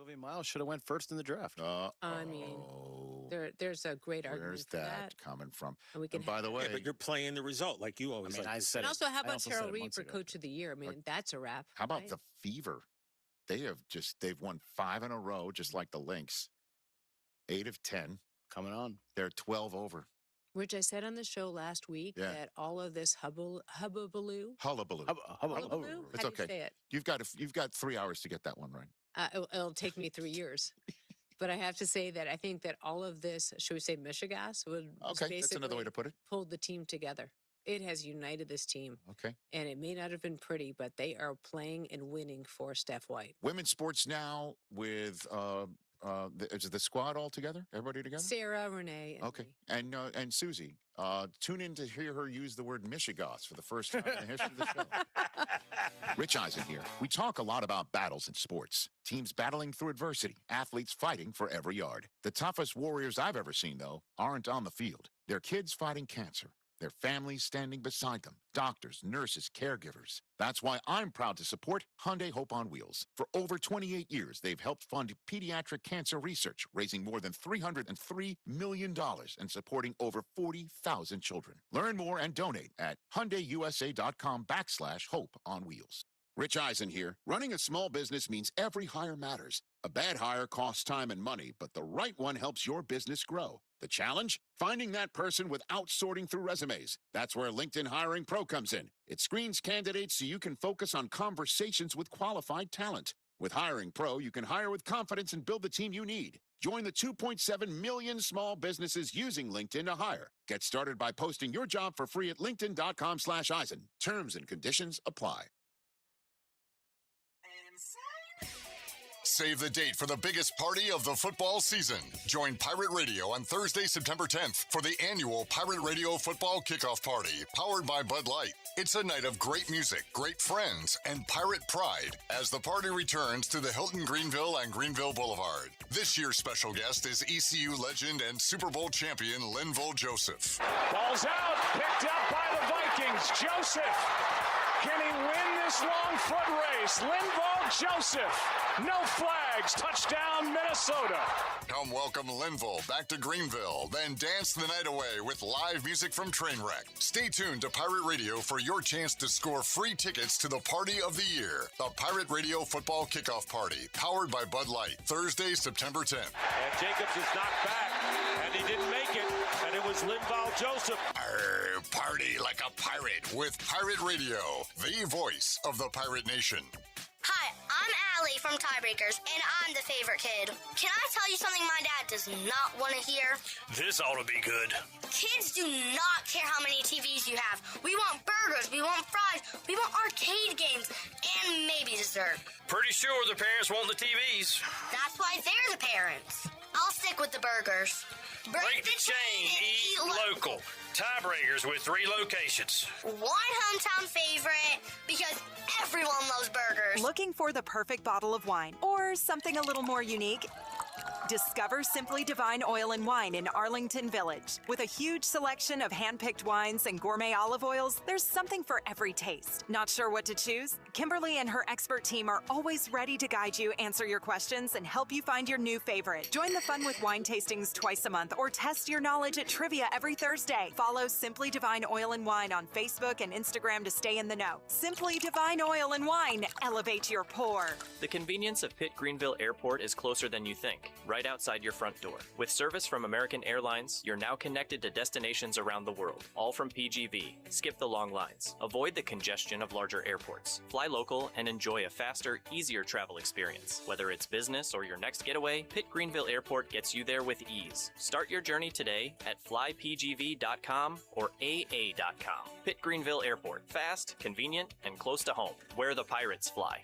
Olivia Miles should have went first in the draft. I mean, there's a great argument Where's for that coming from? And we can by the way, but you're playing the result like you always like. And also, how about Terrell Reed for Coach of the Year? I mean, that's a wrap. How about the Fever? They've won 5 in a row, just like the Lynx. 8 of 10. Coming on. They're 12 over. Which I said on the show last week that all of this hubbubaloo. It's okay. Say it? You've got 3 hours to get that one right. It'll take me 3 years. But I have to say that I think that all of this, should we say Michigas, was that's another way to put it. Pulled the team together. It has united this team. Okay. And it may not have been pretty, but they are playing and winning for Steph White. Women's sports now with is the squad all together? Everybody together? Sarah, Renee. And and Susie. Tune in to hear her use the word Michigas for the first time in the history of the show. Rich Eisen here. We talk a lot about battles in sports. Teams battling through adversity. Athletes fighting for every yard. The toughest warriors I've ever seen, though, aren't on the field. They're kids fighting cancer. Their families standing beside them. Doctors, nurses, caregivers. That's why I'm proud to support Hyundai Hope on Wheels. For over 28 years, they've helped fund pediatric cancer research, raising more than $303 million and supporting over 40,000 children. Learn more and donate at HyundaiUSA.com/Hope on Wheels. Rich Eisen here. Running a small business means every hire matters. A bad hire costs time and money, but the right one helps your business grow. The challenge? Finding that person without sorting through resumes. That's where LinkedIn Hiring Pro comes in. It screens candidates so you can focus on conversations with qualified talent. With Hiring Pro, you can hire with confidence and build the team you need. Join the 2.7 million small businesses using LinkedIn to hire. Get started by posting your job for free at linkedin.com/Eisen. Terms and conditions apply. Save the date for the biggest party of the football season. Join Pirate Radio on Thursday, September 10th for the annual Pirate Radio Football Kickoff Party, powered by Bud Light. It's a night of great music, great friends, and pirate pride as the party returns to the Hilton Greenville and Greenville Boulevard. This year's special guest is ECU legend and Super Bowl champion Linval Joseph. Ball's out, picked up by the Vikings. Joseph. Can he win this long foot race? Linval Joseph. No flags. Touchdown, Minnesota. Come welcome Linval back to Greenville, then dance the night away with live music from Trainwreck. Stay tuned to Pirate Radio for your chance to score free tickets to the party of the year, the Pirate Radio Football Kickoff Party, powered by Bud Light, Thursday, September 10th. And Jacobs is knocked back, and he didn't make it, and it was Linval Joseph. Party like a pirate with Pirate Radio, the voice of the Pirate Nation. Hi, I'm Allie from Tiebreakers, and I'm the favorite kid. Can I tell you something my dad does not want to hear? This ought to be good. Kids do not care how many TVs you have. We want burgers, we want fries, we want arcade games, and maybe dessert. Pretty sure the parents want the TVs. That's why they're the parents. I'll stick with the burgers. Break the chain, eat local. Tiebreakers with 3 locations. One hometown favorite, because everyone loves burgers. Looking for the perfect bottle of wine or something a little more unique? Discover Simply Divine Oil and Wine in Arlington Village. With a huge selection of hand-picked wines and gourmet olive oils, there's something for every taste. Not sure what to choose? Kimberly and her expert team are always ready to guide you, answer your questions, and help you find your new favorite. Join the fun with wine tastings twice a month or test your knowledge at trivia every Thursday. Follow Simply Divine Oil and Wine on Facebook and Instagram to stay in the know. Simply Divine Oil and Wine. Elevate your pour. The convenience of Pitt Greenville Airport is closer than you think, right outside your front door. With service from American Airlines, you're now connected to destinations around the world, all from PGV. Skip the long lines. Avoid the congestion of larger airports. Fly local and enjoy a faster, easier travel experience. Whether it's business or your next getaway, Pitt Greenville Airport gets you there with ease. Start your journey today at flypgv.com or AA.com. Pitt Greenville Airport. Fast, convenient, and close to home, where the pirates fly.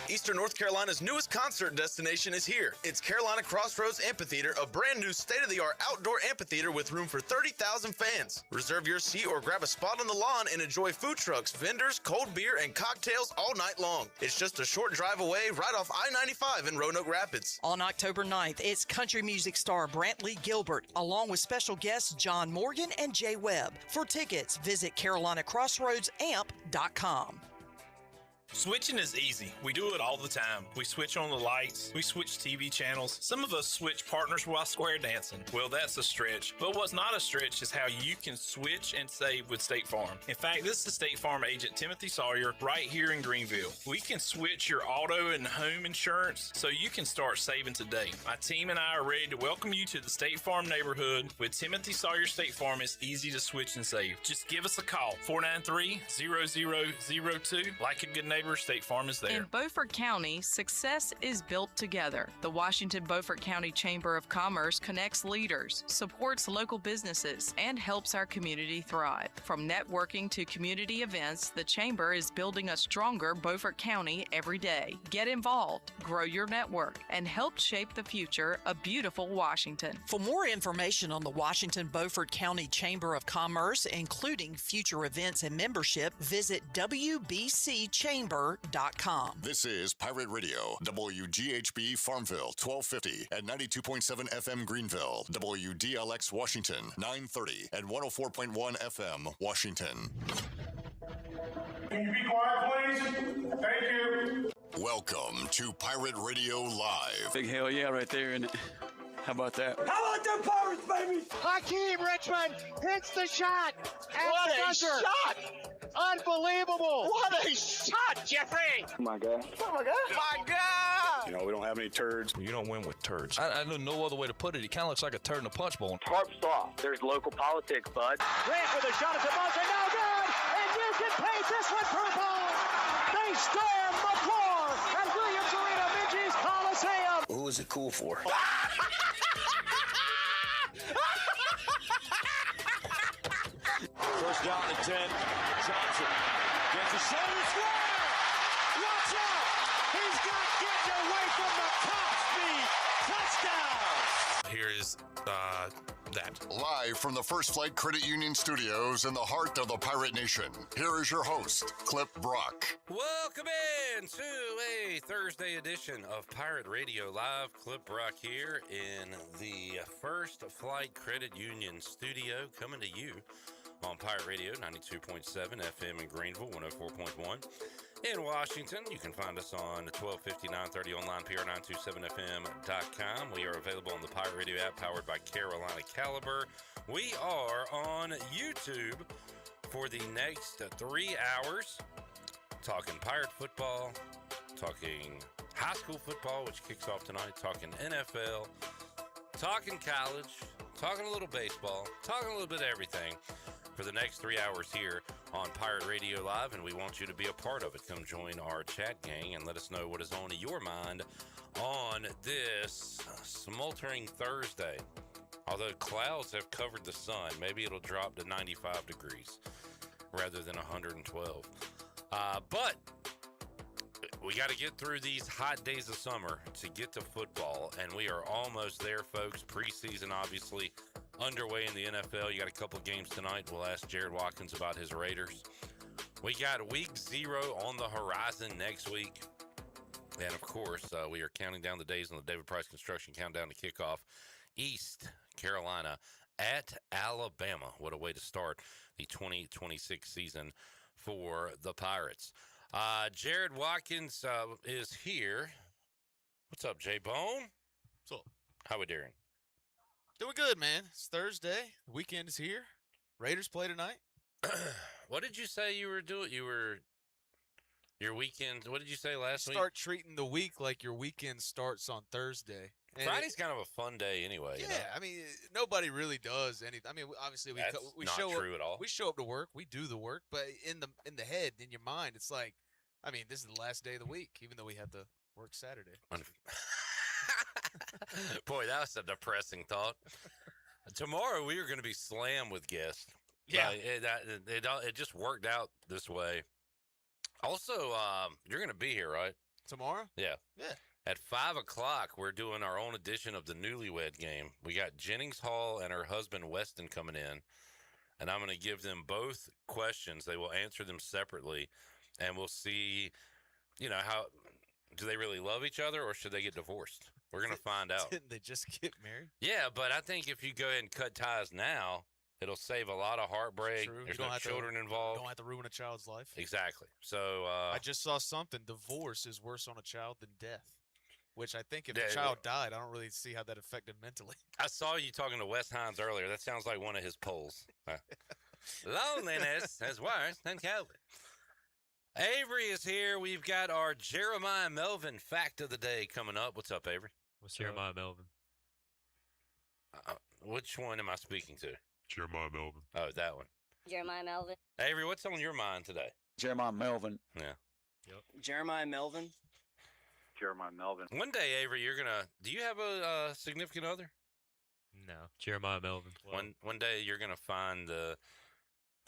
Eastern North Carolina's newest concert destination is here. It's Carolina Crossroads Amphitheater, a brand new state-of-the-art outdoor amphitheater with room for 30,000 fans. Reserve your seat or grab a spot on the lawn and enjoy food trucks, vendors, cold beer, and cocktails all night long. It's just a short drive away right off I-95 in Roanoke Rapids. On October 9th, it's country music star Brantley Gilbert, along with special guests John Morgan and Jay Webb. For tickets, visit CarolinaCrossroadsAmp.com. Switching is easy. We do it all the time. We switch on the lights. We switch TV channels. Some of us switch partners while square dancing. Well, that's a stretch. But what's not a stretch is how you can switch and save with State Farm. In fact, this is State Farm agent Timothy Sawyer right here in Greenville. We can switch your auto and home insurance so you can start saving today. My team and I are ready to welcome you to the State Farm neighborhood. With Timothy Sawyer State Farm, it's easy to switch and save. Just give us a call, 493-0002. Like a good neighbor, State Farm is there. In Beaufort County, success is built together. The Washington Beaufort County Chamber of Commerce connects leaders, supports local businesses, and helps our community thrive. From networking to community events, the Chamber is building a stronger Beaufort County every day. Get involved, grow your network, and help shape the future of beautiful Washington. For more information on the Washington Beaufort County Chamber of Commerce, including future events and membership, visit WBCChamber.com. This is Pirate Radio, WGHB Farmville, 1250 at 92.7 FM Greenville, WDLX Washington, 930 and 104.1 FM Washington. Can you be quiet, please? Thank you. Welcome to Pirate Radio Live. Big hell yeah right there, isn't it? How about that? How about them Pirates, baby? Hakeem Richmond hits the shot. What a shot! Unbelievable! What a shot, Jeffrey! Oh my God. Oh my God! My God! You know, we don't have any turds. You don't win with turds. I know no other way to put it. It kind of looks like a turd in a punch bowl. Tarp soft. There's local politics, bud. Grant with a shot at the buzzer, no good! And you can paint this one purple! They stand McClure at Williams Arena, Minji's Coliseum! Who is it cool for? First down and 10. Johnson gets a shoulder square. Watch out! He's got getting away from the top speed. Touchdown! Here is that. Live from the First Flight Credit Union Studios in the heart of the Pirate Nation, here is your host, Clip Brock. Welcome in to a Thursday edition of Pirate Radio Live. Clip Brock here in the First Flight Credit Union studio, coming to you on Pirate Radio, 92.7 FM in Greenville, 104.1 in Washington. You can find us on 1250, 930 online, PR927FM.com. We are available on the Pirate Radio app powered by Carolina Caliber. We are on YouTube for the next 3 hours, talking Pirate football, talking high school football, which kicks off tonight, talking NFL, talking college, talking a little baseball, talking a little bit of everything for the next 3 hours here on Pirate Radio Live, and we want you to be a part of it. Come join our chat gang and let us know what is on your mind on this smoldering Thursday. Although clouds have covered the sun, maybe it'll drop to 95 degrees rather than 112. But we got to get through these hot days of summer to get to football, and we are almost there, folks. Preseason, obviously, underway in the NFL. You got a couple of games tonight. We'll ask Jared Watkins about his Raiders. We got week 0 on the horizon next week. And, of course, we are counting down the days on the David Price Construction Countdown to kickoff. East Carolina at Alabama. What a way to start the 2026 season for the Pirates. Jared Watkins is here. What's up, J-Bone? What's up? How we doing? Doing good, man. It's Thursday. The weekend is here. Raiders play tonight. What did you say you were doing? Your weekend, what did you say last week? Start treating the week like your weekend starts on Thursday. And Friday's kind of a fun day anyway. Yeah, you know? I mean, nobody really does anything. I mean, obviously we not show true up. At all. We show up to work. We do the work, but in the head, in your mind, it's like, I mean, this is the last day of the week, even though we have to work Saturday. Boy, that was a depressing thought. Tomorrow we are going to be slammed with guests. Yeah, it just worked out this way. Also, you're going to be here, right? Tomorrow? Yeah. Yeah. At 5 o'clock, we're doing our own edition of the Newlywed Game. We got Jennings Hall and her husband Weston coming in, and I'm going to give them both questions. They will answer them separately, and we'll see, how do they really love each other or should they get divorced? We're going to find out. Didn't they just get married? Yeah, but I think if you go ahead and cut ties now, It'll save a lot of heartbreak. True. There's You don't no have to- children involved. Don't have to ruin a child's life. Exactly. So I just saw something. Divorce is worse on a child than death. Which I think if the Yeah, child died, I don't really see how that affected mentally. I saw you talking to Wes Hines earlier. That sounds like one of his polls. Loneliness is worse than COVID. Avery is here. We've got our Jeremiah Melvin fact of the day coming up. What's up, Avery? What's Jeremiah Melvin? Which one am I speaking to? Jeremiah Melvin. Oh, that one. Jeremiah Melvin. Avery, what's on your mind today? Jeremiah Melvin. Yeah. Yep. Jeremiah Melvin. Jeremiah Melvin. One day, Avery, you're going to. Do you have a significant other? No. Jeremiah Melvin. Well, One day, you're going to find the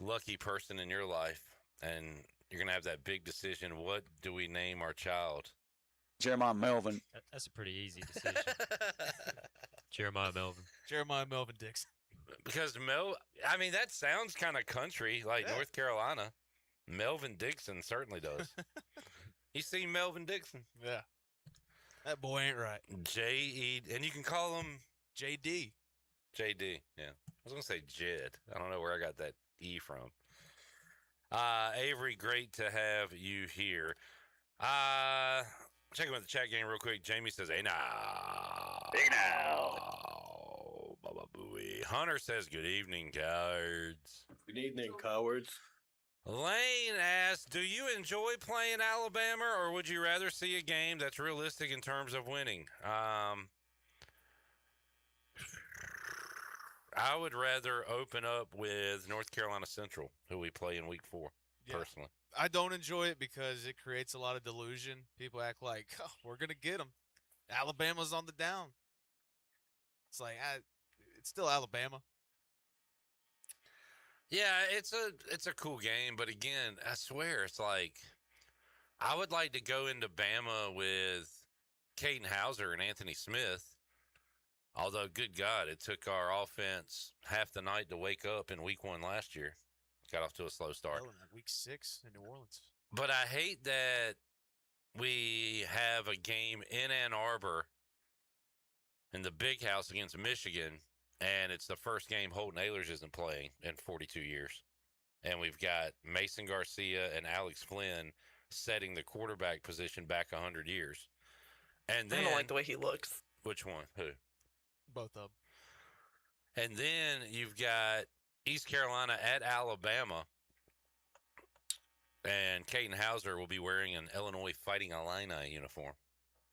lucky person in your life, and you're going to have that big decision. What do we name our child? Jeremiah Melvin. that's a pretty easy decision. Jeremiah Melvin. Jeremiah Melvin Dixon. Because that sounds kind of country, like North Carolina. Melvin Dixon certainly does. You see Melvin Dixon? Yeah. That boy ain't right. J.E. And you can call him J.D. J.D. Yeah. I was going to say Jed. I don't know where I got that E from. Avery, great to have you here. Checking with the chat game real quick. Jamie says, hey now. Big now. Baba Booey. Hunter says, good evening, cowards. Good evening, cowards. Lane asks, do you enjoy playing Alabama, or would you rather see a game that's realistic in terms of winning? I would rather open up with North Carolina Central, who we play in week 4, personally. I don't enjoy it because it creates a lot of delusion. People act like, oh, we're going to get them. Alabama's on the down. It's like, it's still Alabama. Yeah, it's a cool game, but again, I swear, it's like, I would like to go into Bama with Caden Hauser and Anthony Smith. Although, good God, it took our offense half the night to wake up in week 1 last year. Got off to a slow start. Well, in week 6 in New Orleans. But I hate that we have a game in Ann Arbor in the Big House against Michigan, and it's the first game Holton Ahlers isn't playing in 42 years. And we've got Mason Garcia and Alex Flynn setting the quarterback position back 100 years. And then, I don't like the way he looks. Which one? Who? Both of them. And then you've got East Carolina at Alabama, and Caden Hauser will be wearing an Illinois Fighting Illini uniform.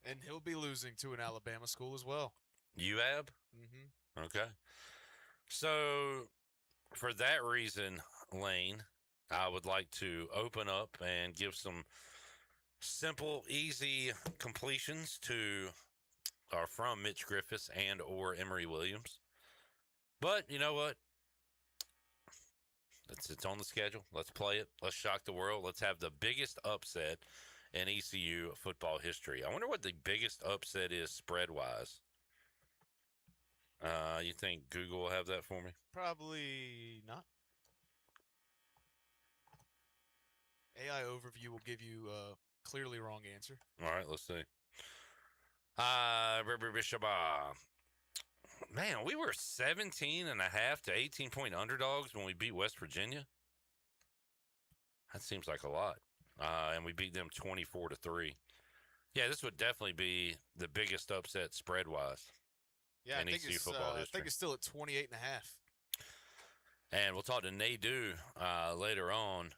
And he'll be losing to an Alabama school as well. UAB? Mm-hmm. Okay. So, for that reason, Lane, I would like to open up and give some simple, easy completions from Mitch Griffiths and or Emory Williams. But you know what? It's on the schedule. Let's play it. Let's shock the world. Let's have the biggest upset in ECU football history. I wonder what the biggest upset is spread-wise. You think Google will have that for me? Probably not. AI overview will give you a clearly wrong answer. All right, let's see. Man, we were 17 and a half to 18-point underdogs when we beat West Virginia. That seems like a lot. And we beat them 24-3. Yeah, this would definitely be the biggest upset spread-wise. Yeah, in I think ECU football history. I think it's still at 28 and a half. And we'll talk to Nadu later on.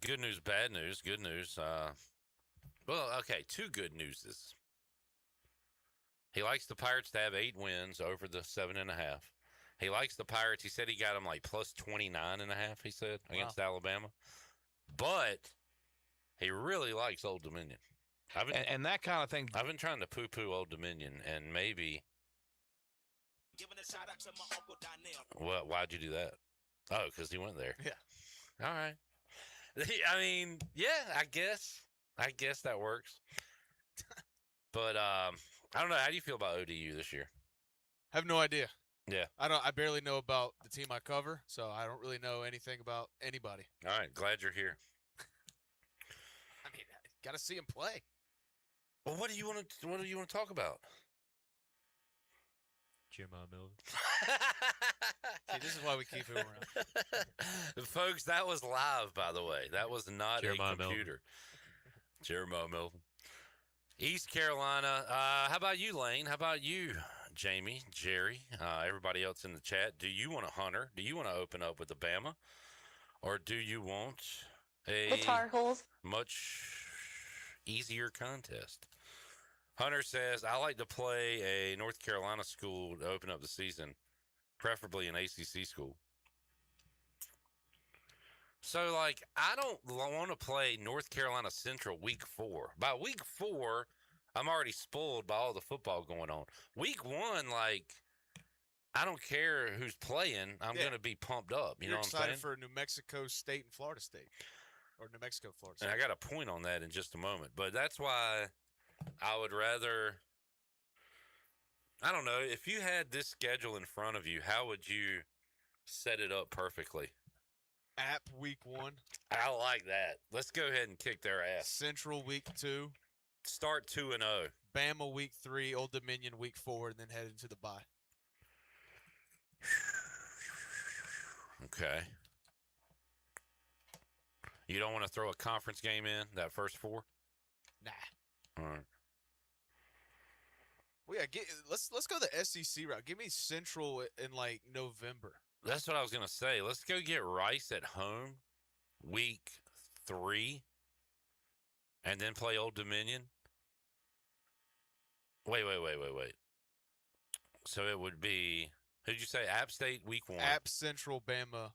Good news, bad news. Good news. Well, okay, 2 good newses. He likes the Pirates to have 8 wins over the 7.5. He likes the Pirates. He said he got them like plus 29.5, he said, against Alabama. But he really likes Old Dominion. And that kind of thing. I've been trying to poo-poo Old Dominion, and maybe. Well, why'd you do that? Oh, because he went there. Yeah. All right. I mean, yeah, I guess that works. But I don't know. How do you feel about ODU this year? I have no idea. Yeah. I barely know about the team I cover, so I don't really know anything about anybody. All right, glad you're here. I mean, got to see him play. Well, what do you want to talk about? Jeremiah Melvin. See, this is why we keep him around. Folks, that was live, by the way. That was not Jeremiah a computer. Jeremiah Melvin. East Carolina. How about you, Lane? How about you, Jamie, Jerry, everybody else in the chat? Do you want a Hunter? Do you want to open up with the Bama? Or do you want a Tar Heels. much easier contest? Hunter says, I like to play a North Carolina school to open up the season, preferably an ACC school. So, like, I don't want to play North Carolina Central week 4. By week 4, I'm already spoiled by all the football going on. Week 1, like, I don't care who's playing. I'm going to be pumped up. You You're know what I'm saying? excited for New Mexico State and Florida State. Or New Mexico, Florida State. And I got a point on that in just a moment. But that's why I would rather, I don't know, if you had this schedule in front of you, how would you set it up perfectly? App week 1. I like that. Let's go ahead and kick their ass. Central week 2. Start 2-0. Bama week 3. Old Dominion week 4, and then head into the bye. Okay. You don't want to throw a conference game in that first 4? Nah. All right. Well, yeah, let's go the SEC route. Give me Central in like November. That's what I was going to say. Let's go get Rice at home week 3 and then play Old Dominion. Wait. So it would be, who'd you say, App State week 1? App Central, Bama,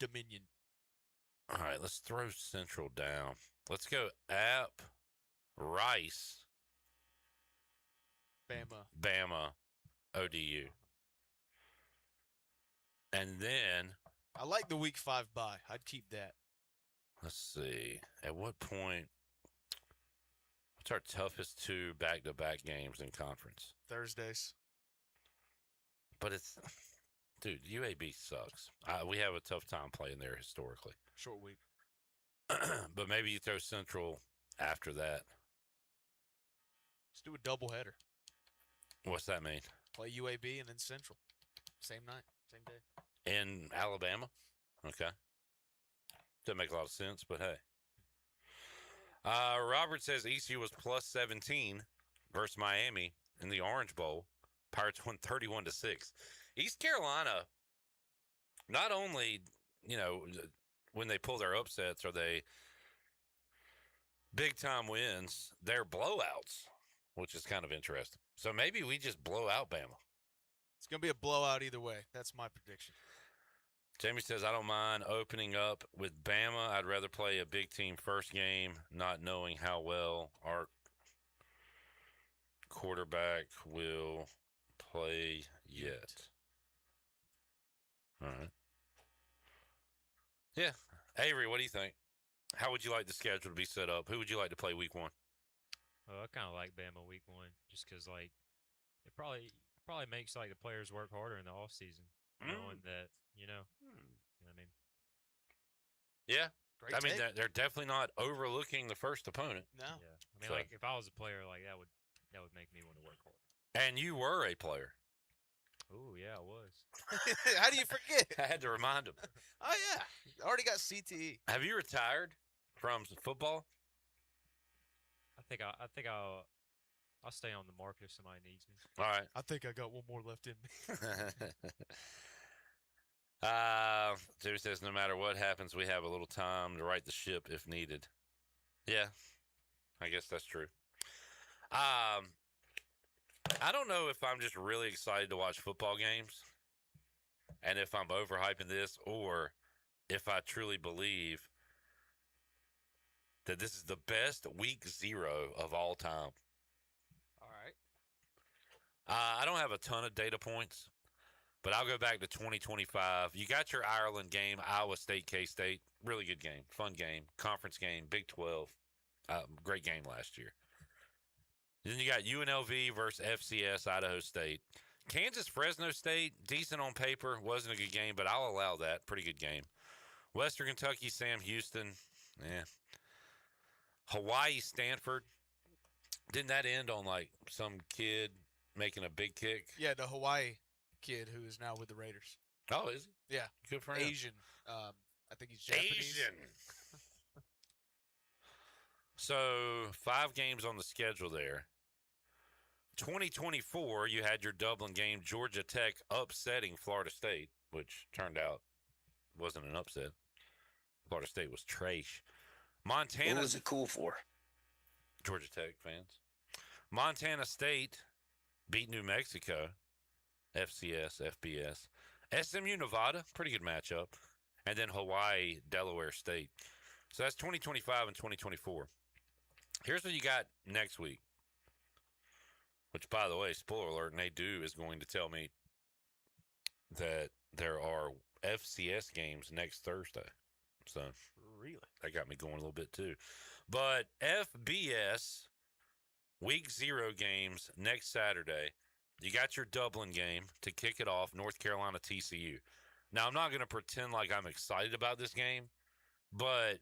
Dominion. All right, let's throw Central down. Let's go App, Rice, Bama, ODU. And then I like the week 5 bye. I'd keep that. Let's see. At what point? What's our toughest 2 back-to-back games in conference? Thursdays. But it's, dude, UAB sucks. We have a tough time playing there historically. Short week. But maybe you throw Central after that. Let's do a doubleheader. What's that mean? Play UAB and then Central. Same night, same day. In Alabama? Okay. Doesn't make a lot of sense, but hey. Robert says ECU was plus 17 versus Miami in the Orange Bowl. Pirates won 31-6. East Carolina, not only, you know, when they pull their upsets are they big-time wins, they're blowouts, which is kind of interesting. So maybe we just blow out Bama. It's going to be a blowout either way. That's my prediction. Jamie says, I don't mind opening up with Bama. I'd rather play a big team first game, not knowing how well our quarterback will play yet. All right. Yeah. Avery, what do you think? How would you like the schedule to be set up? Who would you like to play week 1? I kind of like Bama week 1 just because, like, it probably makes, like, the players work harder in the off season, knowing that, you know what I mean? Yeah. Great I mean, take. they're definitely not overlooking the first opponent. No. Yeah. I mean, like, if I was a player, like, that would make me want to work harder. And you were a player. Oh, yeah, I was. How do you forget? I had to remind him. Oh, yeah. Already got CTE. Have you retired from football? I think I'll stay on the market if somebody needs me. All right. I think I got one more left in me. Jimmy says, no matter what happens, we have a little time to right the ship if needed. Yeah, I guess that's true. I don't know if I'm just really excited to watch football games and if I'm overhyping this or if I truly believe that this is the best week 0 of all time. All right. I don't have a ton of data points, but I'll go back to 2025. You got your Ireland game, Iowa State, K-State. Really good game, fun game, conference game, Big 12. Great game last year. Then you got UNLV versus FCS, Idaho State. Kansas, Fresno State, decent on paper. Wasn't a good game, but I'll allow that. Pretty good game. Western Kentucky, Sam Houston. Yeah. Hawaii, Stanford. Didn't that end on, like, some kid making a big kick. Yeah, the Hawaii kid who is now with the Raiders. Oh, is he? Yeah. Good for him. Asian. I think he's Japanese. Asian. So 5 games on the schedule there. 2024, you had your Dublin game, Georgia Tech upsetting Florida State, which turned out wasn't an upset. Florida State was trash. Montana. What was it cool for? Georgia Tech fans. Montana State beat New Mexico. FCS, FBS. SMU, Nevada, pretty good matchup. And then Hawaii, Delaware State. So that's 2025 and 2024. Here's what you got next week. Which, by the way, spoiler alert, Nadu is going to tell me that there are FCS games next Thursday. So really, that got me going a little bit too. But FBS week 0 games next Saturday. You got your Dublin game to kick it off, North Carolina TCU. Now, I'm not going to pretend like I'm excited about this game, but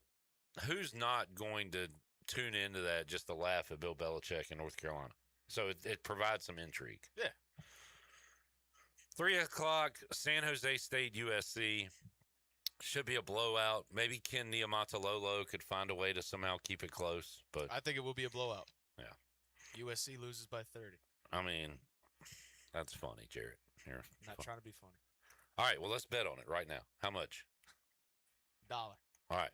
who's not going to tune into that just to laugh at Bill Belichick in North Carolina? So it provides some intrigue. Yeah. 3 o'clock, San Jose State, USC. Should be a blowout. Maybe Ken Niumatalolo could find a way to somehow keep it close. But I think it will be a blowout. Yeah. USC loses by 30. I mean, that's funny, Jarrett. Here, Not trying to be funny. All right, well, let's bet on it right now. How much? $1. All right.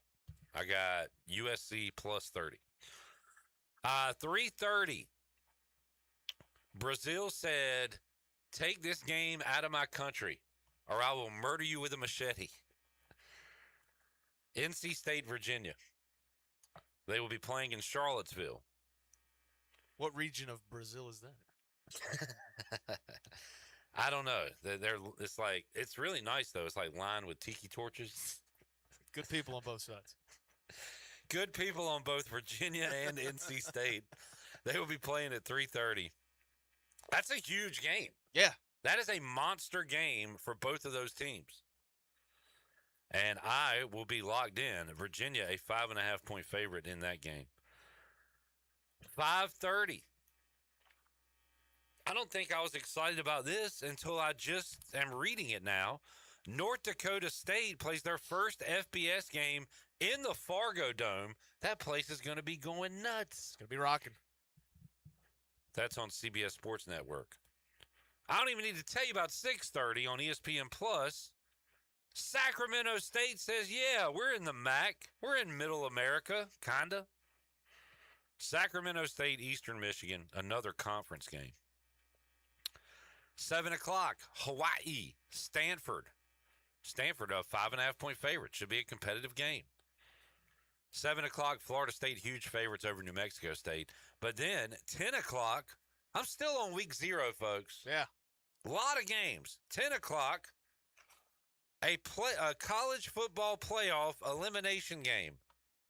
I got USC plus 30. 3:30. Brazil said, take this game out of my country or I will murder you with a machete. NC State, Virginia. They will be playing in Charlottesville. What region of Brazil is that? I don't know. It's really nice, though. It's like lined with tiki torches. Good people on both sides. Good people on both Virginia and NC State. They will be playing at 3:30. That's a huge game. Yeah. That is a monster game for both of those teams. And I will be locked in. Virginia, a 5.5-point favorite in that game. 5:30. I don't think I was excited about this until I just am reading it now. North Dakota State plays their first FBS game in the Fargo Dome. That place is going to be going nuts. It's going to be rocking. That's on CBS Sports Network. I don't even need to tell you about 6:30 on ESPN Plus. Sacramento State says, yeah, we're in the MAC. We're in Middle America, kind of. Sacramento State, Eastern Michigan, another conference game. 7 o'clock, Hawaii, Stanford. Stanford, a 5.5-point favorite. Should be a competitive game. 7 o'clock, Florida State, huge favorites over New Mexico State. But then, 10 o'clock, I'm still on week 0, folks. Yeah. A lot of games. 10 o'clock, a college football playoff elimination game.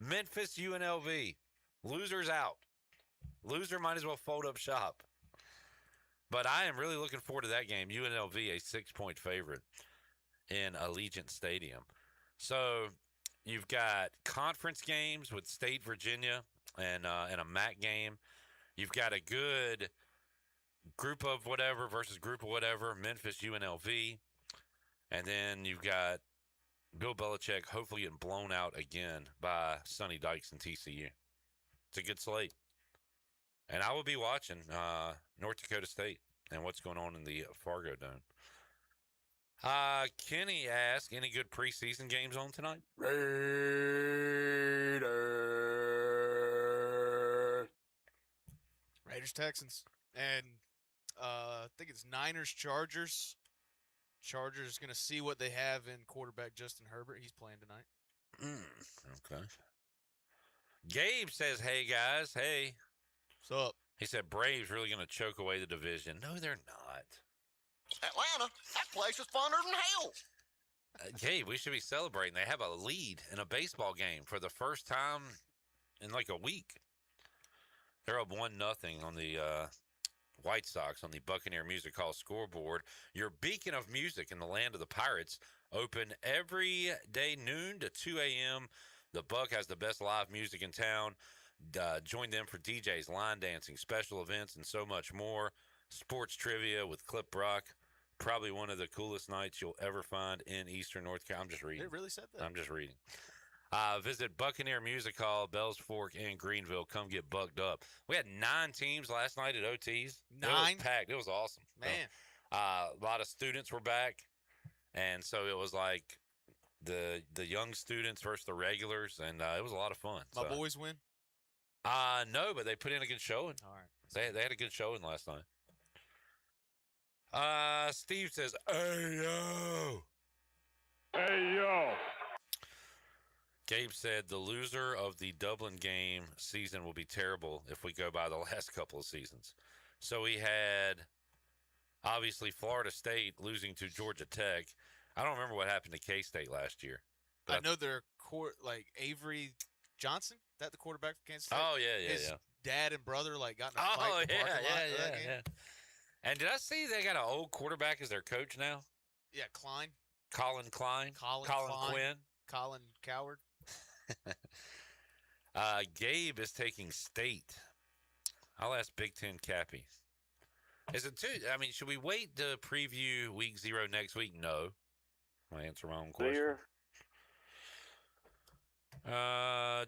Memphis, UNLV. Loser's out. Loser might as well fold up shop. But I am really looking forward to that game. UNLV, a 6-point favorite in Allegiant Stadium. So you've got conference games with State, Virginia, and a MAC game. You've got a good group of whatever versus group of whatever, Memphis, UNLV. And then you've got Bill Belichick hopefully getting blown out again by Sonny Dykes and TCU. It's a good slate. And I will be watching North Dakota State and what's going on in the Fargo Dome. Kenny asked, any good preseason games on tonight? Raiders, Texans. And I think it's Niners, Chargers. Chargers going to see what they have in quarterback Justin Herbert. He's playing tonight. Okay. Gabe says, hey, guys. Hey. What's up? He said, Braves really going to choke away the division. No, they're not. Atlanta, that place is funner than hell. Gabe, we should be celebrating. They have a lead in a baseball game for the first time in like a week. They're up 1-0 on the White Sox on the Buccaneer Music Hall scoreboard. Your beacon of music in the land of the Pirates, open every day noon to 2 a.m. The Buck has the best live music in town. Join them for DJs, line dancing, special events, and so much more. Sports Trivia with Clip Brock. Probably one of the coolest nights you'll ever find in Eastern North Carolina. I'm just reading. They really said that? I'm just reading. Visit Buccaneer Music Hall, Bells Fork, and Greenville. Come get bucked up. We had 9 teams last night at OTs. 9? It was packed. It was awesome. Man. A lot of students were back, and so it was like the young students versus the regulars, and it was a lot of fun. My boys win? No, but they put in a good showing. All right. They had a good showing last night. Steve says, "Hey yo, hey yo." Gabe said the loser of the Dublin game season will be terrible if we go by the last couple of seasons. So we had obviously Florida State losing to Georgia Tech. I don't remember what happened to K-State last year. I know their Avery Johnson, that the quarterback for Kansas State? Oh yeah, His dad and brother got in a fight. Oh in the parking lot for that game. yeah. And did I see they got an old quarterback as their coach now? Yeah, Klein. Colin Klein. Colin Quinn. Colin Coward. Gabe is taking State. I'll ask Big Ten Cappy. Is it too? I mean, should we wait to preview Week 0 next week? No. I answer my own question.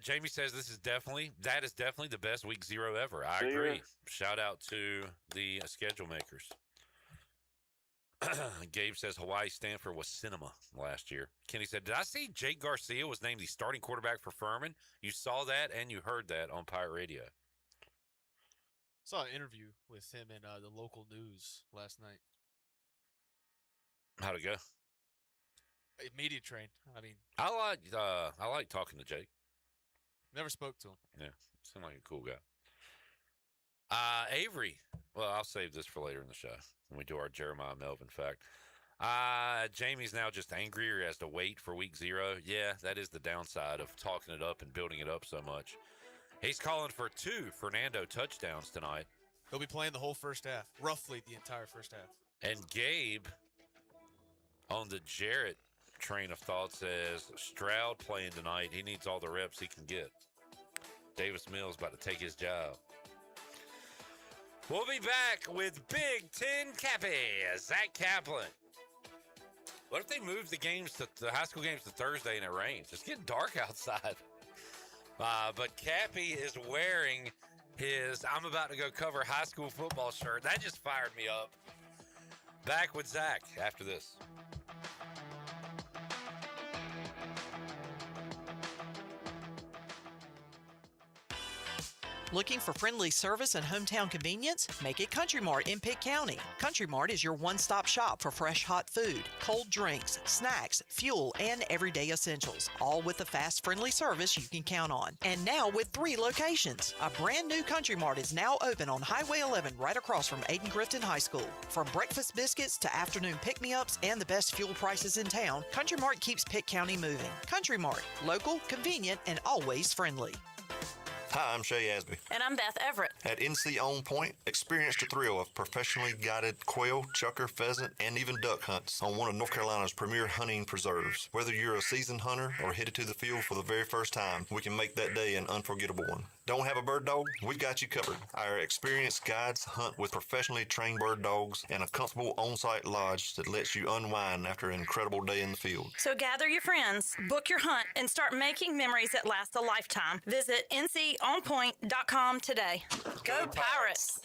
Jamie says that is definitely the best Week 0 ever. I agree. Shout out to the schedule makers. Gabe says Hawaii Stanford was cinema last year. Kenny said, did I see Jake Garcia was named the starting quarterback for Furman? You saw that and you heard that on Pirate Radio. Saw an interview with him in the local news last night. How'd it go? Media train. I mean, I like talking to Jake. Never spoke to him. Yeah, seemed like a cool guy. Avery. Well, I'll save this for later in the show when we do our Jeremiah Melvin fact. Jamie's now just angrier as to wait for Week 0. Yeah, that is the downside of talking it up and building it up so much. He's calling for 2 Fernando touchdowns tonight. He'll be playing the whole first half, roughly the entire first half. And Gabe, on the Jarrett train of thought, says Stroud playing tonight. He needs all the reps he can get. Davis Mills about to take his job. We'll be back with Big Ten Cappy, Zach Kaplan. What if they move the high school games to Thursday and it rains? It's getting dark outside. But Cappy is wearing his I'm about to go cover high school football shirt. That just fired me up. Back with Zach after this. Looking for friendly service and hometown convenience? Make it Country Mart in Pitt County. Country Mart is your one-stop shop for fresh hot food, cold drinks, snacks, fuel, and everyday essentials, all with the fast, friendly service you can count on. And now with 3 locations. A brand new Country Mart is now open on Highway 11 right across from Aiden Grifton High School. From breakfast biscuits to afternoon pick-me-ups and the best fuel prices in town, Country Mart keeps Pitt County moving. Country Mart, local, convenient, and always friendly. Hi, I'm Shay Asby. And I'm Beth Everett. At NC On Point, experience the thrill of professionally guided quail, chucker, pheasant, and even duck hunts on one of North Carolina's premier hunting preserves. Whether you're a seasoned hunter or headed to the field for the very first time, we can make that day an unforgettable one. Don't have a bird dog? We've got you covered. Our experienced guides hunt with professionally trained bird dogs and a comfortable on-site lodge that lets you unwind after an incredible day in the field. So gather your friends, book your hunt, and start making memories that last a lifetime. Visit nconpoint.com today. Go Pirates!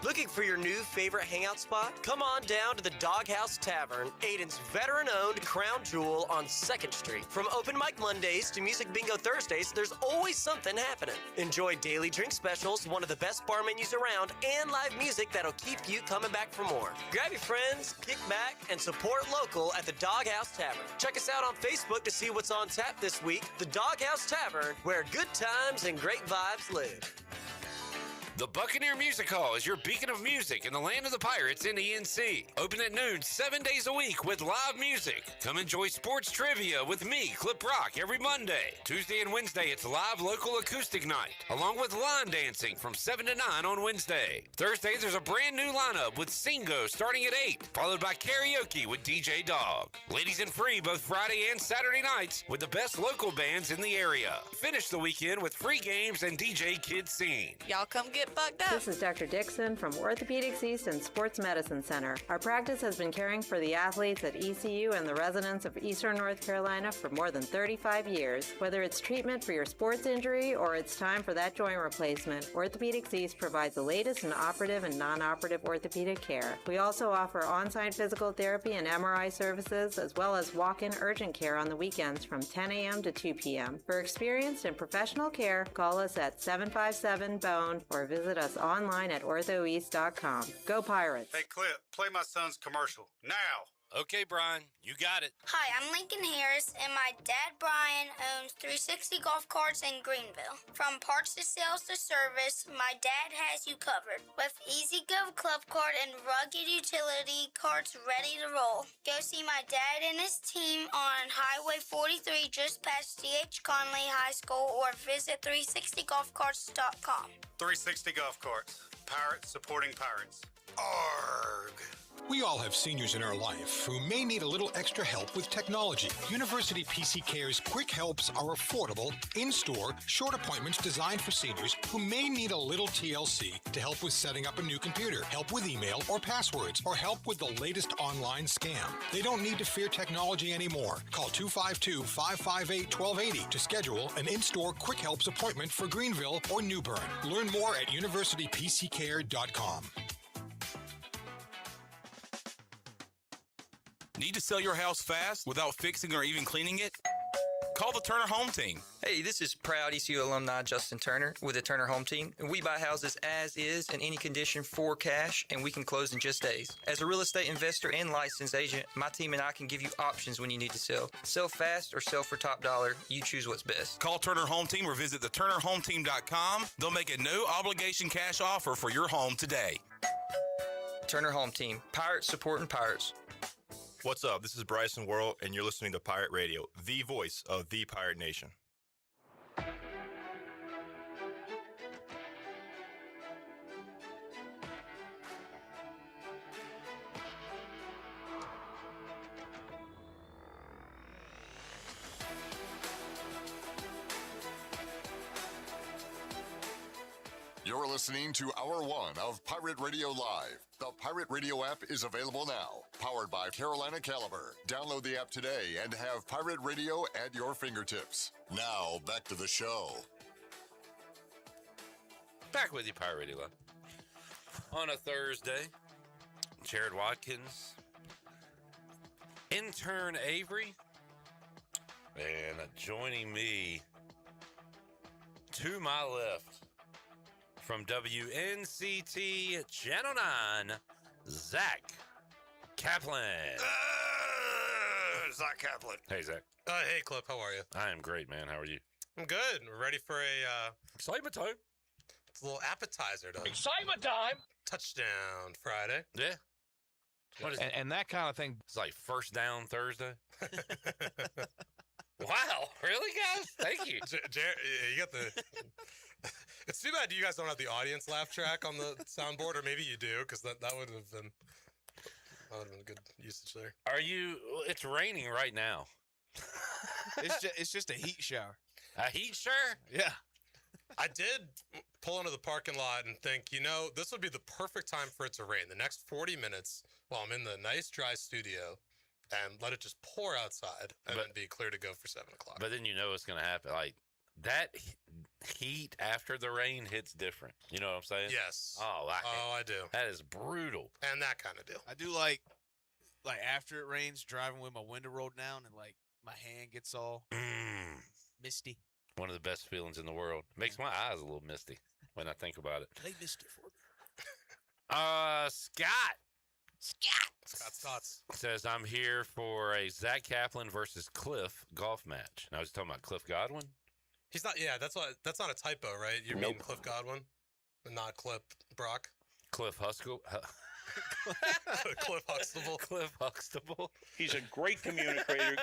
Looking for your new favorite hangout spot? Come on down to the Doghouse Tavern, Aiden's veteran-owned crown jewel on 2nd Street. From open mic Mondays to music bingo Thursdays, there's always something happening. Enjoy daily drink specials, one of the best bar menus around, and live music that'll keep you coming back for more. Grab your friends, kick back, and support local at the Doghouse Tavern. Check us out on Facebook to see what's on tap this week. The Doghouse Tavern, where good times and great vibes live. The Buccaneer Music Hall is your beacon of music in the land of the Pirates in the NC. Open at noon 7 days a week with live music. Come enjoy sports trivia with me, Clip Brock, every Monday. Tuesday and Wednesday, it's live local acoustic night, along with line dancing from 7 to 9 on Wednesday. Thursday, there's a brand new lineup with Singo starting at 8, followed by karaoke with DJ Dog. Ladies and free both Friday and Saturday nights with the best local bands in the area. Finish the weekend with free games and DJ Kids Scene. Y'all come get get fucked up. This is Dr. Dixon from Orthopedics East and Sports Medicine Center. Our practice has been caring for the athletes at ECU and the residents of Eastern North Carolina for more than 35 years. Whether it's treatment for your sports injury or it's time for that joint replacement, Orthopedics East provides the latest in operative and non-operative orthopedic care. We also offer on-site physical therapy and MRI services, as well as walk-in urgent care on the weekends from 10 a.m. to 2 p.m. For experienced and professional care, call us at 757-BONE or visit us online at orthoeast.com. Go Pirates! Hey, Clip, play my son's commercial now. Okay, Brian, you got it. Hi, I'm Lincoln Harris, and my dad, Brian, owns 360 golf carts in Greenville. From parts to sales to service, my dad has you covered. With Easy Go Club Card and rugged utility carts ready to roll. Go see my dad and his team on Highway 43 just past C.H. Conley High School or visit 360golfcarts.com. 360 golf carts. Pirates supporting pirates. Arg. We all have seniors in our life who may need a little extra help with technology. University PC Care's Quick Helps are affordable, in-store, short appointments designed for seniors who may need a little TLC to help with setting up a new computer, help with email or passwords, or help with the latest online scam. They don't need to fear technology anymore. Call 252-558-1280 to schedule an in-store Quick Helps appointment for Greenville or New Bern. Learn more at universitypccare.com. Need to sell your house fast without fixing or even cleaning it? Call the Turner Home Team. Hey, this is proud ECU alumni Justin Turner with the Turner Home Team. We buy houses as is in any condition for cash, and we can close in just days. As a real estate investor and licensed agent, my team and I can give you options when you need to sell. Sell fast or sell for top dollar. You choose what's best. Call Turner Home Team or visit theturnerhometeam.com. They'll make a no-obligation cash offer for your home today. Turner Home Team. Pirates supporting pirates. What's up? This is Bryson Worrell, and you're listening to Pirate Radio, the voice of the Pirate Nation. You're listening to Hour 1 of Pirate Radio Live. The Pirate Radio app is available now. Powered by Carolina Caliber. Download the app today and have Pirate Radio at your fingertips. Now, back to the show. Back with you, Pirate Radio Live. On a Thursday, Jared Watkins, intern Avery, and joining me to my left, from WNCT Channel 9, Zach Kaplan. Zach Kaplan. Hey, Zach. Hey, Clip. How are you? I am great, man. How are you? I'm good. We're ready for a... excitement time. It's a little appetizer to... Excitement time! Touchdown Friday. Yeah. What is and that kind of thing. It's like first down Thursday. Wow. Really, guys? Thank you. Jared, you got the... It's too bad you guys don't have the audience laugh track on the soundboard, or maybe you do, because that would have been a good usage there. Are you? It's raining right now. It's just a heat shower. A heat shower? Yeah. I did pull into the parking lot and think, this would be the perfect time for it to rain. The next 40 minutes while I'm in the nice dry studio, and let it just pour outside, and then be clear to go for 7 o'clock. But then you know what's going to happen. Like, that heat after the rain hits different. You know what I'm saying? Yes. Oh, I do. That is brutal. And that kind of deal. I do like after it rains, driving with my window rolled down and my hand gets all misty. One of the best feelings in the world. Makes my eyes a little misty when I think about it. They misty for me. Scott's thoughts. Says, I'm here for a Zach Kaplan versus Cliff golf match. Now, I was talking about Cliff Godwin. He's not. Yeah, that's not a typo, right? You mean Cliff Godwin, and not Cliff Brock. Cliff Huxtable. Cliff Huxtable. Cliff Huxtable. He's a great communicator.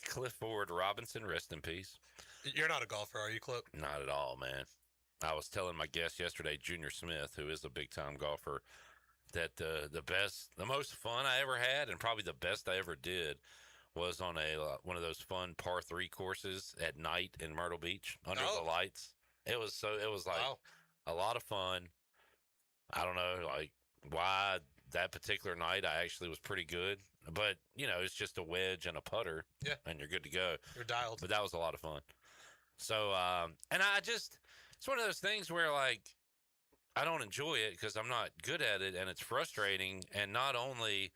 Clifford Robinson, rest in peace. You're not a golfer, are you, Cliff? Not at all, man. I was telling my guest yesterday, Junior Smith, who is a big-time golfer, that the most fun I ever had, and probably the best I ever did, was on one of those fun par 3 courses at night in Myrtle Beach under the lights. It was like A lot of fun. I don't know, like, why that particular night I actually was pretty good. But, it's just a wedge and a putter. Yeah. And you're good to go. You're dialed. But that was a lot of fun. So, and it's one of those things where, like, I don't enjoy it because I'm not good at it and it's frustrating. And not only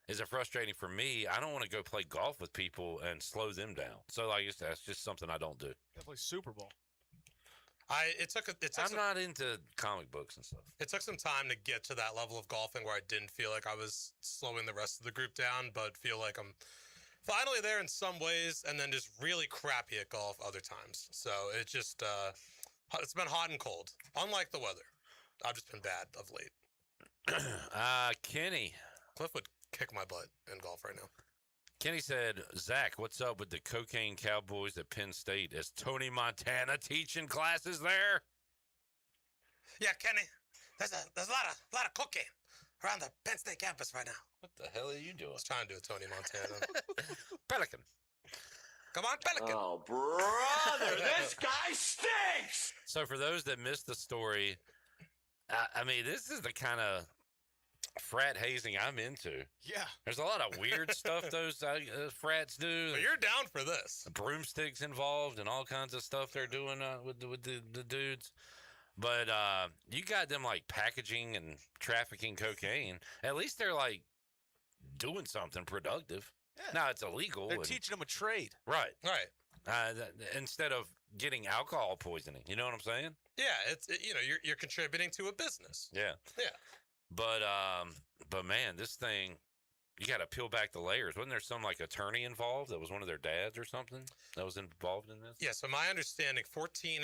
is it frustrating for me, I don't want to go play golf with people and slow them down. So, like, that's just something I don't do. Gotta play Super Bowl. I'm not into comic books and stuff. It took some time to get to that level of golfing where I didn't feel like I was slowing the rest of the group down, but feel like I'm finally there in some ways, and then just really crappy at golf other times. So it just it's been hot and cold, unlike the weather. I've just been bad of late. Kenny. Cliff would kick my butt in golf right now. Kenny said, Zach, what's up with the cocaine cowboys at Penn State? Is Tony Montana teaching classes there? Yeah, Kenny. There's a lot of cocaine around the Penn State campus right now. What the hell are you doing? I was trying to do a Tony Montana. Pelican. Come on, Pelican. Oh, brother, this guy stinks! So for those that missed the story, I mean, this is the kind of frat hazing I'm into. Yeah. There's a lot of weird stuff those frats do. But you're down for this. Broomsticks involved and all kinds of stuff they're doing with the dudes. But you got them like packaging and trafficking cocaine. At least they're like doing something productive. Yeah. Now it's illegal. They're teaching them a trade. Right. Right. Instead of getting alcohol poisoning. You know what I'm saying? Yeah. You're contributing to a business. Yeah. Yeah. But man, this thing, you got to peel back the layers. Wasn't there some like attorney involved that was one of their dads or something that was involved in this? Yeah, so my understanding, 14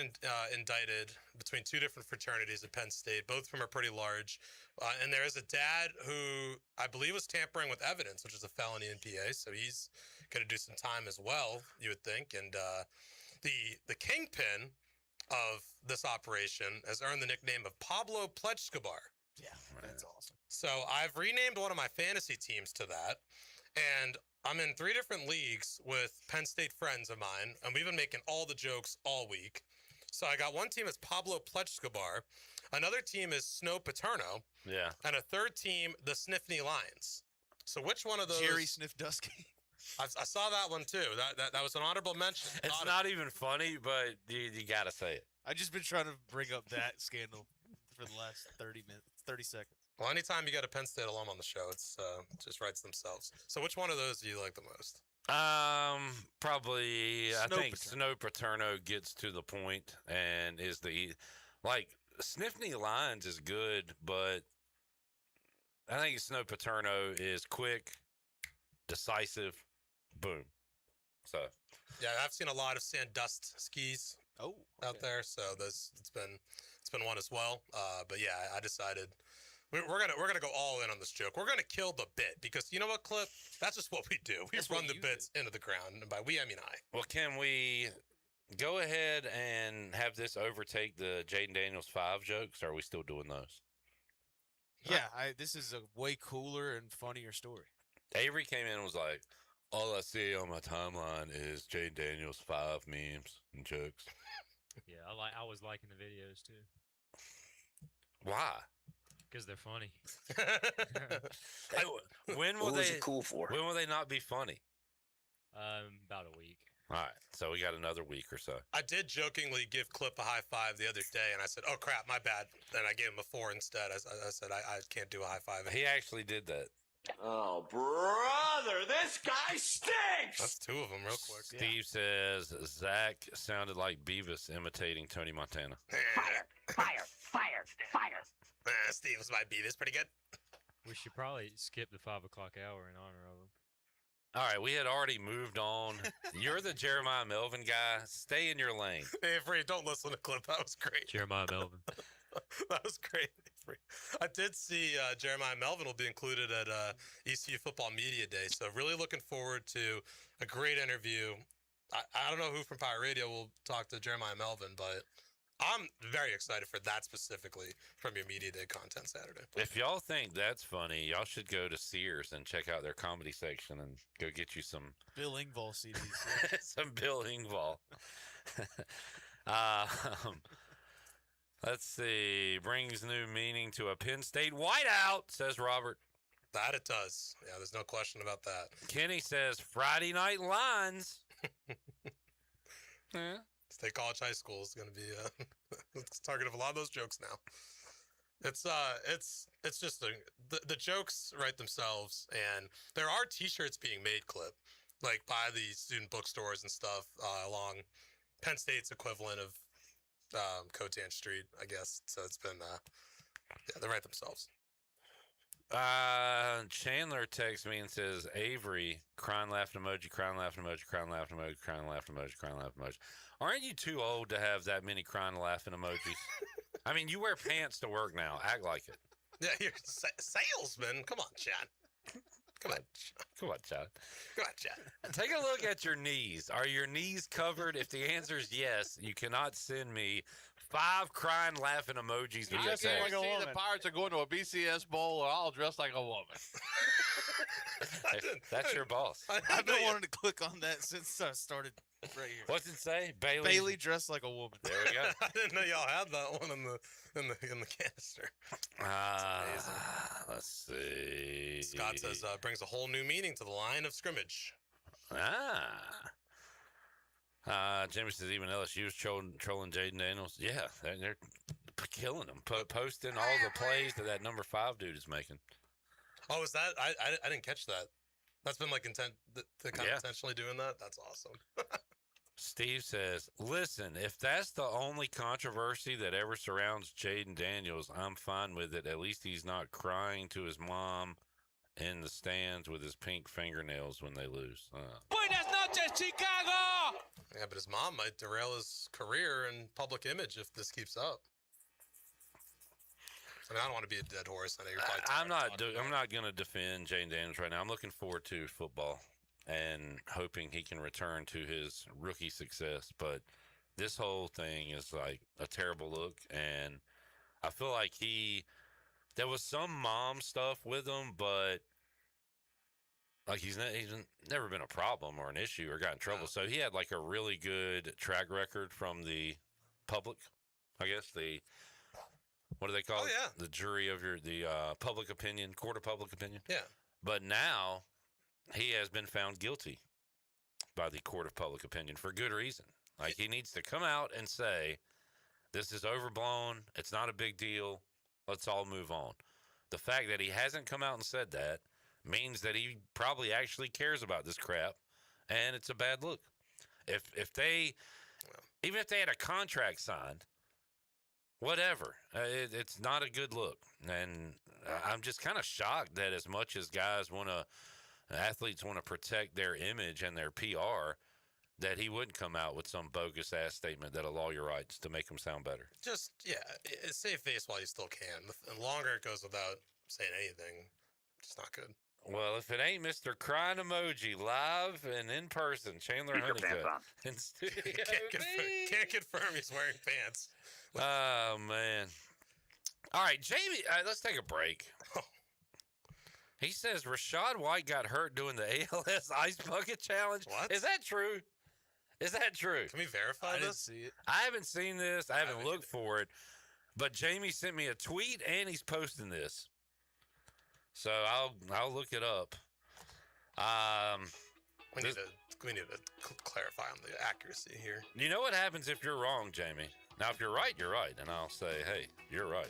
indicted between two different fraternities at Penn State. Both of them are pretty large. And there is a dad who I believe was tampering with evidence, which is a felony in PA. So he's going to do some time as well, you would think. And the kingpin of this operation has earned the nickname of Pablo Plechkabar. Yeah, that's awesome. So I've renamed one of my fantasy teams to that, and I'm in 3 different leagues with Penn State friends of mine, and we've been making all the jokes all week. So I got one team is Pablo Plechkabar, another team is Snow Paterno, yeah, and a third team, the Sniffney Lions. So which one of those? Jerry Sniff Dusky. I saw that one too. That was an honorable mention. It's not even funny, but you got to say it. I've just been trying to bring up that scandal for the last 30 seconds. Well, anytime you got a Penn State alum on the show, it just writes themselves. So which one of those do you like the most? Probably I think Snow Paterno gets to the point and is Sniffney Lines is good, but I think Snow Paterno is quick, decisive, boom. So yeah, I've seen a lot of Sandust skis out there, so it's been one as well. But yeah, I decided we're gonna go all in on this joke. We're gonna kill the bit because you know what, Clip? That's just what we do. We run the bits into the ground, and by we I mean I. Well, can we go ahead and have this overtake the Jaden Daniels 5 jokes? Or are we still doing those? Yeah, this is a way cooler and funnier story. Avery came in and was like, all I see on my timeline is Jaden Daniels 5 memes and jokes. Yeah, I was liking the videos too. Why? Because they're funny. When will what was they? it cool for? When will they not be funny? About a week. All right, so we got another week or so. I did jokingly give Clip a high five the other day, and I said, "Oh crap, my bad." And I gave him a 4 instead. I said I can't do a high five. He actually did that. Oh, brother, this guy stinks! That's 2 of them real quick. Steve says Zach sounded like Beavis imitating Tony Montana. Fire! Steve was my Beavis pretty good. We should probably skip the 5 o'clock hour in honor of him. All right, we had already moved on. You're the Jeremiah Melvin guy. Stay in your lane. Avery, don't listen to Clip. That was great. Jeremiah Melvin. That was great, Avery. I did see Jeremiah Melvin will be included at ECU Football Media Day, so really looking forward to a great interview. I don't know who from Pirate Radio will talk to Jeremiah Melvin, but I'm very excited for that specifically from your Media Day content Saturday. If y'all think that's funny, y'all should go to Sears and check out their comedy section and go get you some Bill Engvall CDs. some Bill Engvall. Let's see. Brings new meaning to a Penn State whiteout, says Robert. That it does. Yeah, there's no question about that. Kenny says Friday night lines. Yeah. State College High School is going to be it's target of a lot of those jokes now. It's just the jokes write themselves, and there are T-shirts being made, Clip, like by the student bookstores and stuff along Penn State's equivalent of Cotan Street, I guess. So it's been they write themselves. Chandler texts me and says, Avery, crying, laughing emoji, crying, laughing emoji, crying, laughing emoji, crying, laughing emoji, crying, laughing emoji. Aren't you too old to have that many crying, laughing emojis? I mean, you wear pants to work now. Act like it. Yeah, you're salesman. Come on, Chad. Come on, Chad. Come on, Chad. Take a look at your knees. Are your knees covered? If the answer is yes, you cannot send me 5 crying, laughing emojis via text. I guarantee the Pirates are going to a BCS bowl all dressed like a woman. That's your boss. I've been wanting to click on that since I started right here. What's it say? Bailey dressed like a woman. There we go. I didn't know y'all had that one in the canister. Let's see. Scott says brings a whole new meaning to the line of scrimmage. Jimmy says even LSU is trolling Jaden Daniels. Yeah, they're killing him. Posting all the plays that number 5 dude is making. Oh, is that? I didn't catch that. That's been like intentionally doing that. That's awesome. Steve says, listen, if that's the only controversy that ever surrounds Jaden Daniels, I'm fine with it. At least he's not crying to his mom in the stands with his pink fingernails when they lose. Buenas noches, Chicago! Yeah, but his mom might derail his career and public image if this keeps up. I mean, I don't want to be a dead horse. I know you're probably I'm not going to defend Jaden Daniels right now. I'm looking forward to football and hoping he can return to his rookie success. But this whole thing is like a terrible look, and I feel like there was some mom stuff with him, but like he's never been a problem or an issue or got in trouble. So he had like a really good track record from the public, I guess what do they call it? Yeah. The jury of the public opinion, court of public opinion. Yeah. But now he has been found guilty by the court of public opinion for good reason. Like he needs to come out and say, this is overblown. It's not a big deal. Let's all move on. The fact that he hasn't come out and said that means that he probably actually cares about this crap, and it's a bad look. Even if they had a contract signed, whatever, it's not a good look. And I'm just kind of shocked that as much as athletes want to protect their image and their PR, that he wouldn't come out with some bogus ass statement that'll lawyer rights to make him sound better. Just, save face while you still can. The longer it goes without saying anything, it's not good. Well, if it ain't Mr. Crying Emoji live and in person, Chandler Honeycutt in studio. Can't confirm he's wearing pants. Oh, man. All right, Jamie, let's take a break. He says Rachaad White got hurt doing the ALS Ice Bucket Challenge. What? Is that true? Is that true? Can we verify this? I didn't see it. I haven't seen this. I haven't looked for it. But Jamie sent me a tweet, and he's posting this. So I'll look it up. We need to clarify on the accuracy here. You know what happens if you're wrong, Jamie? Now, if you're right, you're right. And I'll say, hey, you're right.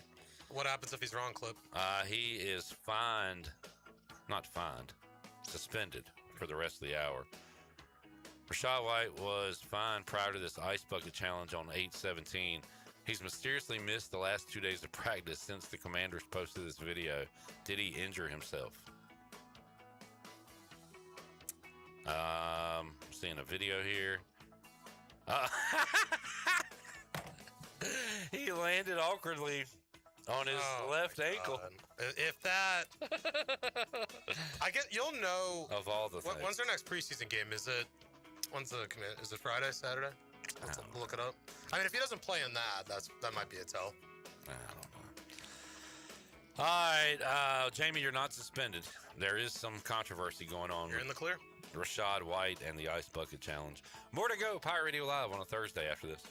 What happens if he's wrong, Clip? He is suspended for the rest of the hour. Rachaad White was fined prior to this Ice Bucket Challenge on 8/17. He's mysteriously missed the last 2 days of practice since the Commanders posted this video. Did he injure himself? Seeing a video here. He landed awkwardly on his left ankle. If that, I guess you'll know. Of all the things. When's their next preseason game? Is it Friday, Saturday? Let's look it up. I mean, if he doesn't play in that might be a tell. I don't know. All right, Jamie, you're not suspended. There is some controversy going on. You're in the clear. Rachaad White and the Ice Bucket Challenge. More to go. Pirate Radio Live on a Thursday after this.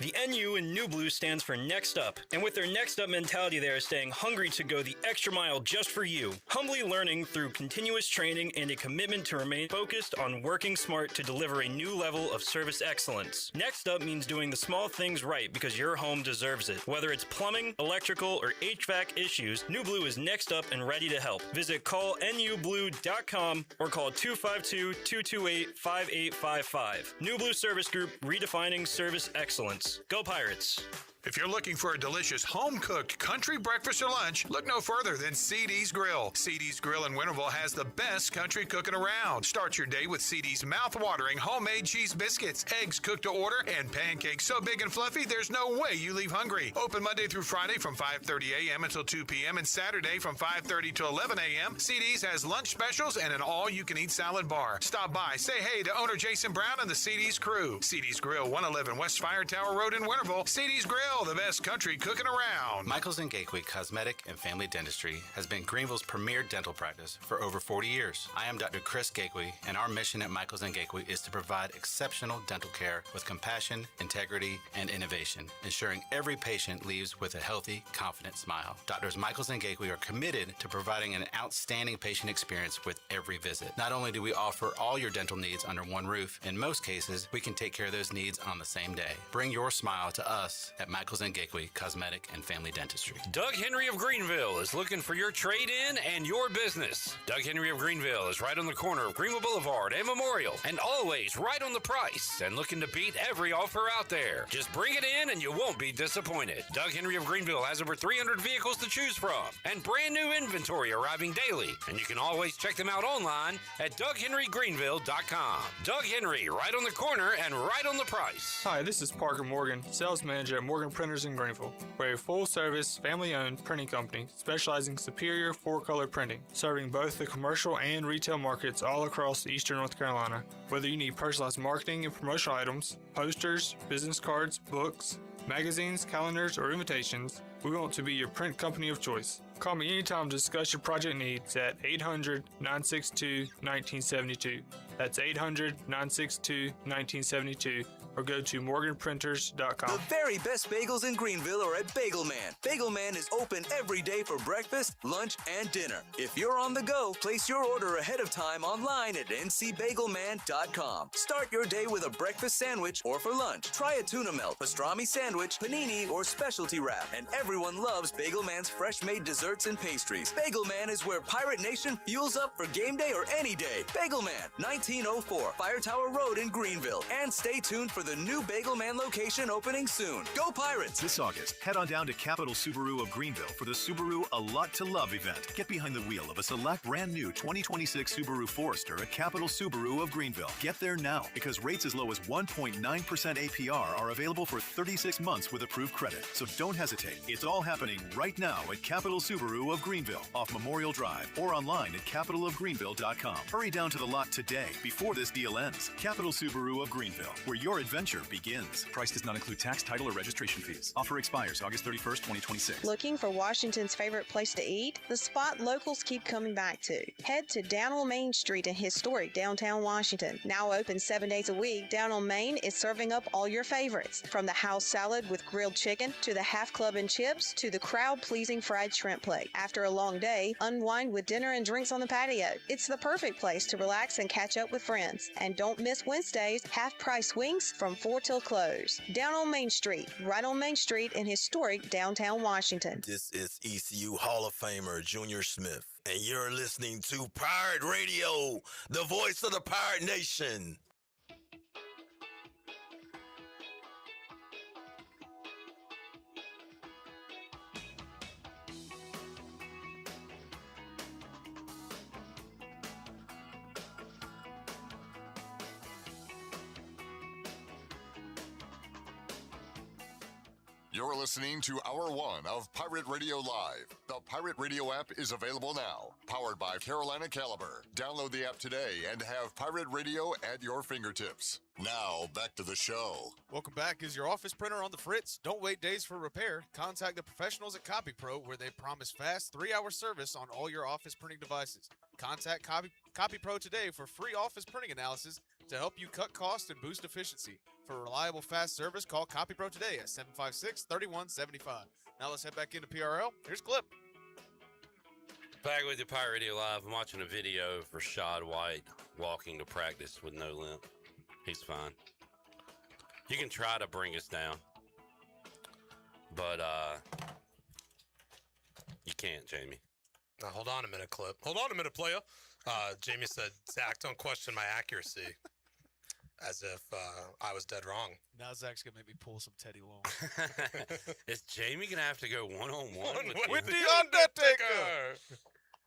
The NU in New Blue stands for Next Up, and with their Next Up mentality, they are staying hungry to go the extra mile just for you, humbly learning through continuous training and a commitment to remain focused on working smart to deliver a new level of service excellence. Next Up means doing the small things right because your home deserves it. Whether it's plumbing, electrical, or HVAC issues, New Blue is next up and ready to help. Visit callnublue.com or call 252-228-5855. New Blue Service Group, redefining service excellence. Go Pirates! If you're looking for a delicious home-cooked country breakfast or lunch, look no further than CD's Grill. CD's Grill in Winterville has the best country cooking around. Start your day with CD's mouth-watering homemade cheese biscuits, eggs cooked to order, and pancakes so big and fluffy there's no way you leave hungry. Open Monday through Friday from 5:30 a.m. until 2 p.m. and Saturday from 5:30 to 11 a.m. CD's has lunch specials and an all-you-can-eat salad bar. Stop by, say hey to owner Jason Brown and the CD's crew. CD's Grill, 111 West Fire Tower Road in Winterville. CD's Grill, the best country cooking around. Michaels & Gateway Cosmetic and Family Dentistry has been Greenville's premier dental practice for over 40 years. I am Dr. Chris Gateway, and our mission at Michaels & Gateway is to provide exceptional dental care with compassion, integrity, and innovation, ensuring every patient leaves with a healthy, confident smile. Doctors Michaels & Gateway are committed to providing an outstanding patient experience with every visit. Not only do we offer all your dental needs under one roof, in most cases, we can take care of those needs on the same day. Bring your smile to us at Michaels & Gateway Cosmetic and Family Dentistry. Doug Henry of Greenville is looking for your trade-in and your business. Doug Henry of Greenville is right on the corner of Greenville Boulevard and Memorial, and always right on the price and looking to beat every offer out there. Just bring it in and you won't be disappointed. Doug Henry of Greenville has over 300 vehicles to choose from and brand new inventory arriving daily, and you can always check them out online at DougHenryGreenville.com. Doug Henry, right on the corner and right on the price. Hi, this is Parker Morgan, sales manager at Morgan Printers in Greenville. We're a full-service, family-owned printing company specializing in superior four-color printing, serving both the commercial and retail markets all across eastern North Carolina. Whether you need personalized marketing and promotional items, posters, business cards, books, magazines, calendars, or invitations, we want to be your print company of choice. Call me anytime to discuss your project needs at 800-962-1972. That's 800-962-1972. Or go to morganprinters.com. The very best bagels in Greenville are at Bagel Man. Bagel Man is open every day for breakfast, lunch, and dinner. If you're on the go, place your order ahead of time online at ncbagelman.com. Start your day with a breakfast sandwich or for lunch. Try a tuna melt, pastrami sandwich, panini, or specialty wrap. And everyone loves Bagel Man's fresh-made desserts and pastries. Bagel Man is where Pirate Nation fuels up for game day or any day. Bagel Man, 1904 Fire Tower Road in Greenville. And stay tuned for the new Bagel Man location opening soon. Go Pirates! This August, head on down to Capital Subaru of Greenville for the Subaru A Lot to Love event. Get behind the wheel of a select brand new 2026 Subaru Forester at Capital Subaru of Greenville. Get there now because rates as low as 1.9% APR are available for 36 months with approved credit. So don't hesitate. It's all happening right now at Capital Subaru of Greenville off Memorial Drive or online at capitalofgreenville.com. Hurry down to the lot today before this deal ends. Capital Subaru of Greenville, where your adventure begins. Price does not include tax, title, or registration fees. Offer expires August 31st, 2026. Looking for Washington's favorite place to eat? The spot locals keep coming back to. Head to Down on Main Street in historic downtown Washington. Now open 7 days a week, Down on Main is serving up all your favorites. From the house salad with grilled chicken, to the half club and chips, to the crowd-pleasing fried shrimp plate. After a long day, unwind with dinner and drinks on the patio. It's the perfect place to relax and catch up with friends. And don't miss Wednesdays, half-price wings from 4 till close. Down on Main Street, right on Main Street in historic downtown Washington. This is ECU Hall of Famer Junior Smith, and you're listening to Pirate Radio, the voice of the Pirate Nation. You're listening to Hour 1 of Pirate Radio Live. The Pirate Radio app is available now. Powered by Carolina Caliber. Download the app today and have Pirate Radio at your fingertips. Now, back to the show. Welcome back. Is your office printer on the fritz? Don't wait days for repair. Contact the professionals at CopyPro, where they promise fast 3-hour service on all your office printing devices. Contact CopyPro today for free office printing analysis to help you cut costs and boost efficiency. For reliable, fast service, call CopyPro today at 756-3175. Now let's head back into PRL. Here's Clip. Back with the Pirate Radio Live. I'm watching a video of Rashad White walking to practice with no limp. He's fine. You can try to bring us down, but you can't, Jamie. Now, hold on a minute, Clip. Hold on a minute, player. Jamie said, Zach, don't question my accuracy. As if I was dead wrong. Now Zach's going to make me pull some Teddy Long. Is Jamie going to have to go one-on-one with the Undertaker?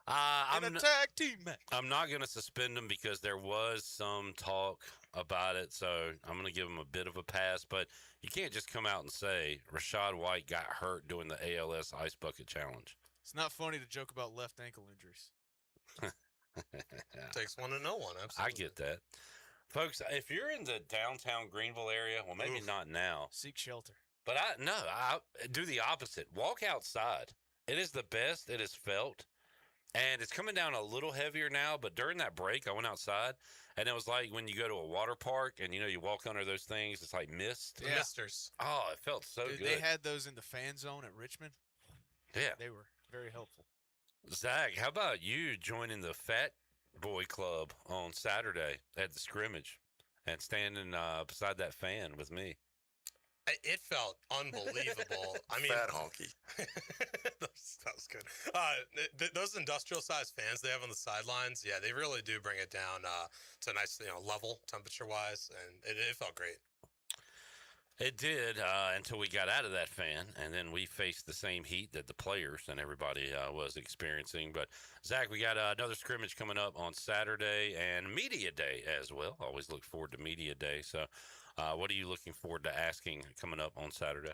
I'm in a tag team match. I'm not going to suspend him because there was some talk about it, so I'm going to give him a bit of a pass. But you can't just come out and say Rashad White got hurt doing the ALS Ice Bucket Challenge. It's not funny to joke about left ankle injuries. Takes one to know one, absolutely. I get that. Folks, if you're in the downtown Greenville area, well, maybe not now. Seek shelter. But I do the opposite. Walk outside. It is the best it has felt. And it's coming down a little heavier now, but during that break, I went outside, and it was like when you go to a water park and, you walk under those things, it's like mist. Yeah. Misters. Oh, it felt so Dude, good. They had those in the fan zone at Richmond. Yeah. They were very helpful. Zach, how about you joining the Fat Boy Club on Saturday at the scrimmage and standing beside that fan with me? It felt unbelievable. I mean, fat honky. that was good. Those industrial-sized fans they have on the sidelines, yeah, they really do bring it down to a nice, level temperature-wise, and it felt great. It did until we got out of that fan, and then we faced the same heat that the players and everybody was experiencing. But, Zach, we got another scrimmage coming up on Saturday and Media Day as well. Always look forward to Media Day. So, what are you looking forward to asking coming up on Saturday?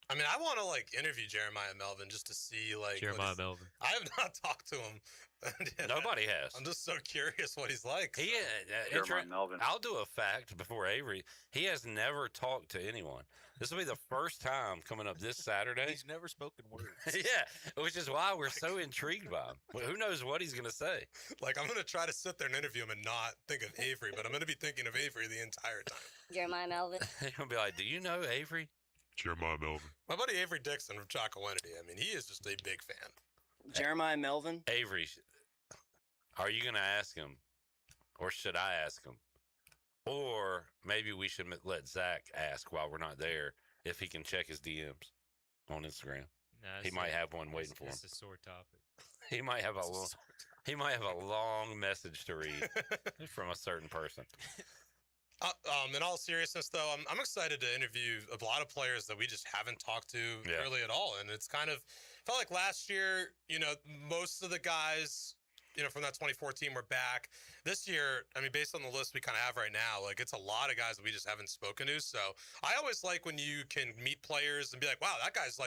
I mean, I want to, interview Jeremiah Melvin just to see, Jeremiah Melvin. I have not talked to him. Nobody has. I'm just so curious what he's like. Jeremiah Melvin. I'll do a fact before Avery. He has never talked to anyone. This will be the first time coming up this Saturday. He's never spoken words. Yeah, which is why we're so intrigued by him. Well, who knows what he's going to say? I'm going to try to sit there and interview him and not think of Avery, but I'm going to be thinking of Avery the entire time. Jeremiah Melvin. He's going to be like, do you know Avery? Jeremiah Melvin. My buddy Avery Dixon from Chocowinity. I mean, he is just a big fan. Jeremiah Melvin. Avery, are you going to ask him, or should I ask him? Or maybe we should let Zach ask while we're not there if he can check his DMs on Instagram. He might have one waiting for him. It's a sore topic. He might have a long message to read from a certain person. In all seriousness, though, I'm excited to interview a lot of players that we just haven't talked to really at all. And it's kind of felt like last year, most of the guys, from that 2014 were back. This year, I mean, based on the list we kind of have right now, it's a lot of guys that we just haven't spoken to. So I always like when you can meet players and be like, wow, that guy's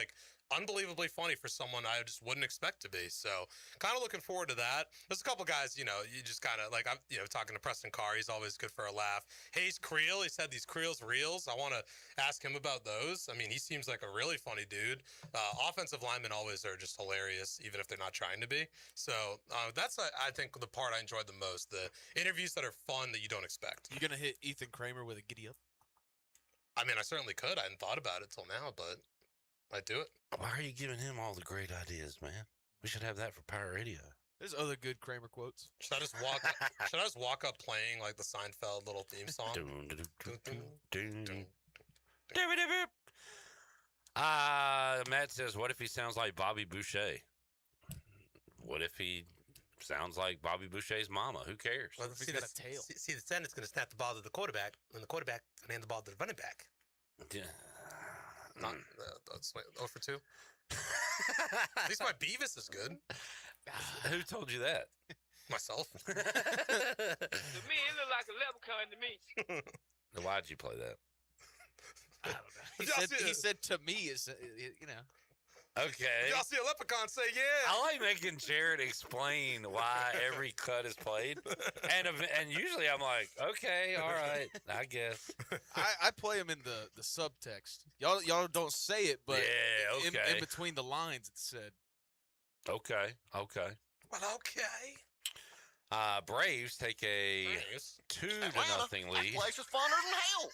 unbelievably funny for someone I just wouldn't expect to be. So kind of looking forward to that. There's a couple guys, you just kind of I'm, talking to Preston Carr. He's always good for a laugh. Hayes Creel, he said these Creel's reels. I want to ask him about those. I mean, he seems like a really funny dude. Offensive linemen always are just hilarious, even if they're not trying to be. So that's, I think, the part I enjoyed the most, the interviews that are fun that you don't expect. You going to hit Ethan Kramer with a giddy up? I mean, I certainly could. I hadn't thought about it till now, but I'd do it. Why are you giving him all the great ideas, man? We should have that for Pirate Radio. There's other good Kramer quotes. Should I just walk up playing the Seinfeld little theme song? Matt says, what if he sounds like Bobby Boucher? What if he sounds like Bobby Boucher's mama? Who cares? Well, He's got a tail. See, the center's going to snap the ball to the quarterback, and the quarterback going to hand the ball to the running back. Yeah. That's 0 for 2. At least my Beavis is good. Who told you that? Myself. To me, it looked like a leprechaun to me. Why'd you play that? I don't know. He said to me, is Okay. Y'all see a leprechaun say yeah. I like making Jared explain why every cut is played. And usually I'm like, okay, all right, I guess. I play him in the subtext. Y'all don't say it, but yeah, okay. in between the lines it's said. Okay. Well, okay. Braves take a 2-0 lead. That place is funner than hell.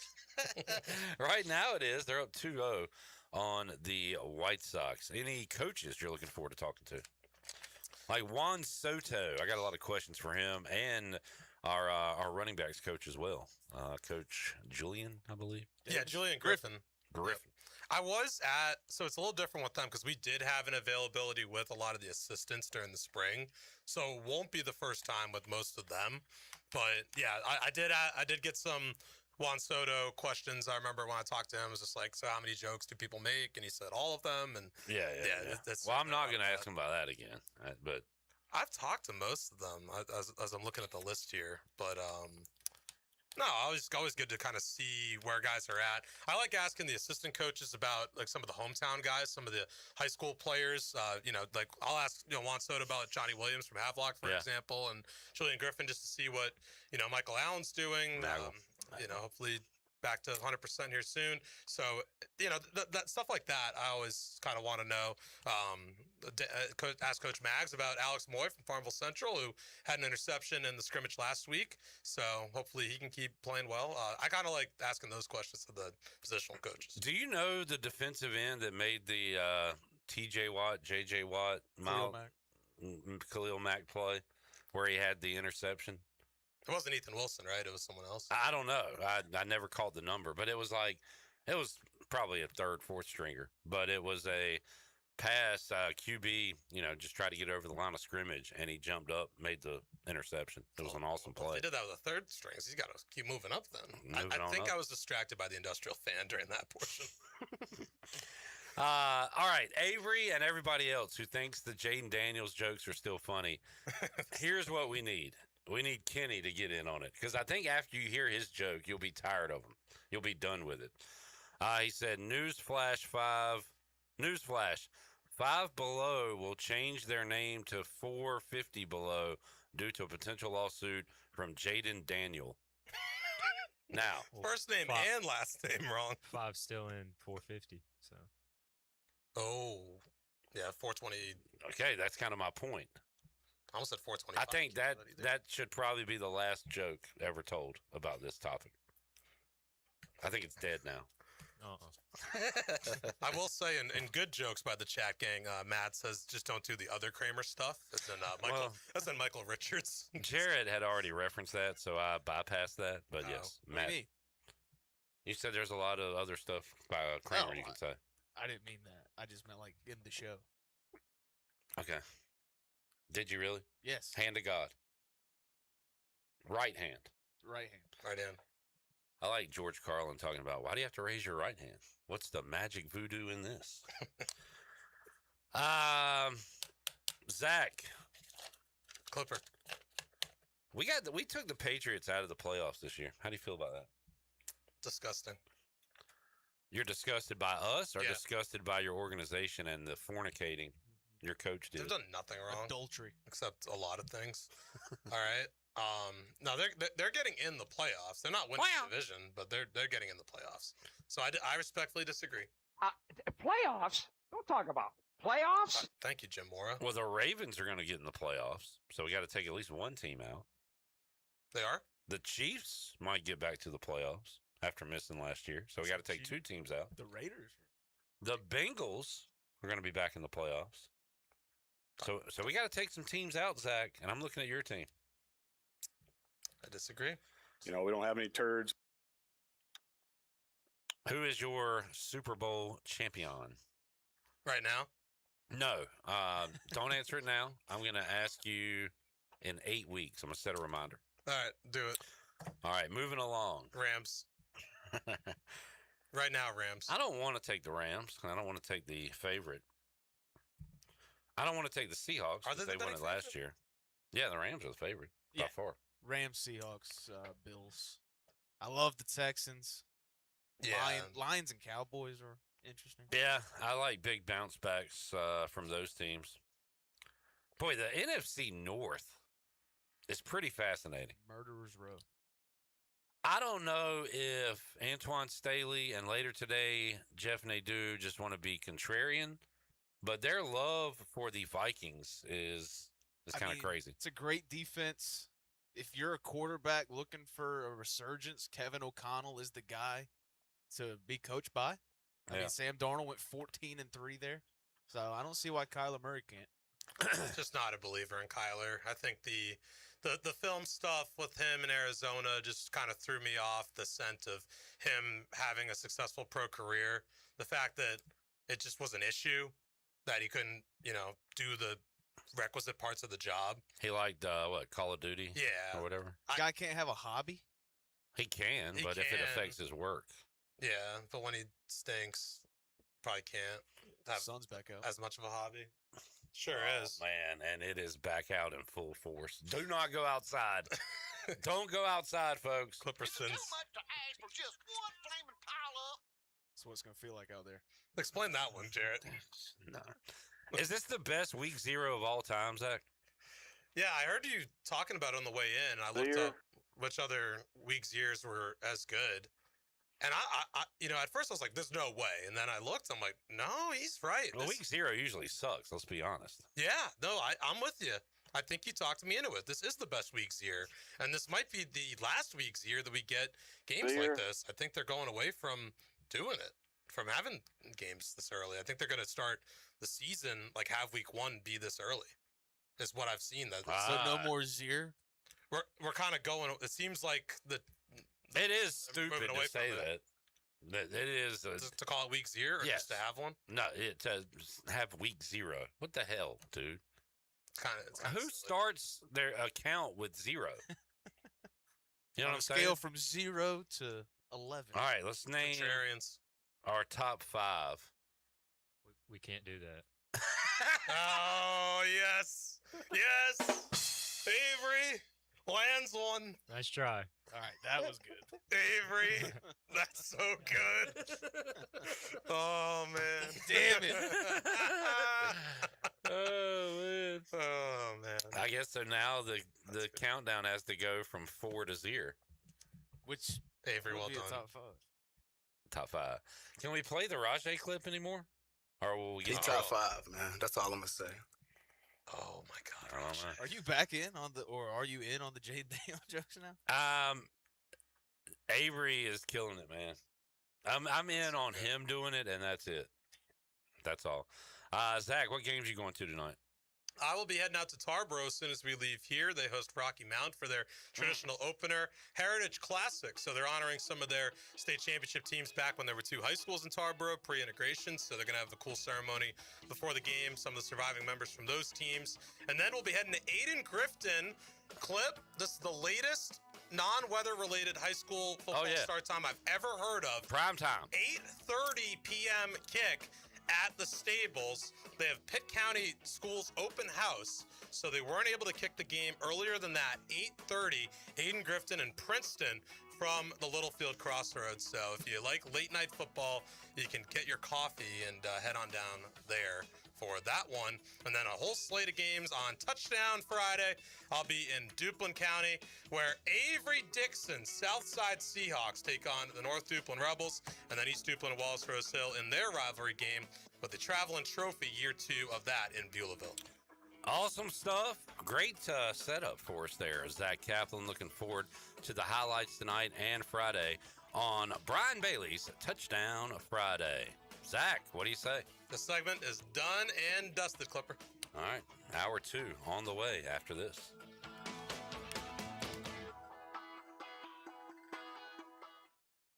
Right now it is. They're up 2-0 on the White Sox. Any coaches you're looking forward to talking to? Like Juan Soto. I got a lot of questions for him and our running backs coach as well. Coach Julian, I believe. Yeah, Julian Griffin. So it's a little different with them because we did have an availability with a lot of the assistants during the spring. So it won't be the first time with most of them. But yeah, I did get some Juan Soto questions. I remember when I talked to him, it was just like, so how many jokes do people make? And he said all of them. And yeah. Well, I'm not going to ask him about that again. But I've talked to most of them as I'm looking at the list here. But no, always good to kind of see where guys are at. I like asking the assistant coaches about like some of the hometown guys, some of the high school players. Like I'll ask Juan Soto about Johnny Williams from Havelock, for example, and Julian Griffin just to see what Michael Allen's doing. Hopefully back to 100% here soon. So that stuff like that, I always kind of want to know. Ask Coach Maggs about Alex Moy from Farmville Central, who had an interception in the scrimmage last week. So hopefully he can keep playing well. I kind of like asking those questions to the positional coaches. Do you know the defensive end that made the T.J. Watt, J.J. Watt, Khalil Mack play where he had the interception? It wasn't Ethan Wilson, right? It was someone else. I don't know. I never called the number, but it was probably a third, fourth stringer, but it was a pass, QB, just tried to get over the line of scrimmage, and he jumped up, made the interception. It was an awesome play. They did that with a third strings. He's got to keep moving up then. I think I was distracted by the industrial fan during that portion. All right, Avery and everybody else who thinks the Jaden Daniels jokes are still funny, here's what we need. We need Kenny to get in on it, because I think after you hear his joke, you'll be tired of him. You'll be done with it. He said, Newsflash, 5 Below will change their name to 450 Below due to a potential lawsuit from Jaden Daniel. Now, first name and last name wrong. 5 still in 450. So. Oh, yeah, 420. Okay, that's kind of my point. I almost said 425. I think that should probably be the last joke ever told about this topic. I think it's dead now. I will say, in good jokes by the chat gang, Matt says just don't do the other Kramer stuff. That's in Michael Richards. Jared had already referenced that, so I bypassed that. But yes, Matt, you said there's a lot of other stuff by Kramer you can say. I didn't mean that. I just meant like in the show. Okay. Did you really? Yes. Hand of God. Right hand. Right hand. Right hand. I like George Carlin talking about, why do you have to raise your right hand? What's the magic voodoo in this? Zach. Clipper. We took the Patriots out of the playoffs this year. How do you feel about that? Disgusting. You're disgusted by us or disgusted by your organization and the fornicating your coach did? They've done nothing wrong. Adultery. Except a lot of things. All right. No, they're getting in the playoffs. They're not winning the division, but they're getting in the playoffs. So I respectfully disagree. Playoffs? Don't talk about playoffs. Thank you, Jim Mora. Well, the Ravens are going to get in the playoffs, so we got to take at least one team out. They are? The Chiefs might get back to the playoffs after missing last year, so we got to take 2 teams out. The Raiders. The Bengals are going to be back in the playoffs. So we got to take some teams out, Zach, and I'm looking at your team. I disagree. We don't have any turds. Who is your Super Bowl champion? Right now? No. Don't answer it now. I'm going to ask you in 8 weeks. I'm going to set a reminder. All right, do it. All right, moving along. Rams. Right now, Rams. I don't want to take the Rams. I don't want to take the favorite. I don't want to take the Seahawks because they won it last year. Yeah, the Rams are the favorite by far. Rams, Seahawks, Bills. I love the Texans. Yeah. Lions and Cowboys are interesting. Yeah, I like big bounce backs from those teams. Boy, the NFC North is pretty fascinating. Murderer's Row. I don't know if Antoine Staley and later today Jeff Nadu just want to be contrarian, but their love for the Vikings is It's kind of crazy. It's a great defense. If you're a quarterback looking for a resurgence, Kevin O'Connell is the guy to be coached by. I mean, Sam Darnold went 14-3 there, so I don't see why Kyler Murray can't. Just not a believer in Kyler. I think the film stuff with him in Arizona just kind of threw me off the scent of him having a successful pro career. The fact that it just was an issue that he couldn't, do the requisite parts of the job. He liked Call of Duty, Yeah. or whatever. Guy can't have a hobby. He can, but if it affects his work, Yeah, but when he stinks, probably can't have sun's back out as much of a hobby. Sure is. Man, and it is back out in full force. Do not go outside. Don't go outside, folks. Clippersons. That's what it's gonna feel like out there. Explain that one, Jarrett. No. Is this the best week 0 of all time, Zach? Yeah, I heard you talking about it on the way in. I looked up which other weeks years were as good. And I at first I was like, there's no way. And then I looked, I'm like, no, he's right. Well, week 0 usually sucks, let's be honest. Yeah, no, I'm with you. I think you talked me into it. This is the best week's year. And this might be the last week's year that we get games like this. I think they're going away from doing it, from having games this early. I think they're going to start the season, like have week 1 be this early, is what I've seen. So no more Zier? We're kind of going, it seems like it is stupid to say that. It is. To call it week 0 or just to have one? No, to have week 0. What the hell, dude? It's kind of Who starts their account with 0? You know what I'm saying? Scale from 0 to 11. All right, let's name our top 5. We can't do that. Oh, yes. Yes. Avery lands one. Nice try. All right, that was good. Avery, that's so good. Oh, man. Damn it. Oh, man. I guess so now the countdown has to go from 4 to 0. Which Avery, well be done. Top 5. Top 5. Can we play the Rajay clip anymore? Or will we He get top 5, man. That's all I'm gonna say. Oh my God! I don't know. Are you back in on are you in on the Jade Daniel jokes now? Avery is killing it, man. I'm in on him doing it, and that's it. That's all. Zach, what games are you going to tonight? I will be heading out to Tarboro as soon as we leave here. They host Rocky Mount for their traditional opener, Heritage Classic. So they're honoring some of their state championship teams back when there were 2 high schools in Tarboro, pre-integration. So they're going to have a cool ceremony before the game, some of the surviving members from those teams. And then we'll be heading to Aiden Grifton. Clip, this is the latest non-weather related high school football start time I've ever heard of. Prime time. 8:30 p.m. kick at the Stables. They have Pitt County Schools open house, so they weren't able to kick the game earlier than that. 8:30, Aiden Grifton and Princeton from the Littlefield Crossroads. So if you like late night football, you can get your coffee and head on down there for that one. And then a whole slate of games on Touchdown Friday. I'll be in Duplin County, where Avery Dixon Southside Seahawks take on the North Duplin Rebels, and then East Duplin and Wallace Rose Hill in their rivalry game with the Traveling Trophy year 2 of that in Beulahville. Awesome stuff. Great setup for us there. Zach Kaplan, looking forward to the highlights tonight and Friday on Brian Bailey's Touchdown Friday. Zach, what do you say? The segment is done and dusted, Clipper. All right, hour 2 on the way after this.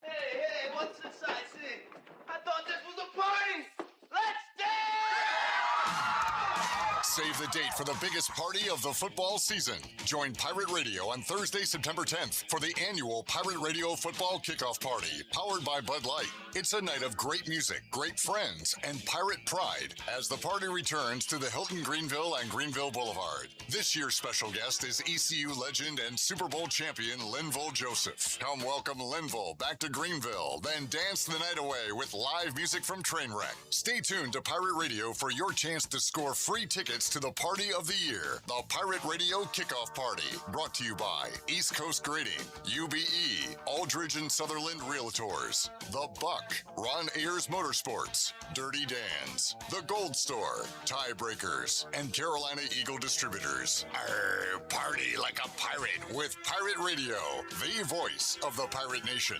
Hey, what's this I see? I thought this was a party. Let's dance! Save the date for the biggest party of the football season. Join Pirate Radio on Thursday, September 10th for the annual Pirate Radio Football Kickoff Party, powered by Bud Light. It's a night of great music, great friends, and pirate pride as the party returns to the Hilton Greenville and Greenville Boulevard. This year's special guest is ECU legend and Super Bowl champion Linville Joseph. Come welcome Linville back to Greenville, then dance the night away with live music from Trainwreck. Stay tuned to Pirate Radio for your chance to score free tickets us to the party of the year, the Pirate Radio Kickoff Party, brought to you by East Coast Grading, UBE, Aldridge and Sutherland Realtors, The Buck, Ron Ayers Motorsports, Dirty Dan's, The Gold Store, Tiebreakers, and Carolina Eagle Distributors. Party like a pirate with Pirate Radio, the voice of the Pirate Nation.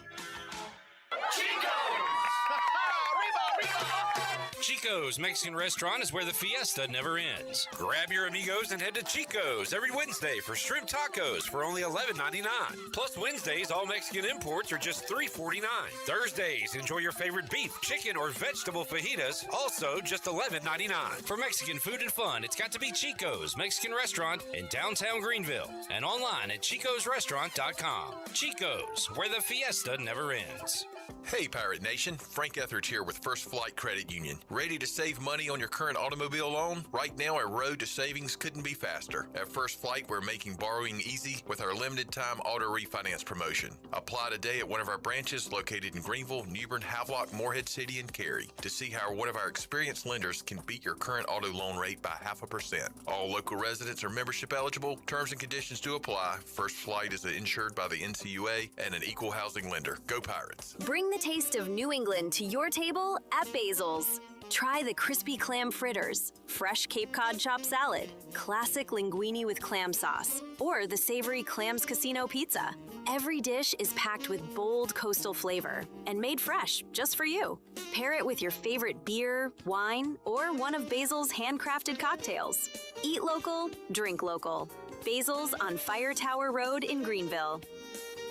Chico's Mexican Restaurant is where the fiesta never ends. Grab your amigos and head to Chico's every Wednesday for shrimp tacos for only $11.99. Plus Wednesdays, all Mexican imports are just $3.49. Thursdays, enjoy your favorite beef, chicken, or vegetable fajitas, also just $11.99. For Mexican food and fun, it's got to be Chico's Mexican Restaurant in downtown Greenville and online at chicosrestaurant.com. Chico's, where the fiesta never ends. Hey, Pirate Nation. Frank Etheridge here with First Flight Credit Union. Ready to save money on your current automobile loan? Right now, our road to savings couldn't be faster. At First Flight, we're making borrowing easy with our limited-time auto refinance promotion. Apply today at one of our branches located in Greenville, Newbern, Havelock, Morehead City, and Cary to see how one of our experienced lenders can beat your current auto loan rate by 0.5%. All local residents are membership eligible. Terms and conditions do apply. First Flight is insured by the NCUA and an equal housing lender. Go Pirates. Bring the taste of New England to your table at Basil's. Try the crispy clam fritters, fresh Cape Cod chopped salad, classic linguine with clam sauce, or the savory Clams Casino pizza. Every dish is packed with bold coastal flavor and made fresh just for you. Pair it with your favorite beer, wine, or one of Basil's handcrafted cocktails. Eat local, drink local. Basil's on Fire Tower Road in Greenville.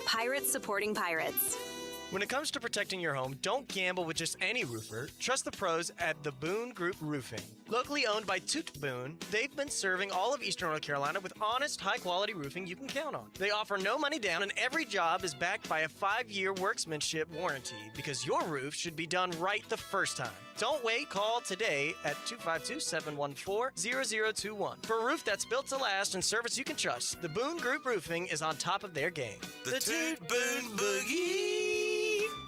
Pirates supporting pirates. When it comes to protecting your home, don't gamble with just any roofer. Trust the pros at the Boone Group Roofing. Locally owned by Toot Boone, they've been serving all of Eastern North Carolina with honest, high-quality roofing you can count on. They offer no money down, and every job is backed by a 5-year workmanship warranty because your roof should be done right the first time. Don't wait. Call today at 252-714-0021 for a roof that's built to last and service you can trust. The Boone Group Roofing is on top of their game. The Toot Boone Boogie.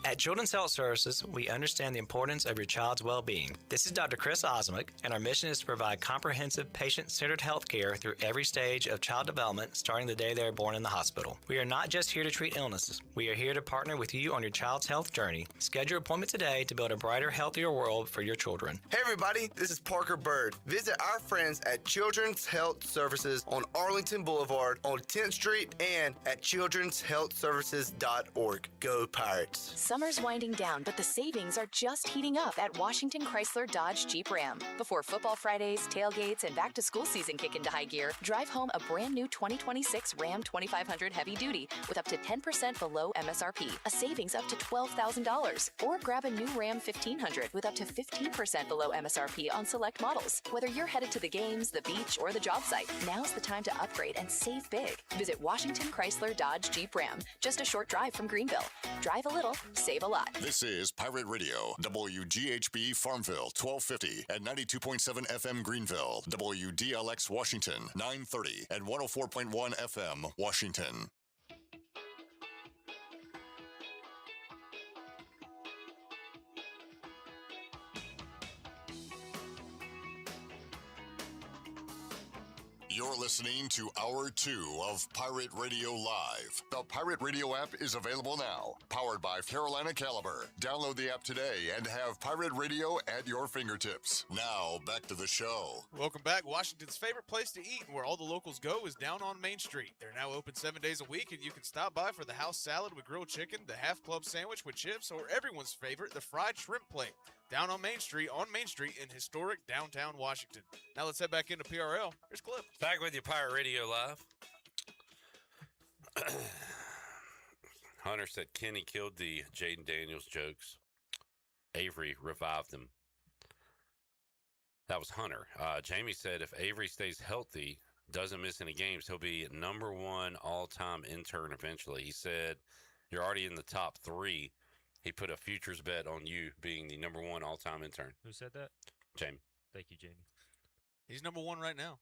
At Children's Health Services, we understand the importance of your child's well-being. This is Dr. Chris Osmick, and our mission is to provide comprehensive, patient-centered health care through every stage of child development, starting the day they are born in the hospital. We are not just here to treat illnesses. We are here to partner with you on your child's health journey. Schedule your appointment today to build a brighter, healthier world for your children. Hey everybody, this is Parker Bird. Visit our friends at Children's Health Services on Arlington Boulevard on 10th Street and at children'shealthservices.org. Go Pirates. Summer's winding down, but the savings are just heating up at Washington Chrysler Dodge Jeep Ram. Before Football Fridays, tailgates, and back-to-school season kick into high gear, drive home a brand new 2026 Ram 2500 Heavy Duty with up to 10% below MSRP, a savings up to $12,000. Or grab a new Ram 1500 with up to 15% below MSRP on select models. Whether you're headed to the games, the beach, or the job site, now's the time to upgrade and save big. Visit Washington Chrysler Dodge Jeep Ram, just a short drive from Greenville. Drive a little, save a lot. This is Pirate Radio, WGHB Farmville, 1250 at 92.7 FM Greenville, WDLX Washington, 930 and 104.1 FM Washington. You're listening to Hour 2 of Pirate Radio Live. The Pirate Radio app is available now. Powered by Carolina Caliber. Download the app today and have Pirate Radio at your fingertips. Now, back to the show. Welcome back. Washington's favorite place to eat and where all the locals go is down on Main Street. They're now open 7 days a week, and you can stop by for the house salad with grilled chicken, the half club sandwich with chips, or everyone's favorite, the fried shrimp plate. Down on Main Street in historic downtown Washington. Now let's head back into PRL. Here's Clip. Back with you, Pirate Radio Live. Hunter said Kenny killed the Jaden Daniels jokes. Avery revived them. That was Hunter. Jamie said if Avery stays healthy, doesn't miss any games, he'll be #1 all-time intern eventually. He said you're already in the top 3. He put a futures bet on you being the #1 all-time intern. Who said that? Jamie. Thank you, Jamie. He's #1 right now.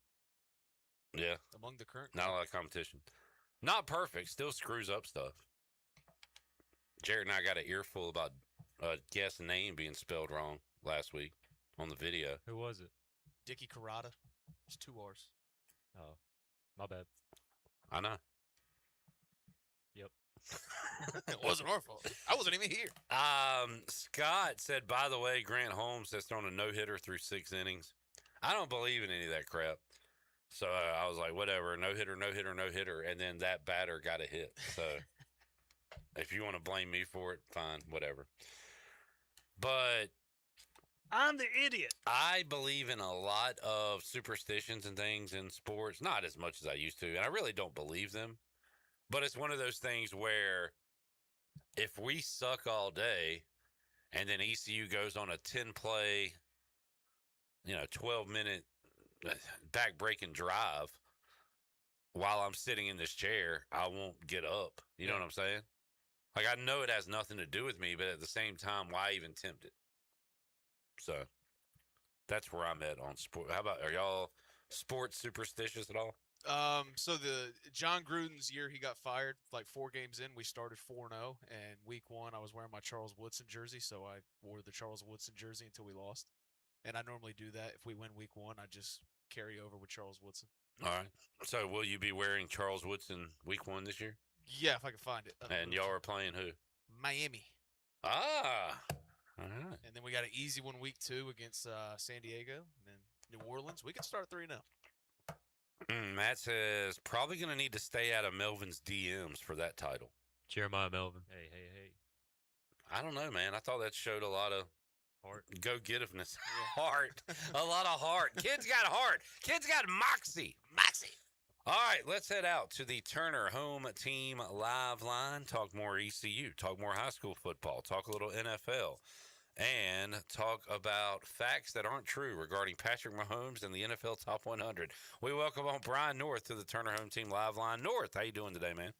Yeah. Among the current. Not a lot of competition. Not perfect. Still screws up stuff. Jared and I got an earful about a guest name being spelled wrong last week on the video. Who was it? Dickie Carrata. It's 2 R's. Oh, my bad. I know. Yep. It wasn't our fault. I wasn't even here. Scott said, by the way, Grant Holmes has thrown a no-hitter through 6 innings. I don't believe in any of that crap. So I was like, whatever, no-hitter, no-hitter, no-hitter. And then that batter got a hit. So if you want to blame me for it, fine, whatever. But I'm the idiot. I believe in a lot of superstitions and things in sports, not as much as I used to. And I really don't believe them. But it's one of those things where if we suck all day and then ECU goes on a 10-play, 12-minute back-breaking drive while I'm sitting in this chair, I won't get up. You know what I'm saying? Like, I know it has nothing to do with me, but at the same time, why even tempt it? So that's where I'm at on sport. How about, are y'all sports superstitious at all? So the John Gruden's year he got fired, like 4 games in, we started 4-0, and week 1 I was wearing my Charles Woodson jersey, so I wore the Charles Woodson jersey until we lost. And I normally do that. If we win week 1, I just carry over with Charles Woodson. All right. So will you be wearing Charles Woodson week 1 this year? Yeah, if I can find it. And y'all are playing who? Miami. Ah. All right. And then we got an easy one week 2 against San Diego, and then New Orleans. We can start 3-0. Matt says probably going to need to stay out of Melvin's DMs for that title. Jeremiah Melvin. Hey. I don't know, man. I thought that showed a lot of Heart. Go-getiveness. Heart. A lot of heart. Kids got heart. Kids got moxie. All right, let's head out to the Turner Home Team Live Line. Talk more ECU. Talk more high school football. Talk a little NFL. And talk about facts that aren't true regarding Patrick Mahomes and the NFL Top 100. We welcome on Brian North to the Turner Home Team Live Line. North, how you doing today, man?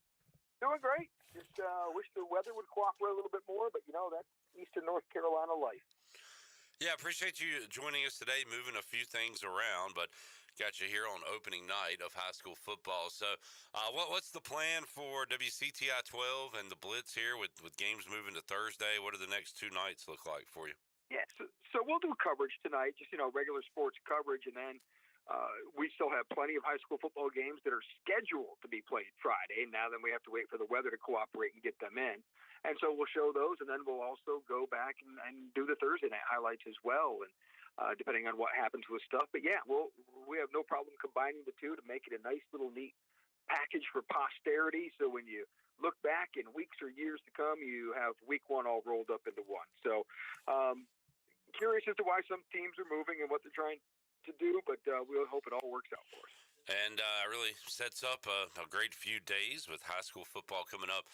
Doing great. Just wish the weather would cooperate a little bit more, but, that's Eastern North Carolina life. Yeah, appreciate you joining us today, moving a few things around, but got you here on opening night of high school football. So what's the plan for WCTI 12 and the Blitz here with games moving to Thursday? What do the next 2 nights look like for you? Yeah, so we'll do coverage tonight, just, regular sports coverage, and then we still have plenty of high school football games that are scheduled to be played Friday. Now then we have to wait for the weather to cooperate and get them in. And so we'll show those, and then we'll also go back and do the Thursday night highlights as well, and depending on what happens with stuff. But, yeah, we have no problem combining the two to make it a nice little neat package for posterity. So when you look back in weeks or years to come, you have week 1 all rolled up into one. So curious as to why some teams are moving and what they're trying to do, but we'll hope it all works out for us. And really sets up a great few days with high school football coming up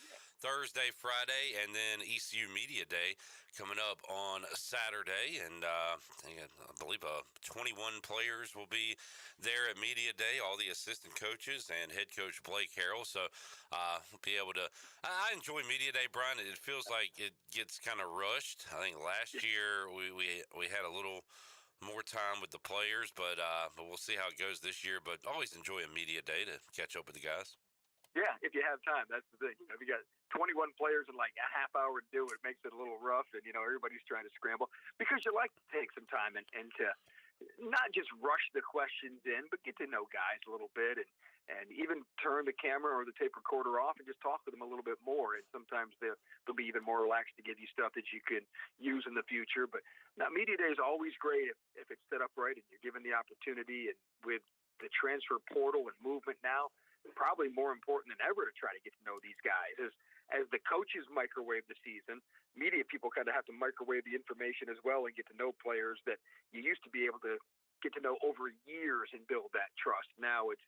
Thursday, Friday, and then ECU Media Day coming up on Saturday. And I believe 21 players will be there at Media Day, all the assistant coaches and head coach Blake Harrell. So we'll be able to – I enjoy Media Day, Brian. It feels like it gets kind of rushed. I think last year we had a little – more time with the players, but we'll see how it goes this year. But always enjoy a media day to catch up with the guys. Yeah, if you have time, that's the thing. If you got 21 players in like a half hour to do it, it makes it a little rough, and everybody's trying to scramble because you like to take some time and to not just rush the questions in, but get to know guys a little bit and even turn the camera or the tape recorder off and just talk with them a little bit more. And sometimes they'll be even more relaxed to give you stuff that you can use in the future. But now Media Day is always great if it's set up right and you're given the opportunity. And with the transfer portal and movement now, probably more important than ever to try to get to know these guys. As the coaches microwave the season, media people kind of have to microwave the information as well and get to know players that you used to be able to get to know over years and build that trust. Now it's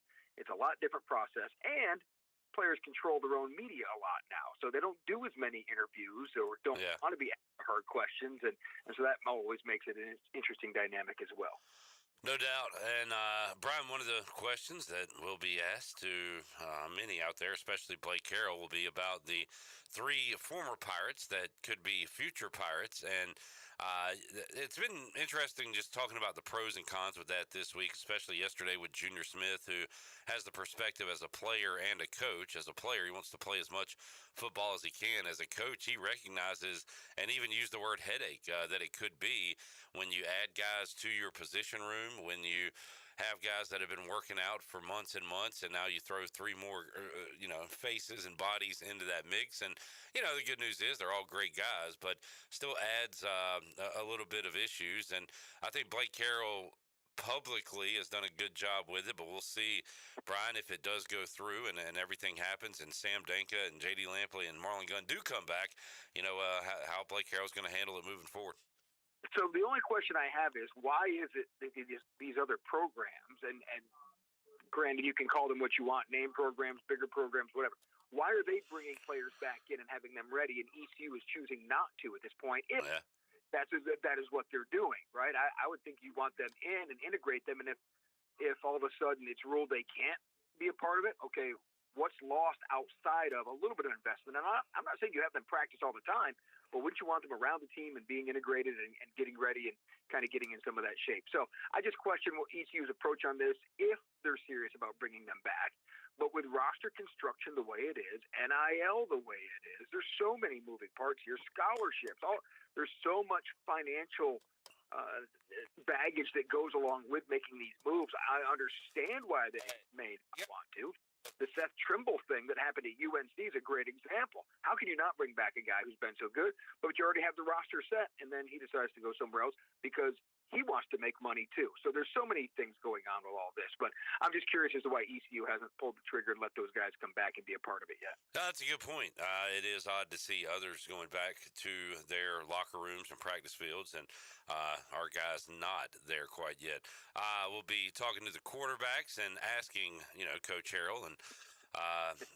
a lot different process, and players control their own media a lot now, so they don't do as many interviews or don't want to be asked hard questions, and so that always makes it an interesting dynamic as well. No doubt. And, Brian, one of the questions that will be asked to many out there, especially Blake Carroll, will be about the 3 former Pirates that could be future Pirates. And it's been interesting just talking about the pros and cons with that this week, especially yesterday with Junior Smith, who has the perspective as a player and a coach. As a player, he wants to play as much football as he can. As a coach, he recognizes and even used the word headache that it could be when you add guys to your position room, when you have guys that have been working out for months and months, and now you throw three more, faces and bodies into that mix. And, the good news is they're all great guys, but still adds a little bit of issues. And I think Blake Carroll publicly has done a good job with it, but we'll see, Brian, if it does go through and everything happens and Sam Danka and J.D. Lampley and Marlon Gunn do come back, how Blake Carroll's going to handle it moving forward. So the only question I have is, why is it that these other programs, and granted you can call them what you want, name programs, bigger programs, whatever, why are they bringing players back in and having them ready, and ECU is choosing not to at this point? If that is what they're doing, right? I would think you want them in and integrate them, and if all of a sudden it's ruled they can't be a part of it, okay, what's lost outside of a little bit of investment? And I'm not saying you have them practice all the time, but wouldn't you want them around the team and being integrated and getting ready and kind of getting in some of that shape? So I just question what ECU's approach on this, if they're serious about bringing them back. But with roster construction the way it is, NIL the way it is, there's so many moving parts here, scholarships, there's so much financial baggage that goes along with making these moves. I understand why they may not want to. The Seth Trimble thing that happened at UNC is a great example. How can you not bring back a guy who's been so good, but you already have the roster set, and then he decides to go somewhere else because he wants to make money too. So there's so many things going on with all this. But I'm just curious as to why ECU hasn't pulled the trigger and let those guys come back and be a part of it yet. That's a good point. It is odd to see others going back to their locker rooms and practice fields, and our guys not there quite yet. We'll be talking to the quarterbacks and asking, Coach Harrell and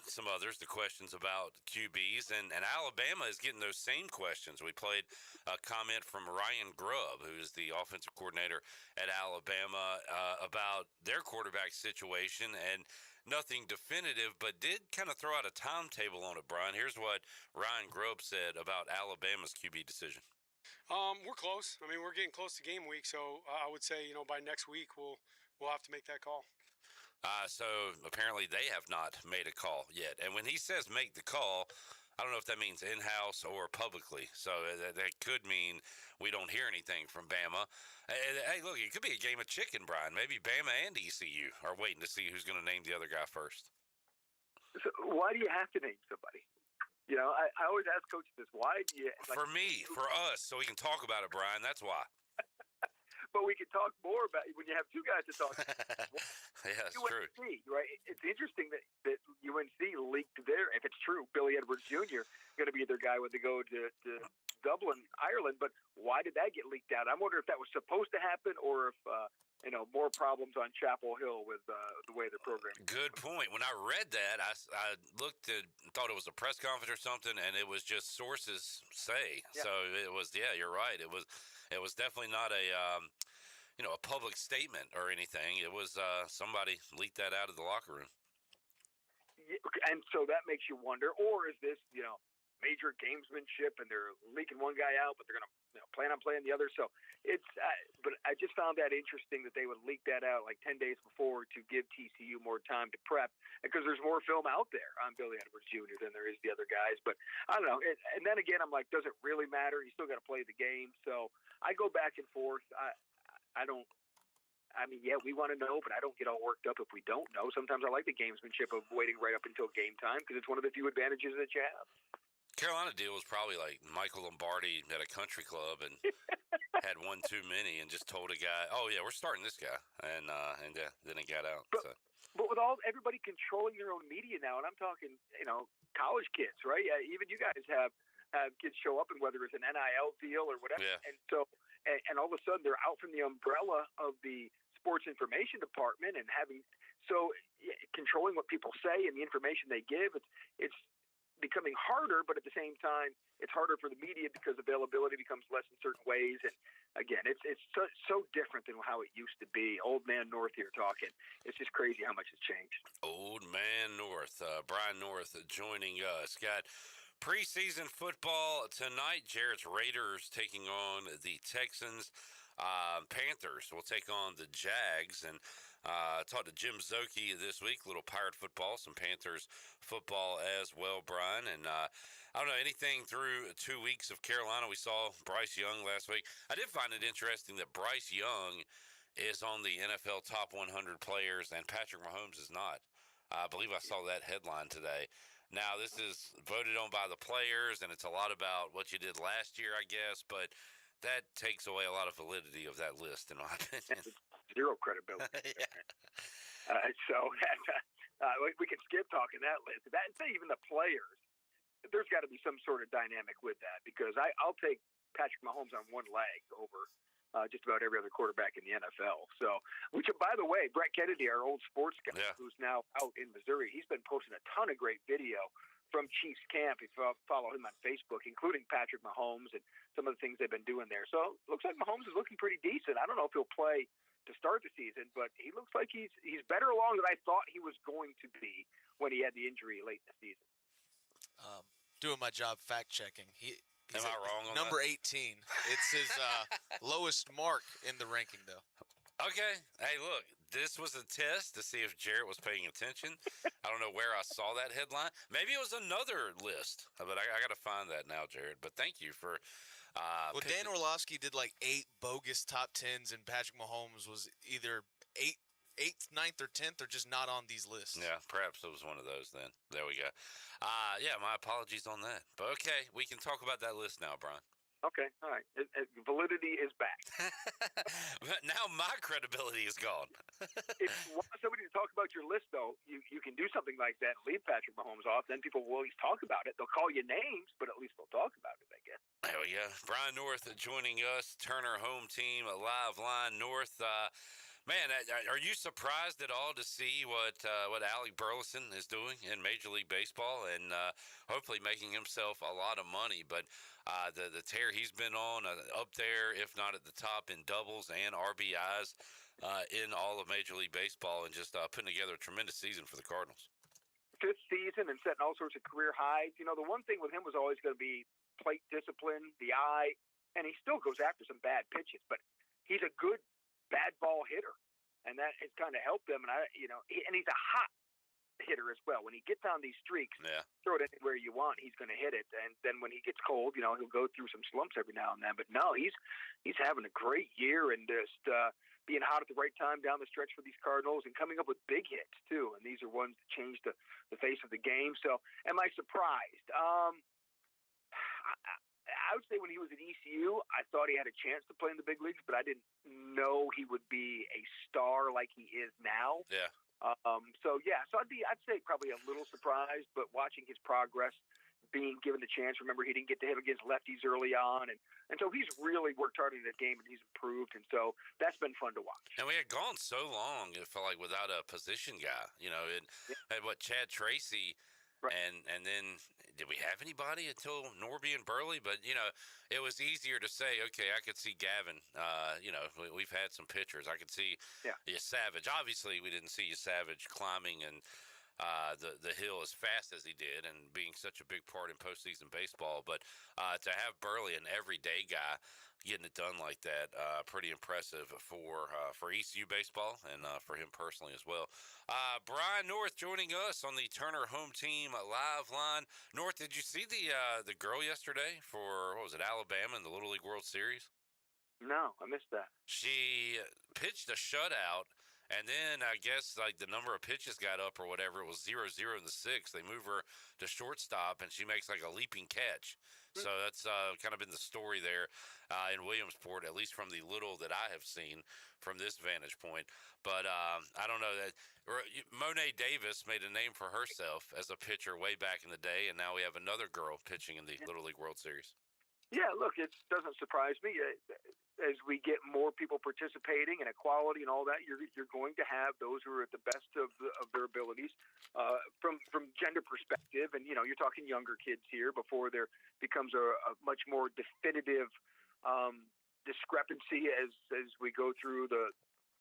some others the questions about QBs, and Alabama is getting those same questions. We played a comment from Ryan Grubb, who is the offensive coordinator at Alabama, about their quarterback situation, and nothing definitive, but did kind of throw out a timetable on it, Brian. Here's what Ryan Grubb said about Alabama's QB decision. We're close. I mean, we're getting close to game week, so I would say, by next week we'll have to make that call. So apparently they have not made a call yet. And when he says make the call, I don't know if that means in-house or publicly. So that could mean we don't hear anything from Bama. Hey, look, it could be a game of chicken, Brian. Maybe Bama and ECU are waiting to see who's going to name the other guy first. So why do you have to name somebody? I always ask coaches this. Why do you... For me, for us, so we can talk about it, Brian. That's why. But we can talk more about it when you have two guys to talk. Yeah, that's UNC, true. Right? It's interesting that UNC leaked if it's true, Billy Edwards Jr. going to be their guy when they go to Dublin, Ireland. But why did that get leaked out? I wonder if that was supposed to happen, or if more problems on Chapel Hill with the way they're programming. Good point. When I read that, I looked at, thought it was a press conference or something, and it was just sources say. Yeah. So it was. Yeah, you're right. It was definitely not a a public statement or anything. It was somebody leaked that out of the locker room. Yeah, and so that makes you wonder, or is this major gamesmanship and they're leaking one guy out, but they're going to plan on playing the other? So it's but I just found that interesting that they would leak that out like 10 days before to give TCU more time to prep, because there's more film out there on Billy Edwards Jr. than there is the other guys. But I don't know. And then again, I'm like, does it really matter? You still got to play the game. So I go back and forth. We want to know, but I don't get all worked up if we don't know. Sometimes I like the gamesmanship of waiting right up until game time, because it's one of the few advantages that you have. Carolina deal was probably like Michael Lombardi at a country club and had one too many and just told a guy, "Oh yeah, we're starting this guy," and then it got out. But with everybody controlling their own media now, and I'm talking, college kids, right? Even you guys have kids show up, and whether it's an NIL deal or whatever, and so and all of a sudden they're out from the umbrella of the sports information department and controlling what people say and the information they give. It's becoming harder, but at the same time, it's harder for the media because availability becomes less in certain ways. And again, it's so different than how it used to be. Old man North here talking. It's just crazy how much has changed. Old man North, Brian North joining us. Got preseason football tonight. Jarrett's Raiders taking on the Texans. Panthers will take on the Jags, and I talked to Jim Zoki this week, little Pirate football, some Panthers football as well, Brian. And I don't know, anything through 2 weeks of Carolina. We saw Bryce Young last week. I did find it interesting that Bryce Young is on the NFL top 100 players, and Patrick Mahomes is not. I believe I saw that headline today. Now, this is voted on by the players, and it's a lot about what you did last year, I guess, but that takes away a lot of validity of that list, in my opinion. Zero credibility. We can skip talking that list. That, and say even the players, there's got to be some sort of dynamic with that, because I'll take Patrick Mahomes on one leg over just about every other quarterback in the NFL. So, which, by the way, Brett Kennedy, our old sports guy, who's now out in Missouri, he's been posting a ton of great video from Chiefs camp. If you follow him on Facebook, including Patrick Mahomes and some of the things they've been doing there. So, it looks like Mahomes is looking pretty decent. I don't know if he'll play to start the season, but he looks like he's better along than I thought he was going to be when he had the injury late in the season. Doing my job fact checking. Am I wrong on number that? 18. It's his lowest mark in the ranking, though. Okay. Hey, look, this was a test to see if Jarrett was paying attention. I don't know where I saw that headline. Maybe it was another list, but I got to find that now, Jarrett. But thank you for well, Dan Orlovsky did like 8 bogus top 10s, and Patrick Mahomes was either 8th, 9th, or 10th, or just not on these lists. Yeah, perhaps it was one of those then. There we go. Yeah, my apologies on that. But okay, we can talk about that list now, Brian. Okay, all right. Validity is back. But now my credibility is gone. If you want somebody to talk about your list, though, you can do something like that and leave Patrick Mahomes off. Then people will at least talk about it. They'll call you names, but at least they'll talk about it, I guess. There we go. Brian North joining us, Turner Home Team, a live line North. Man, are you surprised at all to see what Alec Burleson is doing in Major League Baseball, and hopefully making himself a lot of money? But the tear he's been on, up there, if not at the top, in doubles and RBIs in all of Major League Baseball, and just putting together a tremendous season for the Cardinals. 5th season and setting all sorts of career highs. You know, the one thing with him was always going to be plate discipline, the eye, and he still goes after some bad pitches, but he's a good bad ball hitter, and that has kind of helped him. And and he's a hot hitter as well. When he gets on these streaks, throw it anywhere you want, he's going to hit it. And then when he gets cold, he'll go through some slumps every now and then. But no, he's having a great year, and just being hot at the right time down the stretch for these Cardinals, and coming up with big hits too. And these are ones that change the face of the game. So, am I surprised? I would say when he was at ECU, I thought he had a chance to play in the big leagues, but I didn't know he would be a star like he is now. Yeah. So I'd say probably a little surprised, but watching his progress, being given the chance. Remember, he didn't get to hit against lefties early on, and so he's really worked hard in the game, and he's improved, and so that's been fun to watch. And we had gone so long, it felt like, without a position guy. Had Chad Tracy. Right. And then did we have anybody until Norby and Burley? But, it was easier to say, okay, I could see Gavin. We've had some pitchers. I could see Savage. Obviously, we didn't see Savage climbing and the hill as fast as he did, and being such a big part in postseason baseball. But to have Burley, an everyday guy, getting it done like that, pretty impressive for ECU baseball, and for him personally as well. Brian North joining us on the Turner Home Team live line. North, did you see the girl yesterday for, Alabama in the Little League World Series? No, I missed that. She pitched a shutout, and then I guess the number of pitches got up or whatever. It was 0-0 in the 6th. They move her to shortstop, and she makes a leaping catch. So that's kind of been the story there in Williamsport, at least from the little that I have seen from this vantage point. But I don't know that Monet Davis made a name for herself as a pitcher way back in the day, and now we have another girl pitching in the Little League World Series. Yeah, look, it doesn't surprise me. As we get more people participating and equality and all that, you're going to have those who are at the best of their abilities from gender perspective. And you're talking younger kids here before there becomes a much more definitive discrepancy as we go through the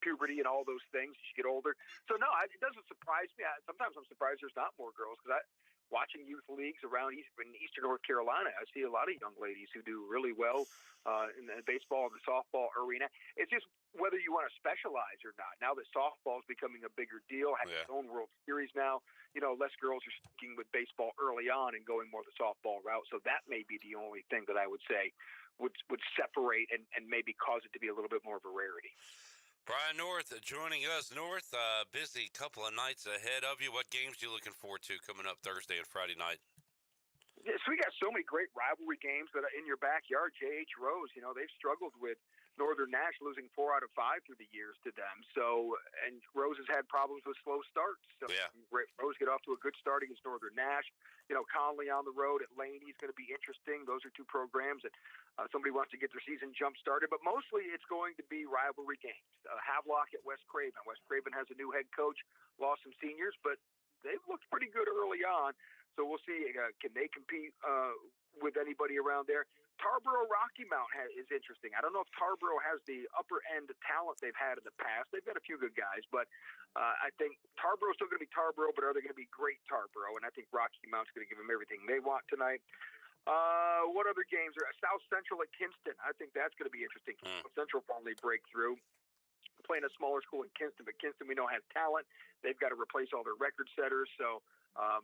puberty and all those things as you get older. So no, it doesn't surprise me. Sometimes I'm surprised there's not more girls, because watching youth leagues around in Eastern North Carolina, I see a lot of young ladies who do really well in the baseball and the softball arena. It's just whether you want to specialize or not. Now that softball is becoming a bigger deal, has its own World Series now, less girls are sticking with baseball early on and going more the softball route. So that may be the only thing that I would say would separate and maybe cause it to be a little bit more of a rarity. Brian North joining us. North, busy couple of nights ahead of you. What games you looking forward to coming up Thursday and Friday night? Yeah, so we got so many great rivalry games that are in your backyard. J.H. Rose, they've struggled with Northern Nash, losing 4 out of 5 through the years to them. So, and Rose has had problems with slow starts. So yeah. Rose get off to a good start against Northern Nash. Conley on the road at Laney is going to be interesting. Those are 2 programs that somebody wants to get their season jump started. But mostly it's going to be rivalry games. Havelock at West Craven. West Craven has a new head coach, lost some seniors, but they've looked pretty good early on. So we'll see, can they compete with anybody around there? Tarboro Rocky Mount is interesting. I don't know if Tarboro has the upper end talent they've had in the past. They've got a few good guys, but I think Tarboro's still going to be Tarboro, but are they going to be great Tarboro? And I think Rocky Mount's going to give them everything they want tonight. What other games are South Central at Kinston? I think that's going to be interesting. South Central finally break through. Playing a smaller school in Kinston, but Kinston we know has talent. They've got to replace all their record setters, so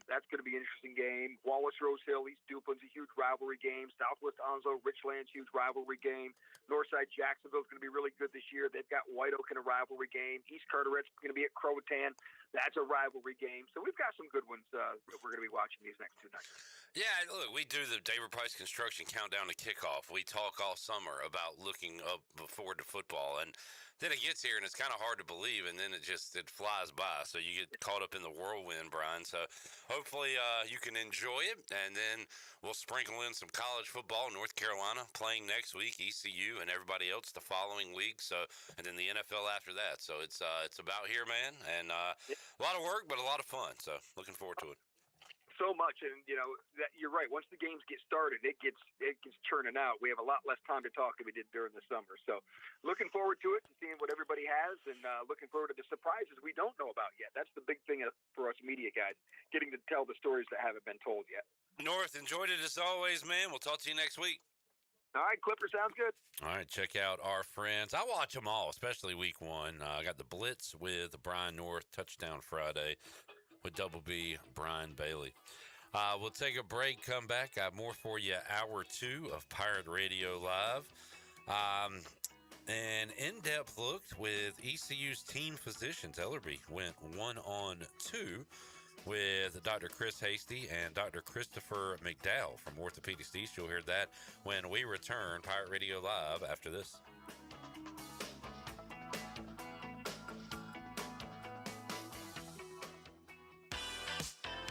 that's going to be an interesting game. Wallace Rose Hill, East Duplin's a huge rivalry game. Southwest Onslow, Richlands, huge rivalry game. Northside Jacksonville's going to be really good this year. They've got White Oak in a rivalry game. East Carteret's going to be at Croatan. That's a rivalry game. So we've got some good ones that we're going to be watching these next 2 nights. Yeah, look, we do the David Price Construction Countdown to Kickoff. We talk all summer about looking up forward to football, and then it gets here, and it's kind of hard to believe, and then it flies by. So you get caught up in the whirlwind, Brian. So hopefully you can enjoy it, and then we'll sprinkle in some college football. North Carolina playing next week, ECU, and everybody else the following week. So, and then the NFL after that. So it's about here, man, and a lot of work, but a lot of fun. So looking forward to it. So much, and that you're right. Once the games get started, it gets churning out. We have a lot less time to talk than we did during the summer. So, looking forward to it, to seeing what everybody has, and looking forward to the surprises we don't know about yet. That's the big thing for us media guys, getting to tell the stories that haven't been told yet. North, enjoyed it as always, man. We'll talk to you next week. All right, Clipper, sounds good. All right, check out our friends. I watch them all, especially week 1. I got the Blitz with Brian North, Touchdown Friday with Double B, Brian Bailey. We'll take a break, come back. Got more for you, hour 2 of Pirate Radio Live. An in-depth look with ECU's team physicians. Ellerby went 1-on-2 with Dr. Chris Hasty and Dr. Christopher McDowell from Orthopedics East. You'll hear that when we return. Pirate Radio Live after this.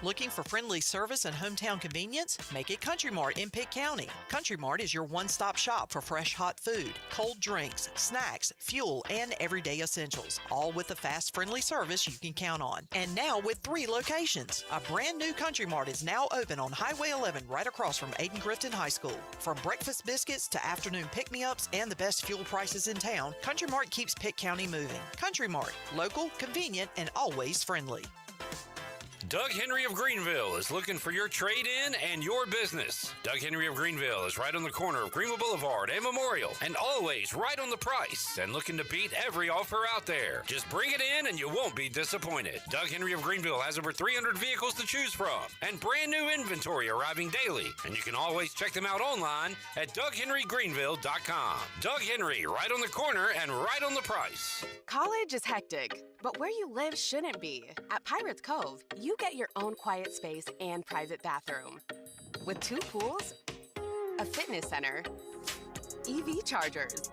Looking for friendly service and hometown convenience? Make it Country Mart in Pitt County. Country Mart is your one-stop shop for fresh hot food, cold drinks, snacks, fuel, and everyday essentials, all with the fast, friendly service you can count on. And now with 3 locations. A brand new Country Mart is now open on Highway 11 right across from Aiden Grifton High School. From breakfast biscuits to afternoon pick-me-ups and the best fuel prices in town, Country Mart keeps Pitt County moving. Country Mart, local, convenient, and always friendly. Doug Henry of Greenville is looking for your trade-in and your business. Doug Henry of Greenville is right on the corner of Greenville Boulevard and Memorial, and always right on the price and looking to beat every offer out there. Just bring it in and you won't be disappointed. Doug Henry of Greenville has over 300 vehicles to choose from and brand new inventory arriving daily. And you can always check them out online at DougHenryGreenville.com. Doug Henry, right on the corner and right on the price. College is hectic, but where you live shouldn't be. At Pirates Cove, you get your own quiet space and private bathroom. With 2 pools, a fitness center, EV chargers,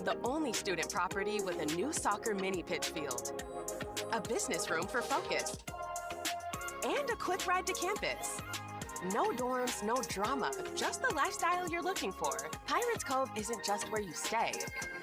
the only student property with a new soccer mini pitch field, a business room for focus, and a quick ride to campus. No dorms, no drama, just the lifestyle you're looking for. Pirates Cove isn't just where you stay,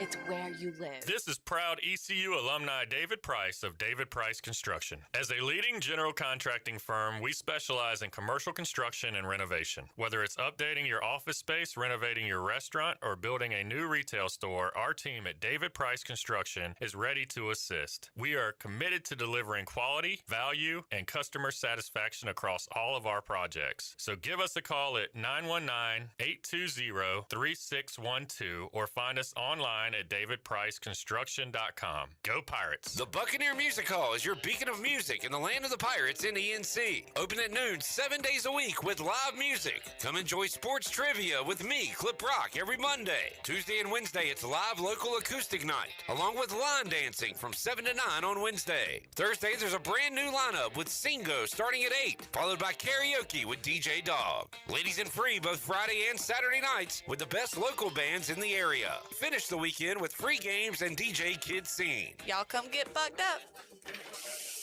it's where you live. This is proud ECU alumni David Price of David Price Construction. As a leading general contracting firm, we specialize in commercial construction and renovation. Whether it's updating your office space, renovating your restaurant, or building a new retail store, our team at David Price Construction is ready to assist. We are committed to delivering quality, value, and customer satisfaction across all of our projects. So give us a call at 919-820-3612 or find us online online at davidpriceconstruction.com. Go Pirates! The Buccaneer Music Hall is your beacon of music in the land of the Pirates in the NC. Open at noon 7 days a week with live music. Come enjoy sports trivia with me, Clip Rock, every Monday. Tuesday and Wednesday, it's live local acoustic night, along with line dancing from 7 to 9 on Wednesday. Thursday, there's a brand new lineup with Singo starting at 8, followed by karaoke with DJ Dog. Ladies and free both Friday and Saturday nights with the best local bands in the area. Finish the weekend with free games and DJ Kids Scene. Y'all come get bucked up.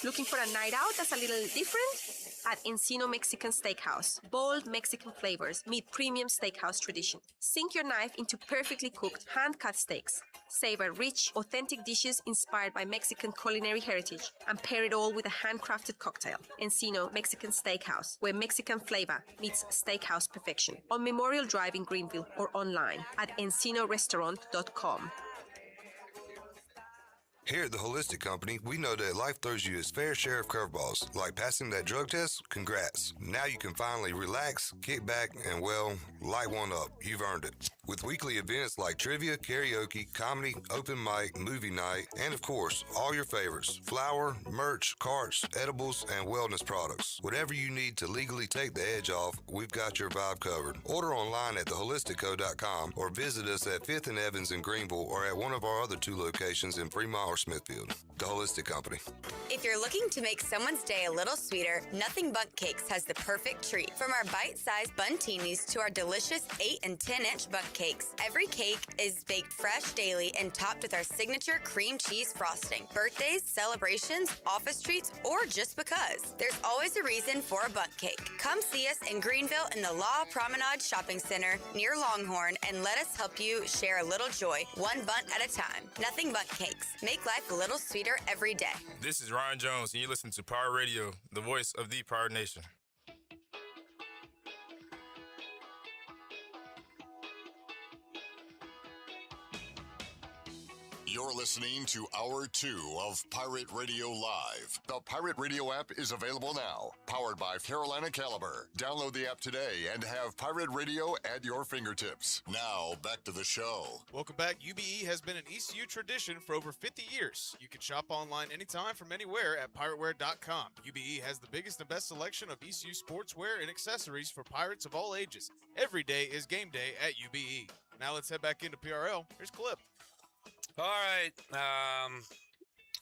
Looking for a night out that's a little different? At Encino Mexican Steakhouse. Bold Mexican flavors meet premium steakhouse tradition. Sink your knife into perfectly cooked, hand-cut steaks. Savor rich, authentic dishes inspired by Mexican culinary heritage and pair it all with a handcrafted cocktail. Encino Mexican Steakhouse, where Mexican flavor meets steakhouse perfection. On Memorial Drive in Greenville or online at EncinoRestaurant.com. Here at the Holistic Company, we know that life throws you its fair share of curveballs. Like passing that drug test? Congrats. Now you can finally relax, kick back, and, well, light one up. You've earned it. With weekly events like trivia, karaoke, comedy, open mic, movie night, and, of course, all your favorites. Flour, merch, carts, edibles, and wellness products. Whatever you need to legally take the edge off, we've got your vibe covered. Order online at theholisticco.com or visit us at 5th and Evans in Greenville or at one of our other 2 locations in Fremont or Smithfield. The Holistic Company. If you're looking to make someone's day a little sweeter, Nothing Bundt Cakes has the perfect treat. From our bite-sized buntinis to our delicious 8 and 10-inch Bundt Cakes, every cake is baked fresh daily and topped with our signature cream cheese frosting. Birthdays, celebrations, office treats, or just because. There's always a reason for a Bundt Cake. Come see us in Greenville in the Law Promenade Shopping Center near Longhorn and let us help you share a little joy, one bunt at a time. Nothing Bundt Cakes. Make life a little sweeter every day. This is Ryan Jones, and you listen to Power Radio, the voice of the Power Nation. You're listening to Hour 2 of Pirate Radio Live. The Pirate Radio app is available now, powered by Carolina Caliber. Download the app today and have Pirate Radio at your fingertips. Now, back to the show. Welcome back. UBE has been an ECU tradition for over 50 years. You can shop online anytime from anywhere at pirateware.com. UBE has the biggest and best selection of ECU sportswear and accessories for Pirates of all ages. Every day is game day at UBE. Now let's head back into PRL. Here's Clip. All right.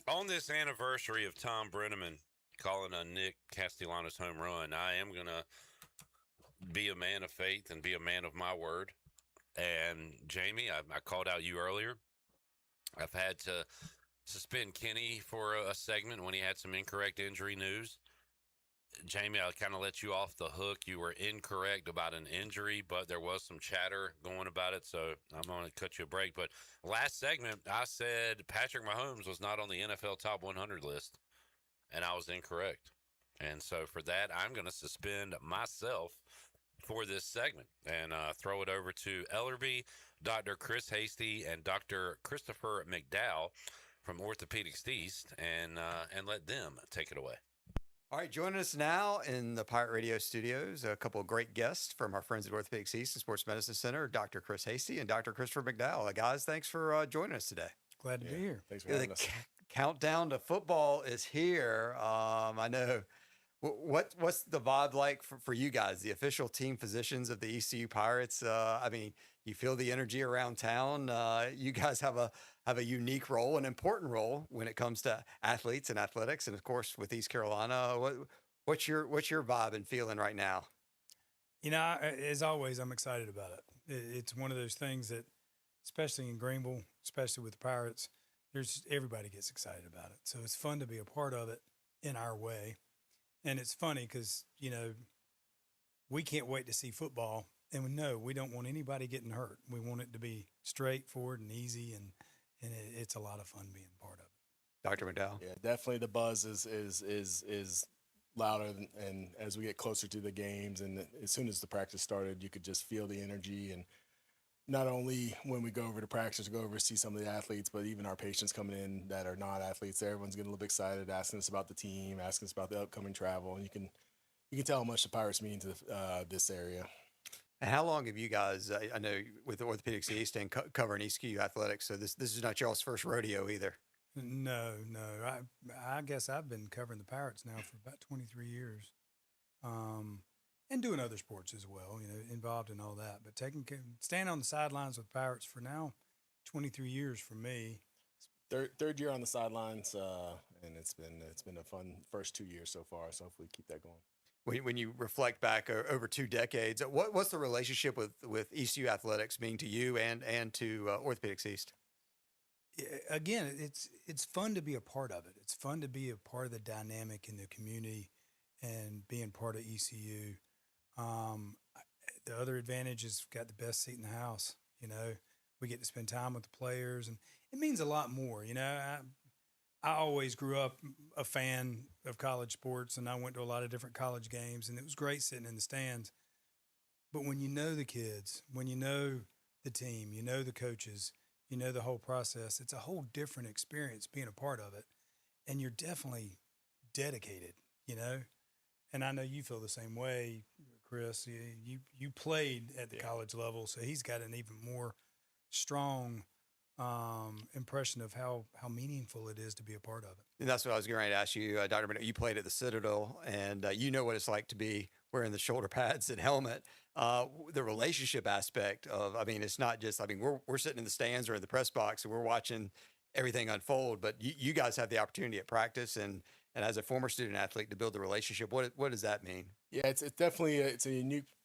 On this anniversary of Tom Brenneman calling a Nick Castellanos home run, I am going to be a man of faith and be a man of my word. And Jamie, I called out you earlier. I've had to suspend Kenny for a segment when he had some incorrect injury news. Jamie, I kind of let you off the hook. You were incorrect about an injury, but there was some chatter going about it, so I'm going to cut you a break. But last segment, I said Patrick Mahomes was not on the NFL Top 100 list, and I was incorrect. And so for that, I'm going to suspend myself for this segment and throw it over to Ellerby, Dr. Chris Hasty, and Dr. Christopher McDowell from Orthopedics East, and let them take it away. All right, joining us now in the Pirate Radio studios, a couple of great guests from our friends at Orthopedics East and Sports Medicine Center, Dr. Chris Hasty and Dr. Christopher McDowell. Guys, thanks for joining us today. Glad to be here. Thanks for having us. Countdown to football is here. I know. What's the vibe like for you guys, the official team physicians of the ECU Pirates? I mean, you feel the energy around town. You guys have a unique role, an important role when it comes to athletes and athletics, and of course with East Carolina. What's your vibe and feeling right now? You know, as always, I'm excited about it. It's one of those things that, especially in Greenville, especially with the Pirates, everybody gets excited about it. So it's fun to be a part of it in our way. And it's funny because, you know, we can't wait to see football. And we don't want anybody getting hurt. We want it to be straightforward and easy, and it's a lot of fun being part of it. Dr. McDowell? Yeah, definitely the buzz is louder, and as we get closer to the games and as soon as the practice started, you could just feel the energy. And not only when we go over to practice, go over to see some of the athletes, but even our patients coming in that are not athletes, everyone's getting a little bit excited, asking us about the team, asking us about the upcoming travel, and you can tell how much the Pirates mean to this area. And how long have you guys? I know with Orthopedics East and covering EastQ athletics, so this is not y'all's first rodeo either. No. I guess I've been covering the Pirates now for about 23 years, and doing other sports as well. Involved in all that, but standing on the sidelines with Pirates for now, 23 years for me. Third year on the sidelines, and it's been a fun first 2 years so far. So hopefully keep that going. When you reflect back over 2 decades, what's the relationship with ECU athletics mean to you and to Orthopedics East? Again, it's fun to be a part of it. It's fun to be a part of the dynamic in the community and being part of ECU. The other advantage is got the best seat in the house. We get to spend time with the players, and it means a lot more. I always grew up a fan of college sports, and I went to a lot of different college games, and it was great sitting in the stands. But when you know the kids, when you know the team, you know the coaches, you know the whole process, it's a whole different experience being a part of it. And you're definitely dedicated, And I know you feel the same way, Chris. You played at the college level, so he's got an even more strong impression of how meaningful it is to be a part of it. And that's what I was going to ask you, Dr. Bennett. You played at the Citadel, and you know what it's like to be wearing the shoulder pads and helmet. The relationship aspect of, it's not just, we're sitting in the stands or in the press box and we're watching everything unfold, but you guys have the opportunity at practice and as a former student athlete to build the relationship. What does that mean? Yeah, it's definitely a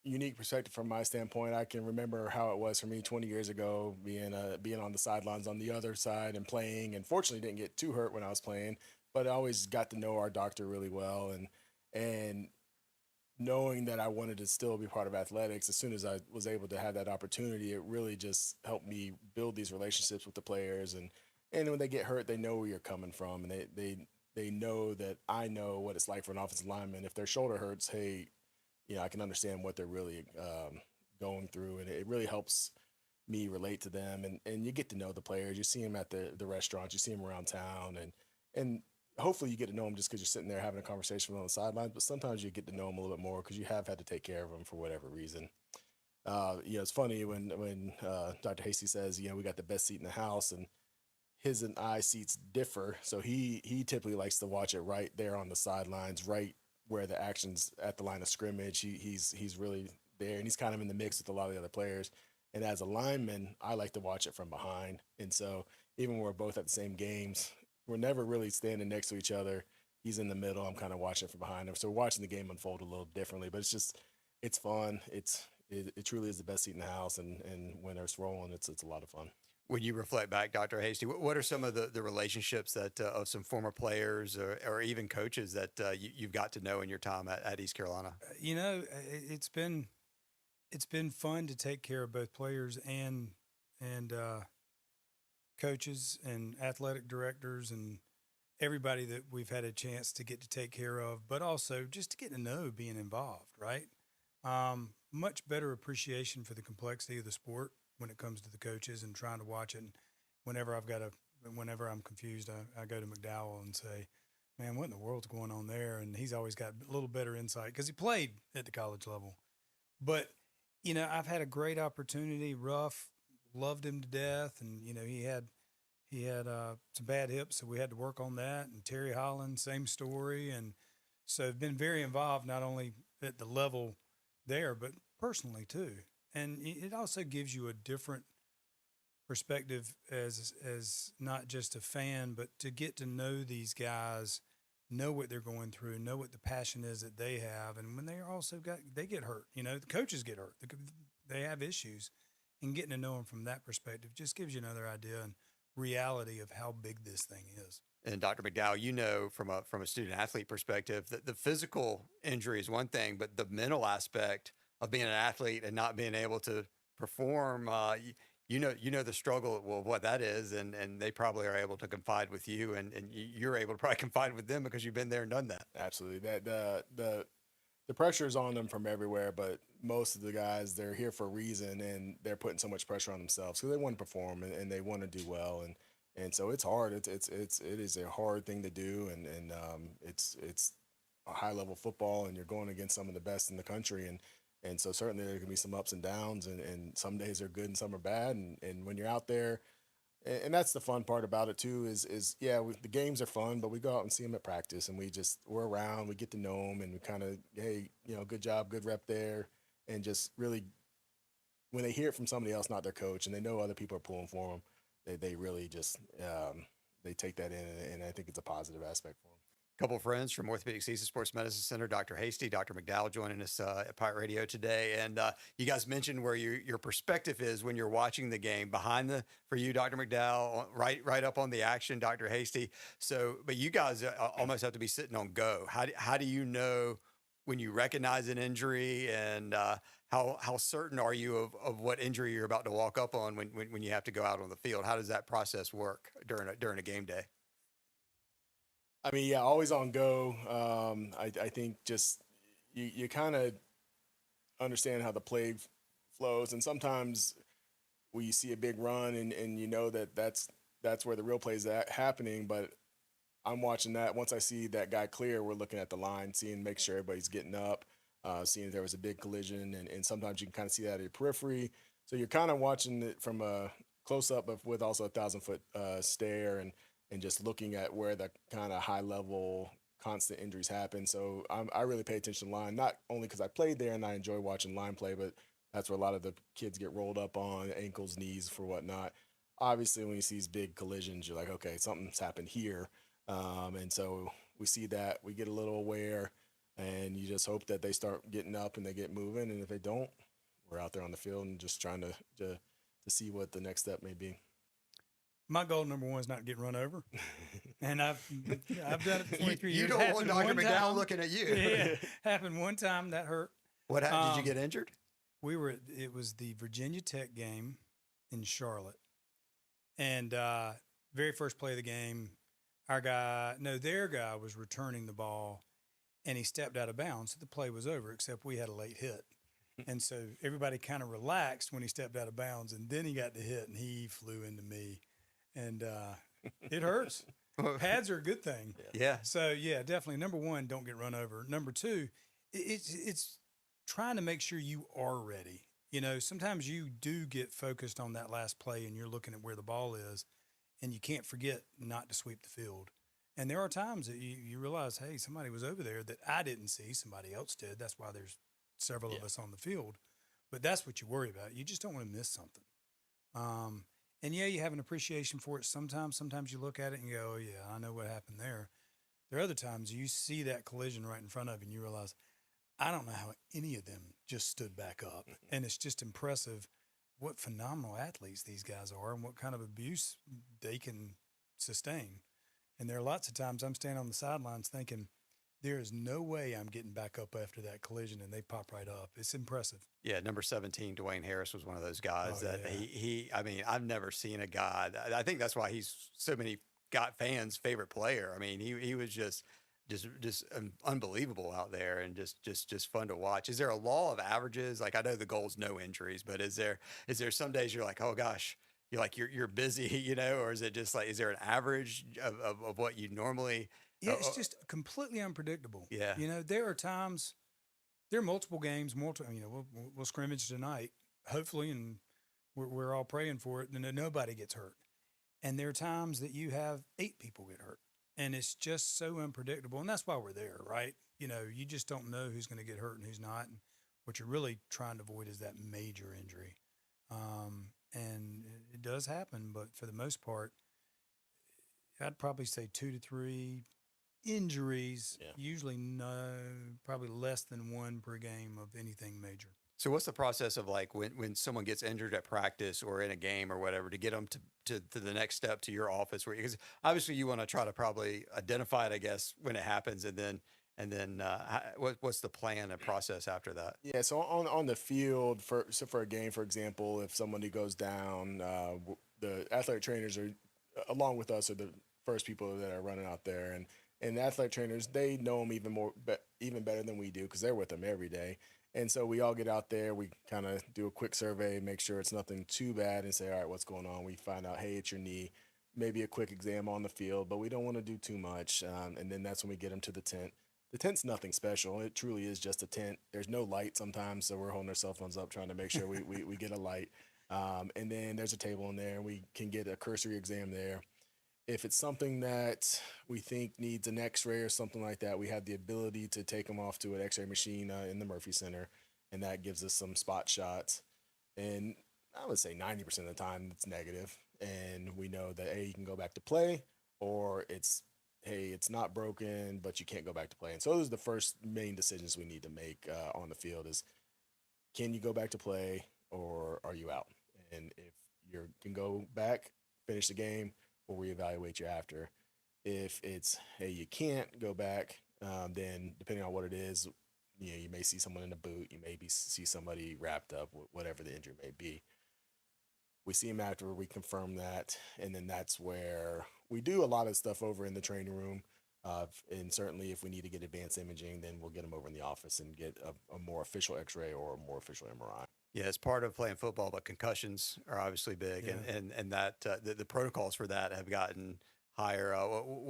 unique perspective from my standpoint. I can remember how it was for me 20 years ago, being on the sidelines on the other side and playing, and fortunately didn't get too hurt when I was playing, but I always got to know our doctor really well, and knowing that I wanted to still be part of athletics, as soon as I was able to have that opportunity, it really just helped me build these relationships with the players, and when they get hurt, they know where you're coming from, and they know that I know what it's like for an offensive lineman. If their shoulder hurts, hey, I can understand what they're really going through, and it really helps me relate to them. And you get to know the players. You see them at the restaurants. You see them around town, and hopefully you get to know them just because you're sitting there having a conversation with them on the sidelines. But sometimes you get to know them a little bit more because you have had to take care of them for whatever reason. It's funny when Dr. Hasty says, we got the best seat in the house, and his and I seats differ. So he typically likes to watch it right there on the sidelines, right where the action's at the line of scrimmage. He's really there, and he's kind of in the mix with a lot of the other players. And as a lineman, I like to watch it from behind. And so even when we're both at the same games, we're never really standing next to each other. He's in the middle. I'm kind of watching from behind him. So we're watching the game unfold a little differently, but it's fun. It truly is the best seat in the house. And when it's rolling, it's a lot of fun. When you reflect back, Dr. Hasty, what are some of the relationships that of some former players or even coaches that you've got to know in your time at East Carolina? It's been fun to take care of both players and coaches and athletic directors and everybody that we've had a chance to get to take care of, but also just to get to know being involved, right? Much better appreciation for the complexity of the sport when it comes to the coaches and trying to watch it. And whenever I'm confused, I go to McDowell and say, man, what in the world's going on there? And he's always got a little better insight because he played at the college level. But, I've had a great opportunity. Ruff, loved him to death. And, he had some bad hips, so we had to work on that. And Terry Holland, same story. And so I've been very involved, not only at the level there, but personally too. And it also gives you a different perspective as not just a fan, but to get to know these guys, know what they're going through, know what the passion is that they have. And when they get hurt, the coaches get hurt, they have issues, and getting to know them from that perspective just gives you another idea and reality of how big this thing is. And Dr. McDowell, from a student athlete perspective, that the physical injury is one thing, but the mental aspect of being an athlete and not being able to perform, you know the struggle of what that is, and they probably are able to confide with you, and you're able to probably confide with them because you've been there and done that. Absolutely. The pressure is on them from everywhere, but most of the guys, they're here for a reason, and they're putting so much pressure on themselves because they want to perform and they want to do well, and so it's hard. It is a hard thing to do, and it's a high level football, and you're going against some of the best in the country, and And so certainly there can be some ups and downs, and some days are good and some are bad. And when you're out there, and that's the fun part about it too, is the games are fun, but we go out and see them at practice, and we're around, we get to know them, and we kind of, hey, good job, good rep there, and just really, when they hear it from somebody else, not their coach, and they know other people are pulling for them, they really just they take that in, and I think it's a positive aspect for them. Couple of friends from Orthopedic Season Sports Medicine Center, Dr. Hasty, Dr. McDowell joining us at Pirate Radio today. And you guys mentioned where your perspective is when you're watching the game for you, Dr. McDowell, right up on the action, Dr. Hasty. So, but you guys almost have to be sitting on go. How do you know when you recognize an injury, and how certain are you of what injury you're about to walk up on when you have to go out on the field? How does that process work during a game day? I mean, yeah, always on go. I think just you kind of understand how the play flows, and sometimes we see a big run, and you know that's where the real play is happening. But I'm watching that. Once I see that guy clear, we're looking at the line, make sure everybody's getting up, seeing if there was a big collision, and sometimes you can kind of see that at your periphery. So you're kind of watching it from a close up, but with also a 1,000-foot stare, and just looking at where the kind of high-level constant injuries happen. So I really pay attention to line, not only because I played there and I enjoy watching line play, but that's where a lot of the kids get rolled up on, ankles, knees, for whatnot. Obviously, when you see these big collisions, you're like, okay, something's happened here. And so we see that, we get a little aware, and you just hope that they start getting up and they get moving. And if they don't, we're out there on the field and just trying to see what the next step may be. My goal number one is not getting run over, and I've done it for 23 years. You don't want Dr. McDowell looking at you. Yeah, happened one time, that hurt. What happened? Did you get injured? It was the Virginia Tech game in Charlotte, and very first play of the game, their guy was returning the ball, and he stepped out of bounds, so the play was over, except we had a late hit. And so everybody kind of relaxed when he stepped out of bounds, and then he got the hit, and he flew into me. And it hurts. Pads are a good thing. Yeah. So, yeah, definitely. Number one, don't get run over. Number two, it's trying to make sure you are ready. Sometimes you do get focused on that last play, and you're looking at where the ball is, and you can't forget not to sweep the field. And there are times that you realize, hey, somebody was over there that I didn't see, somebody else did. That's why there's several of us on the field. But that's what you worry about. You just don't want to miss something. And yeah, you have an appreciation for it sometimes. Sometimes you look at it and you go, oh, yeah, I know what happened there. There are other times you see that collision right in front of you and you realize, I don't know how any of them just stood back up. And it's just impressive what phenomenal athletes these guys are and what kind of abuse they can sustain. And there are lots of times I'm standing on the sidelines thinking, there is no way I'm getting back up after that collision, and they pop right up. It's impressive. Yeah, number 17, Dwayne Harris was one of those guys I mean, I've never seen a guy. I think that's why he's so many fans' favorite player. I mean, he was just unbelievable out there, and just fun to watch. Is there a law of averages? Like, I know the goal is no injuries, but is there some days you're like, oh gosh, you're busy, or is it just like, is there an average of what you normally? Yeah, it's just completely unpredictable. Yeah. There are times, there are multiple games, we'll scrimmage tonight, hopefully, and we're all praying for it, and nobody gets hurt. And there are times that you have 8 people get hurt, and it's just so unpredictable. And that's why we're there, right? You just don't know who's going to get hurt and who's not. And what you're really trying to avoid is that major injury. And it does happen, but for the most part, I'd probably say 2 to 3 injuries, usually probably less than 1 per game of anything major. So what's the process of, like, when someone gets injured at practice or in a game or whatever, to get them to the next step to your office? Because obviously you want to try to probably identify it, I guess, when it happens, and then what's the plan and process after that? Yeah, so on the field, for a game, for example, if somebody goes down, the athletic trainers are, along with us, are the first people that are running out there, and the athletic trainers, they know them even better than we do, because they're with them every day. And so we all get out there, we kind of do a quick survey, make sure it's nothing too bad, and say, all right, what's going on? We find out, hey, it's your knee, maybe a quick exam on the field, but we don't want to do too much. And then that's when we get them to the tent. the tent's nothing special. It truly is just a tent. There's no light sometimes, so we're holding our cell phones up trying to make sure we get a light. And then there's a table in there, and we can get a cursory exam there. If it's something that we think needs an x-ray or something like that, we have the ability to take them off to an x-ray machine in the Murphy Center, and that gives us some spot shots. And I would say 90% of the time it's negative, and we know that, hey, you can go back to play, or it's, hey, it's not broken, but you can't go back to play. And so those are the first main decisions we need to make on the field is, can you go back to play, or are you out? And if you can go back, finish the game, we'll reevaluate you after. If it's, hey, you can't go back, then depending on what it is, you may see someone in a boot, you may see somebody wrapped up, whatever the injury may be. We see them after we confirm that, and then that's where we do a lot of stuff over in the training room. And certainly if we need to get advanced imaging, then we'll get them over in the office and get a more official x-ray or a more official MRI. Yeah, it's part of playing football, but concussions are obviously big, Yeah. and that the protocols for that have gotten higher. How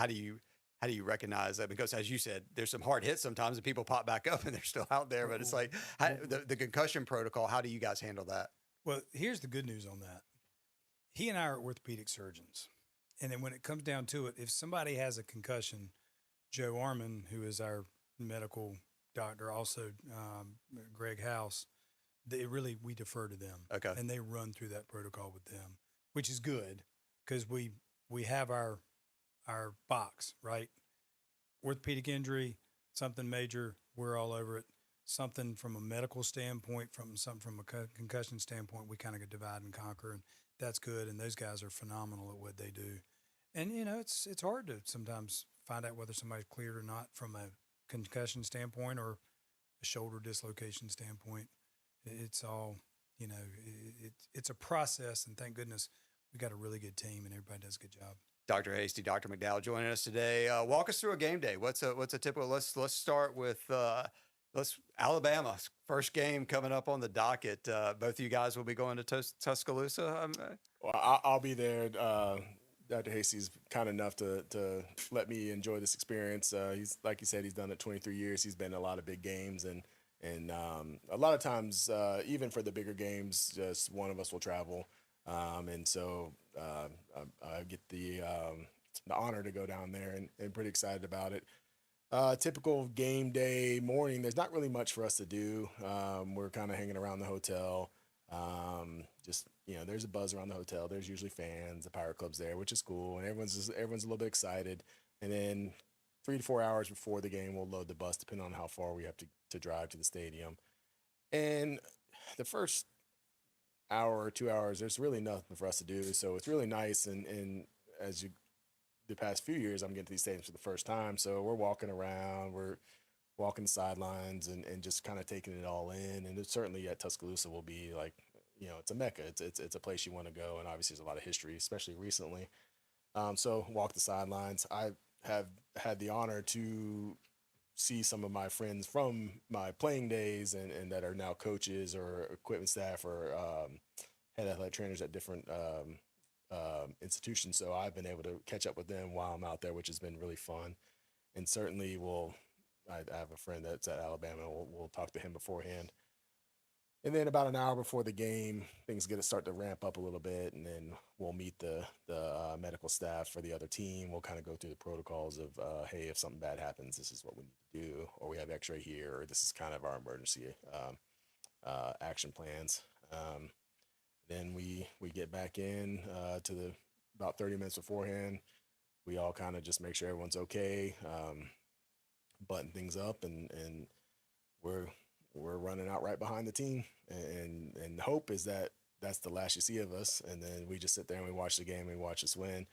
do you recognize that? Because as you said, there's some hard hits sometimes, and people pop back up and they're still out there. But it's like the concussion protocol. How do you guys handle that? Well, here's the good news on that. He and I are orthopedic surgeons, and then when it comes down to it, if somebody has a concussion, Joe Arman, who is our medical doctor, also Greg House, we defer to them. Okay. And they run through that protocol with them, which is good because we have our box, right? Orthopedic injury, something major, we're all over it. Something from a medical standpoint, something from a concussion standpoint, we kind of divide and conquer, and that's good. And those guys are phenomenal at what they do. And, it's hard to sometimes find out whether somebody's cleared or not from a concussion standpoint or a shoulder dislocation standpoint. It's all, it's a process, and thank goodness we got a really good team and everybody does a good job. Dr. Hasty, Dr. McDowell joining us today. Walk us through a game day. What's a typical? Let's start with Alabama first game coming up on the docket. Both of you guys will be going to Tuscaloosa. Well, I'll be there. Dr. Hasty's kind enough to let me enjoy this experience. He's, like you said, he's done it 23 years. He's been in a lot of big games, and a lot of times, even for the bigger games, just one of us will travel. And so I get the honor to go down there, and pretty excited about it. Typical game day morning, there's not really much for us to do. We're kind of hanging around the hotel. There's a buzz around the hotel. There's usually fans, the Pirate Club's there, which is cool, and everyone's a little bit excited. And then 3 to 4 hours before the game, we'll load the bus, depending on how far we have to drive to the stadium. And the first hour or 2 hours, there's really nothing for us to do. So it's really nice. And the past few years, I'm getting to these stadiums for the first time. So we're walking around, we're walking the sidelines and just kind of taking it all in. And it's certainly at Tuscaloosa will be like, it's a mecca. It's a place you want to go. And obviously there's a lot of history, especially recently. So walk the sidelines. I have had the honor to see some of my friends from my playing days and that are now coaches or equipment staff or head athletic trainers at different institutions. So I've been able to catch up with them while I'm out there, which has been really fun. And certainly I have a friend that's at Alabama. We'll talk to him beforehand. And then about an hour before the game, things start to ramp up a little bit, and then we'll meet the medical staff for the other team. We'll kind of go through the protocols of, hey, if something bad happens, this is what we need to do, or we have X-ray here, or this is kind of our emergency action plans. Then we get back in to about 30 minutes beforehand. We all kind of just make sure everyone's okay, button things up, and we're running out right behind the team, and the hope is that that's the last you see of us, and then we just sit there and we watch the game, we watch us win,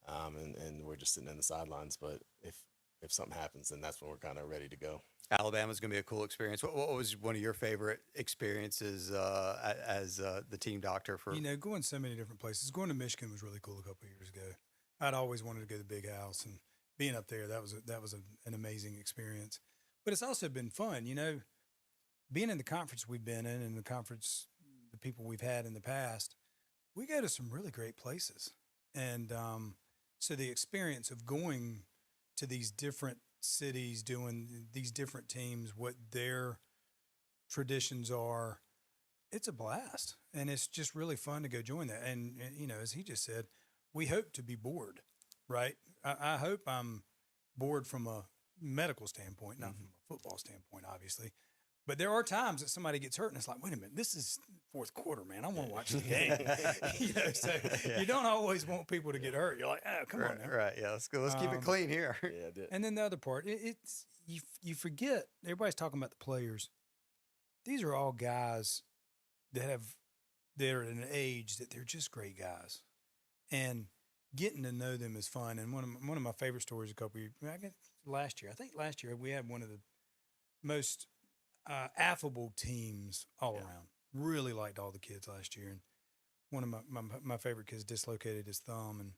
and we're just sitting in the sidelines. But if something happens, then that's when we're kind of ready to go. Alabama's going to be a cool experience. What was one of your favorite experiences as the team doctor for? Going so many different places. Going to Michigan was really cool a couple of years ago. I'd always wanted to go to the Big House, and being up there, that was an amazing experience. But it's also been fun, being in the conference we've been in and the conference, the people we've had in the past, we go to some really great places. And so the experience of going to these different cities doing these different teams, what their traditions are. It's a blast, and it's just really fun to go join that. And you know, as he just said, we hope to be bored, right? I hope I'm bored from a medical standpoint, not from a football standpoint, obviously. But there are times that somebody gets hurt, and it's like, wait a minute, this is fourth quarter, man. I want to watch the game. You know, so you don't always want people to get hurt. You're like, oh, come on now. Right, yeah, let's go. Let's keep it clean here. And then the other part, it's you forget, everybody's talking about the players. These are all guys they're at an age that they're just great guys. And getting to know them is fun. And one of my favorite stories I think last year we had one of the most affable teams all around. Really liked all the kids last year. And one of my favorite kids dislocated his thumb. And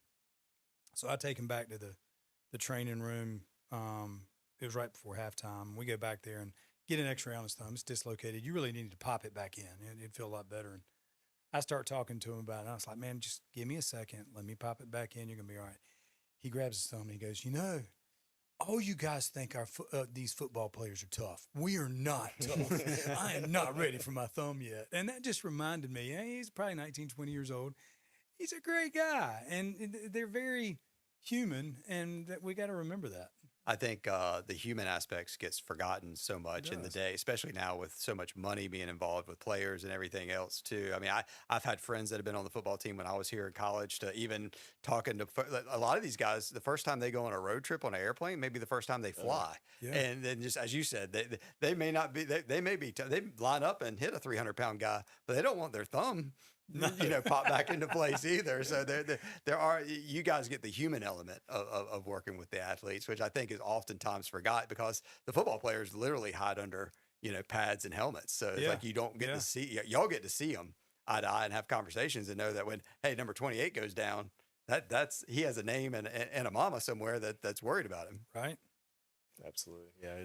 so I take him back to the training room. It was right before halftime. We go back there and get an x-ray on his thumb. It's dislocated. You really need to pop it back in. It'd feel a lot better. And I start talking to him about it. And I was like, man, just give me a second. Let me pop it back in. You're going to be all right. He grabs his thumb and he goes, you know, all you guys think these football players are tough. We are not tough. I am not ready for my thumb yet. And that just reminded me, he's probably 19, 20 years old. He's a great guy. And they're very human, and we got to remember that. I think the human aspects gets forgotten so much in the day, especially now with so much money being involved with players and everything else too. I mean, I've had friends that have been on the football team when I was here in college, to even talking to a lot of these guys, the first time they go on a road trip on an airplane, maybe the first time they fly. And then just as you said, they may not be, they line up and hit a 300-pound guy, but they don't want their thumb pop back into place either. So there are, you guys get the human element of working with the athletes, which I think is oftentimes forgot, because the football players literally hide under, pads and helmets. So it's like you don't get to see, y'all get to see them eye to eye and have conversations and know that when, hey, number 28 goes down, that's he has a name and a mama somewhere that's worried about him. Right. Absolutely. Yeah.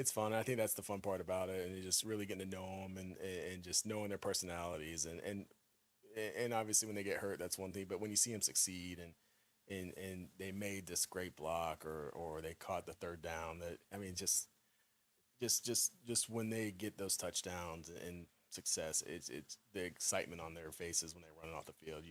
It's fun. I think that's the fun part about it, and you just really getting to know them and just knowing their personalities and obviously when they get hurt, that's one thing. But when you see them succeed and they made this great block or they caught the third down, just when they get those touchdowns and success, it's the excitement on their faces when they're running off the field.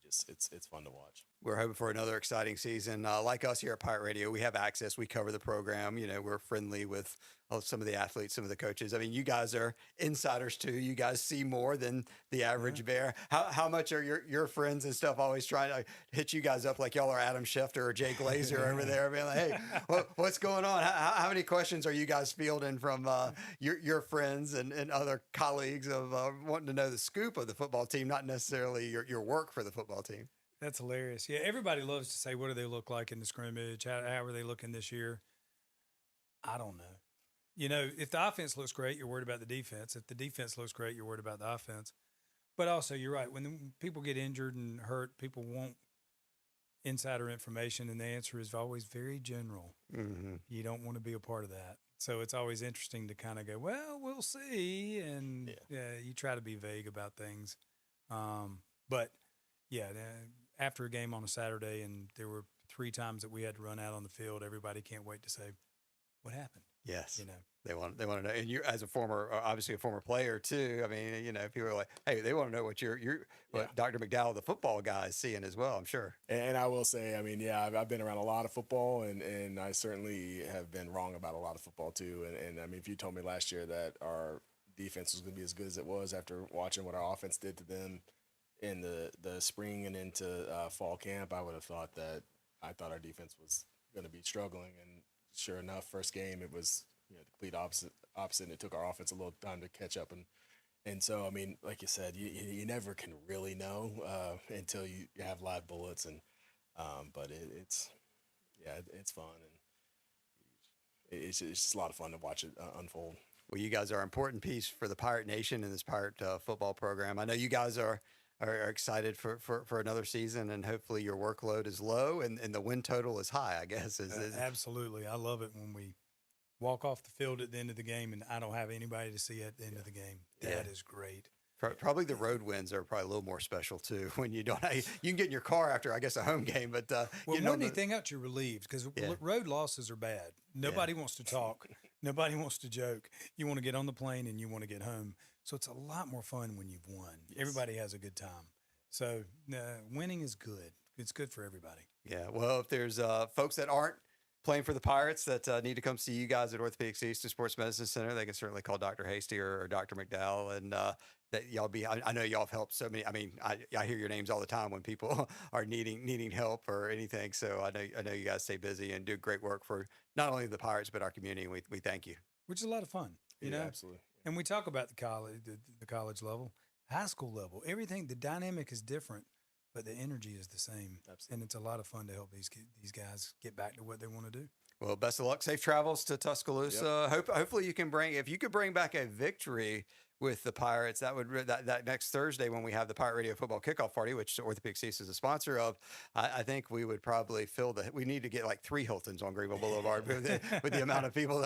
It's fun to watch. We're hoping for another exciting season. Like us here at Pirate Radio, we have access. We cover the program. We're friendly with some of the athletes, some of the coaches. I mean, you guys are insiders too. You guys see more than the average bear. How much are your friends and stuff always trying to hit you guys up like y'all are Adam Schefter or Jay Glazer over there, being like, hey, what's going on? How many questions are you guys fielding from your friends and other colleagues of wanting to know the scoop of the football team, not necessarily your work for the football team? That's hilarious. Yeah, everybody loves to say, what do they look like in the scrimmage? How are they looking this year? I don't know. If the offense looks great, you're worried about the defense. If the defense looks great, you're worried about the offense. But also, you're right. When people get injured and hurt, people want insider information, and the answer is always very general. Mm-hmm. You don't want to be a part of that. So it's always interesting to kind of go, well, we'll see. And you try to be vague about things. But, after a game on a Saturday and there were 3 times that we had to run out on the field, everybody can't wait to say, what happened? Yes. They want to know. And you, as obviously a former player too, I mean, people are like, hey, they want to know what what Dr. McDowell, the football guy, is seeing as well, I'm sure. And I will say, I mean, I've been around a lot of football, and I certainly have been wrong about a lot of football too. And I mean, if you told me last year that our defense was going to be as good as it was after watching what our offense did to them in the spring and into fall camp, I would have thought our defense was going to be struggling. And sure enough, first game, it was the complete opposite, and it took our offense a little time to catch up. And so, I mean, like you said, you never can really know until you have live bullets. And but it's fun, and it's just a lot of fun to watch it unfold. Well, you guys are an important piece for the Pirate Nation and this Pirate football program. I know you guys are excited for another season, and hopefully your workload is low and the win total is high, I guess. Absolutely. I love it when we walk off the field at the end of the game and I don't have anybody to see at the end of the game. That is great. Probably the road wins are probably a little more special too. When you don't, you can get in your car after, I guess, a home game. But well, more than anything else, you're relieved because road losses are bad. Nobody wants to talk. Nobody wants to joke. You want to get on the plane and you want to get home. So it's a lot more fun when you've won. Yes. Everybody has a good time. So winning is good. It's good for everybody. Yeah. Well, if there's folks that aren't playing for the Pirates that need to come see you guys at Orthopedics East and Sports Medicine Center, they can certainly call Dr. Hasty or Dr. McDowell, and that y'all be. I know y'all have helped so many. I mean, I hear your names all the time when people are needing help or anything. So I know you guys stay busy and do great work for not only the Pirates but our community. And we thank you. Which is a lot of fun. You know, absolutely. And we talk about the college level, high school level. Everything, the dynamic is different, but the energy is the same. Absolutely. And it's a lot of fun to help these guys get back to what they want to do. Well, best of luck. Safe travels to Tuscaloosa. Yep. Hopefully you can if you could bring back a victory with the Pirates, that next Thursday when we have the Pirate Radio Football Kickoff Party, which Orthopedics East is a sponsor of, I think we would probably we need to get like 3 Hiltons on Greenville Boulevard with the amount of people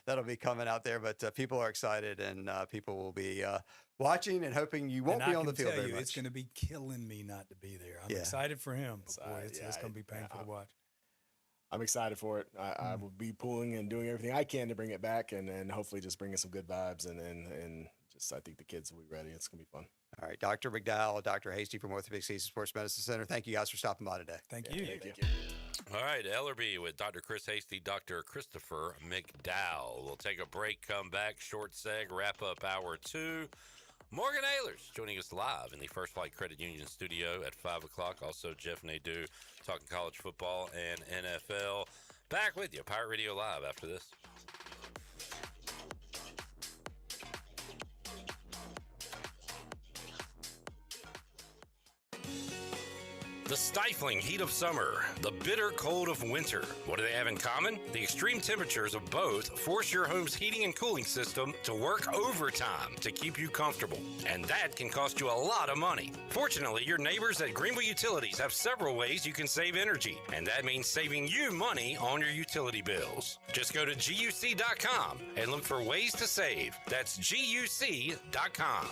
that'll be coming out there. But people are excited, and people will be watching and hoping you won't be on the field very much. It's going to be killing me not to be there. I'm excited for him. But boy, it's going to be painful to watch. I'm excited for it. I will be pulling and doing everything I can to bring it back, and hopefully just bringing some good vibes and just I think the kids will be ready. It's gonna be fun. All right, Dr. McDowell, Dr. Hasty from Orthopedics East Sports Medicine Center. Thank you guys for stopping by today. Thank you. All right, Ellerby with Dr. Chris Hasty, Dr. Christopher McDowell. We'll take a break, come back, short seg, wrap up hour 2. Morgan Ahlers joining us live in the First Flight Credit Union studio at 5 o'clock. Also, Jeff Nadu talking college football and NFL. Back with you, Pirate Radio Live after this. The stifling heat of summer, the bitter cold of winter. What do they have in common? The extreme temperatures of both force your home's heating and cooling system to work overtime to keep you comfortable. And that can cost you a lot of money. Fortunately, your neighbors at Greenville Utilities have several ways you can save energy. And that means saving you money on your utility bills. Just go to GUC.com and look for ways to save. That's GUC.com.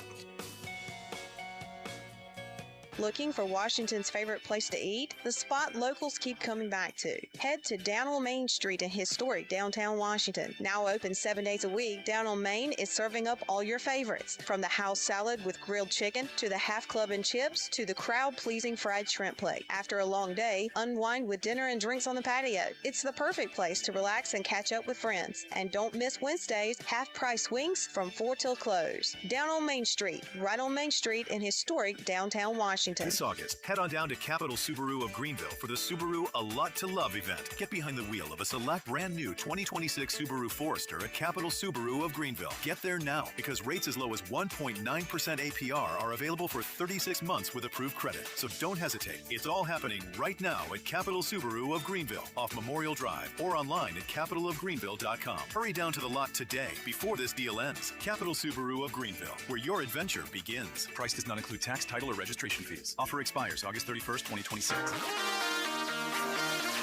Looking for Washington's favorite place to eat? The spot locals keep coming back to. Head to Down on Main Street in historic downtown Washington. Now open 7 days a week, Down on Main is serving up all your favorites. From the house salad with grilled chicken, to the half club and chips, to the crowd-pleasing fried shrimp plate. After a long day, unwind with dinner and drinks on the patio. It's the perfect place to relax and catch up with friends. And don't miss Wednesdays, half-price wings from 4 till close. Down on Main Street, right on Main Street in historic downtown Washington. This August, head on down to Capital Subaru of Greenville for the Subaru A Lot to Love event. Get behind the wheel of a select brand new 2026 Subaru Forester at Capital Subaru of Greenville. Get there now because rates as low as 1.9% APR are available for 36 months with approved credit. So don't hesitate. It's all happening right now at Capital Subaru of Greenville off Memorial Drive or online at capitalofgreenville.com. Hurry down to the lot today before this deal ends. Capital Subaru of Greenville, where your adventure begins. Price does not include tax, title, or registration fees. Offer expires August 31st, 2026.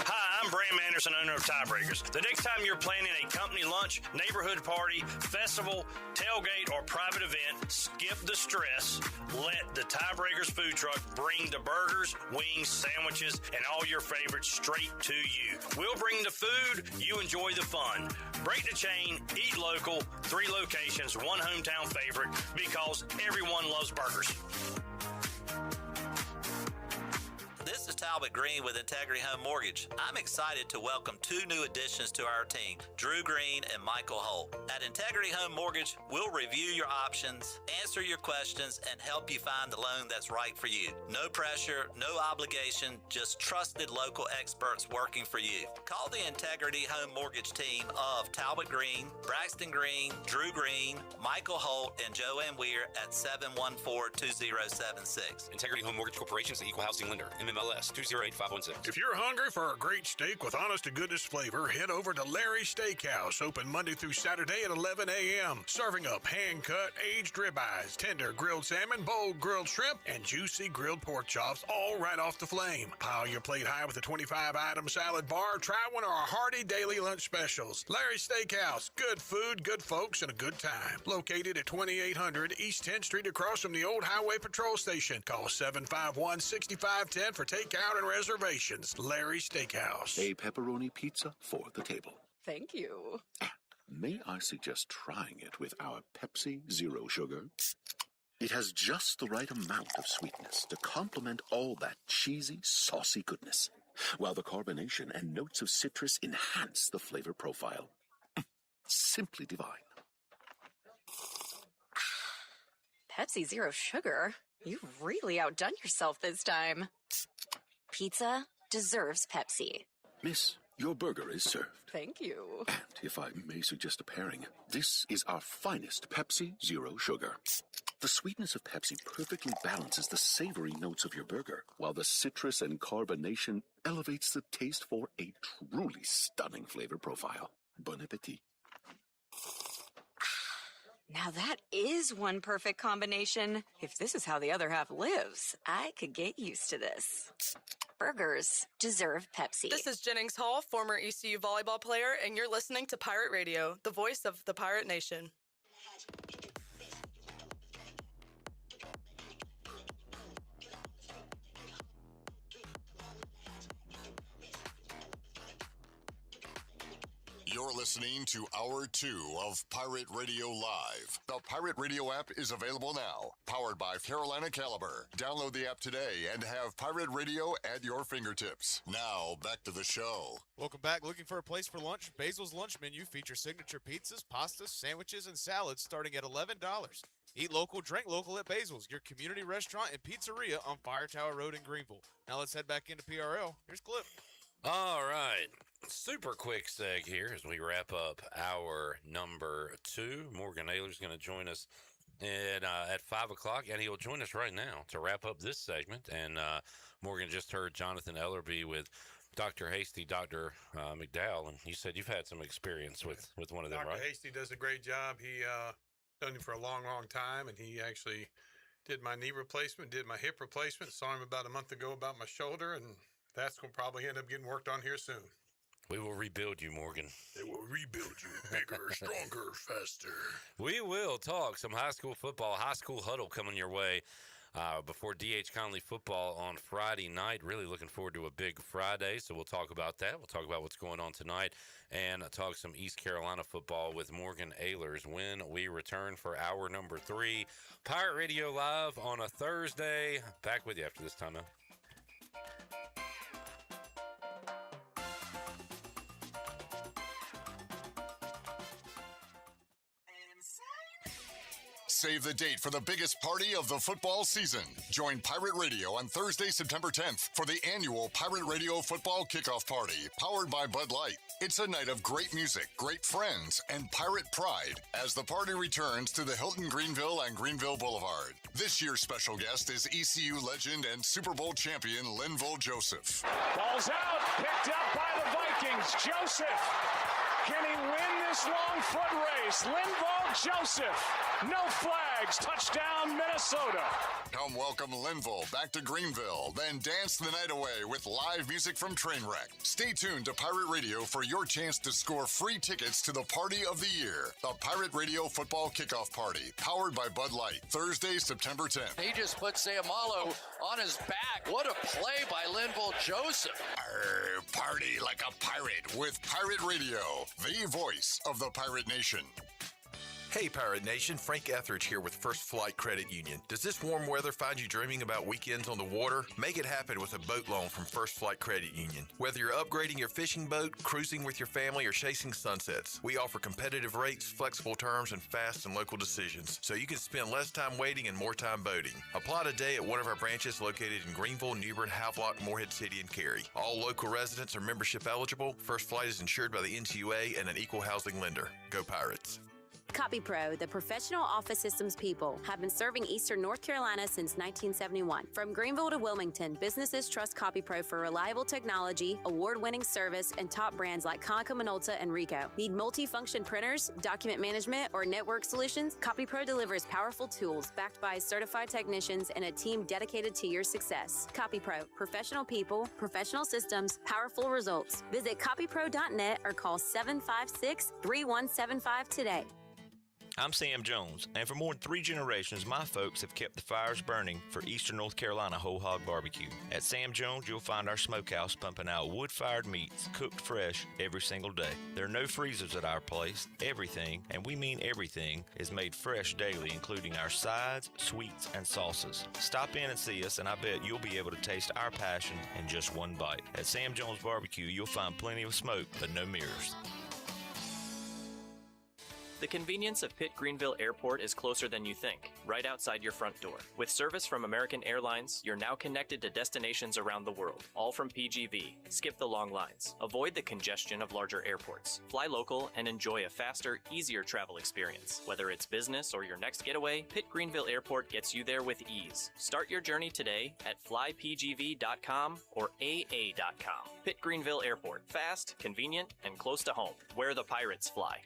Hi, I'm Bram Anderson, owner of Tiebreakers. The next time you're planning a company lunch, neighborhood party, festival, tailgate, or private event, skip the stress. Let the Tiebreakers food truck bring the burgers, wings, sandwiches, and all your favorites straight to you. We'll bring the food, you enjoy the fun. Break the chain, eat local, 3 locations, 1 hometown favorite, because everyone loves burgers. This is Talbot Green with Integrity Home Mortgage. I'm excited to welcome 2 new additions to our team, Drew Green and Michael Holt. At Integrity Home Mortgage, we'll review your options, answer your questions, and help you find the loan that's right for you. No pressure, no obligation, just trusted local experts working for you. Call the Integrity Home Mortgage team of Talbot Green, Braxton Green, Drew Green, Michael Holt, and Joanne Weir at 714-2076. Integrity Home Mortgage Corporation is the equal housing lender. MLS 888-208-516. If you're hungry for a great steak with honest-to-goodness flavor, head over to Larry's Steakhouse, open Monday through Saturday at 11 a.m., serving up hand-cut, aged ribeyes, tender grilled salmon, bold grilled shrimp, and juicy grilled pork chops, all right off the flame. Pile your plate high with a 25-item salad bar. Try one of our hearty daily lunch specials. Larry's Steakhouse, good food, good folks, and a good time. Located at 2800 East 10th Street across from the old Highway Patrol Station. Call 751-6510 for takeout and reservations. Larry's Steakhouse. A pepperoni pizza for the table. Thank you. May I suggest trying it with our Pepsi Zero Sugar? It has just the right amount of sweetness to complement all that cheesy, saucy goodness, while the carbonation and notes of citrus enhance the flavor profile. Simply divine. Pepsi Zero Sugar? You've really outdone yourself this time. Pizza deserves Pepsi. Miss, your burger is served. Thank you. And if I may suggest a pairing, this is our finest Pepsi Zero Sugar. The sweetness of Pepsi perfectly balances the savory notes of your burger, while the citrus and carbonation elevates the taste for a truly stunning flavor profile. Bon appetit. Now that is one perfect combination. If this is how the other half lives, I could get used to this. Burgers deserve Pepsi. This is Jennings Hall, former ECU volleyball player, and you're listening to Pirate Radio, the voice of the Pirate Nation. You're listening to Hour 2 of Pirate Radio Live. The Pirate Radio app is available now. Powered by Carolina Caliber. Download the app today and have Pirate Radio at your fingertips. Now, back to the show. Welcome back. Looking for a place for lunch? Basil's lunch menu features signature pizzas, pastas, sandwiches, and salads starting at $11. Eat local, drink local at Basil's, your community restaurant and pizzeria on Fire Tower Road in Greenville. Now let's head back into PRL. Here's Clip. All right. Super quick seg here as we wrap up hour number 2. Morgan Ahlers going to join us at 5 o'clock, and he'll join us right now to wrap up this segment. And Morgan just heard Jonathan Ellerby with Dr. Hasty, Dr. McDowell, and you said you've had some experience with one of them, Dr. right? Hasty does a great job. He done it for a long, long time, and he actually did my knee replacement, did my hip replacement. Saw him about a month ago about my shoulder, and that's going to probably end up getting worked on here soon. We will rebuild you, Morgan. They will rebuild you bigger, stronger, faster. We will talk some high school football, high school huddle coming your way before D.H. Conley football on Friday night. Really looking forward to a big Friday, so we'll talk about that. We'll talk about what's going on tonight and talk some East Carolina football with Morgan Ahlers when we return for hour number 3. Pirate Radio Live on a Thursday. Back with you after this time, though. Save the date for the biggest party of the football season. Join Pirate Radio on Thursday, September 10th for the annual Pirate Radio Football Kickoff Party, powered by Bud Light. It's a night of great music, great friends, and pirate pride as the party returns to the Hilton Greenville and Greenville Boulevard. This year's special guest is ECU legend and Super Bowl champion Linval Joseph. Ball's out, picked up by the Vikings. Joseph, can he win this long foot race? Linval Joseph, no flags, touchdown Minnesota. Come welcome Linval back to Greenville, then dance the night away with live music from Trainwreck. Stay tuned to Pirate Radio for your chance to score free tickets to the party of the year, the Pirate Radio Football Kickoff Party, powered by Bud Light, Thursday, September 10th. He just put Sayamalo on his back. What a play by Linval Joseph. Party like a pirate with Pirate Radio, the voice of the Pirate Nation. Hey Pirate Nation, Frank Etheridge here with First Flight Credit Union. Does this warm weather find you dreaming about weekends on the water? Make it happen with a boat loan from First Flight Credit Union. Whether you're upgrading your fishing boat, cruising with your family, or chasing sunsets, we offer competitive rates, flexible terms, and fast and local decisions, so you can spend less time waiting and more time boating. Apply today at one of our branches located in Greenville, Newbern, Havelock, Morehead City, and Cary. All local residents are membership eligible. First Flight is insured by the NCUA and an equal housing lender. Go Pirates. CopyPro, the professional office systems people, have been serving Eastern North Carolina since 1971. From Greenville to Wilmington, businesses trust CopyPro for reliable technology, award-winning service, and top brands like Konica Minolta and Ricoh. Need multi-function printers, document management, or network solutions? CopyPro delivers powerful tools backed by certified technicians and a team dedicated to your success. CopyPro, professional people, professional systems, powerful results. Visit copypro.net or call 756-3175 today. I'm Sam Jones, and for more than 3 generations, my folks have kept the fires burning for Eastern North Carolina Whole Hog Barbecue. At Sam Jones, you'll find our smokehouse pumping out wood-fired meats, cooked fresh every single day. There are no freezers at our place. Everything, and we mean everything, is made fresh daily, including our sides, sweets, and sauces. Stop in and see us, and I bet you'll be able to taste our passion in just one bite. At Sam Jones Barbecue, you'll find plenty of smoke, but no mirrors. The convenience of Pitt Greenville Airport is closer than you think, right outside your front door. With service from American Airlines, you're now connected to destinations around the world, all from PGV. Skip the long lines. Avoid the congestion of larger airports. Fly local and enjoy a faster, easier travel experience. Whether it's business or your next getaway, Pitt Greenville Airport gets you there with ease. Start your journey today at flypgv.com or AA.com. Pitt Greenville Airport. Fast, convenient, and close to home, where the pirates fly.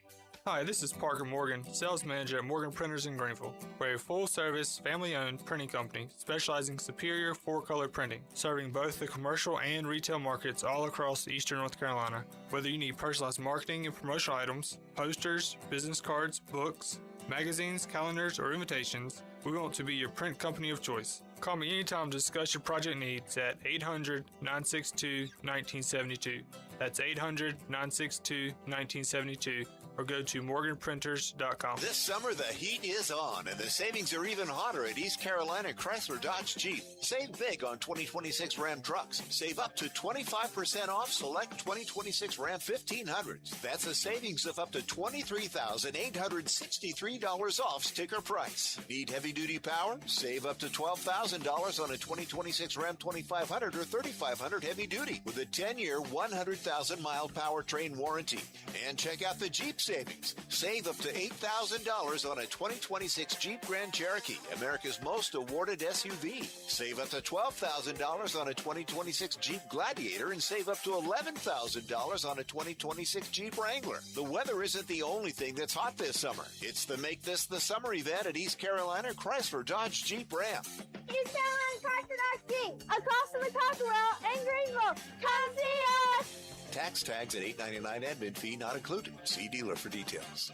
Hi, this is Parker Morgan, sales manager at Morgan Printers in Greenville. We're a full-service, family-owned printing company specializing in superior four-color printing, serving both the commercial and retail markets all across eastern North Carolina. Whether you need personalized marketing and promotional items, posters, business cards, books, magazines, calendars, or invitations, we want to be your print company of choice. Call me anytime to discuss your project needs at 800-962-1972. That's 800-962-1972. Or go to morganprinters.com. This summer, the heat is on, and the savings are even hotter at East Carolina Chrysler Dodge Jeep. Save big on 2026 Ram trucks. Save up to 25% off select 2026 Ram 1500s. That's a savings of up to $23,863 off sticker price. Need heavy-duty power? Save up to $12,000 on a 2026 Ram 2500 or 3500 heavy-duty with a 10-year, 100,000-mile powertrain warranty. And check out the Jeep savings. Save up to $8,000 on a 2026 Jeep Grand Cherokee, America's most awarded SUV. Save up to $12,000 on a 2026 Jeep Gladiator and save up to $11,000 on a 2026 Jeep Wrangler. The weather isn't the only thing that's hot this summer. It's the Make This the Summer event at East Carolina Chrysler Dodge Jeep Ram. East Carolina Chrysler Dodge Jeep, across from the Cockerell in Greenville. Come see us! Tax tags at $8.99 admin fee not included. See dealer for details.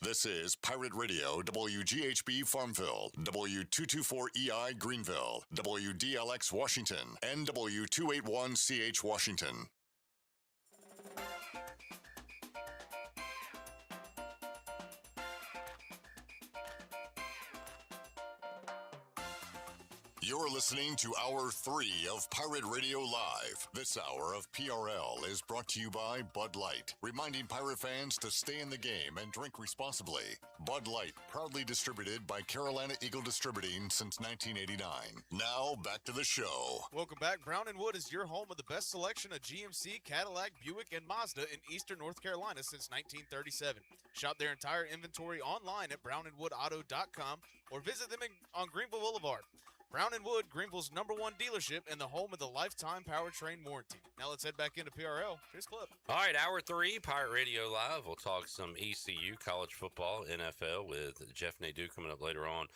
This is Pirate Radio, WGHB Farmville, W224EI Greenville, WDLX Washington, and W281CH Washington. You're listening to Hour 3 of Pirate Radio Live. This hour of PRL is brought to you by Bud Light, reminding Pirate fans to stay in the game and drink responsibly. Bud Light, proudly distributed by Carolina Eagle Distributing since 1989. Now, back to the show. Welcome back. Brown & Wood is your home of the best selection of GMC, Cadillac, Buick, and Mazda in eastern North Carolina since 1937. Shop their entire inventory online at brownandwoodauto.com or visit them on Greenville Boulevard. Brown & Wood, Greenville's #1 dealership and the home of the lifetime powertrain warranty. Now let's head back into PRL. Here's Clip. All right, Hour 3, Pirate Radio Live. We'll talk some ECU, college football, NFL with Jeff Nadu coming up later on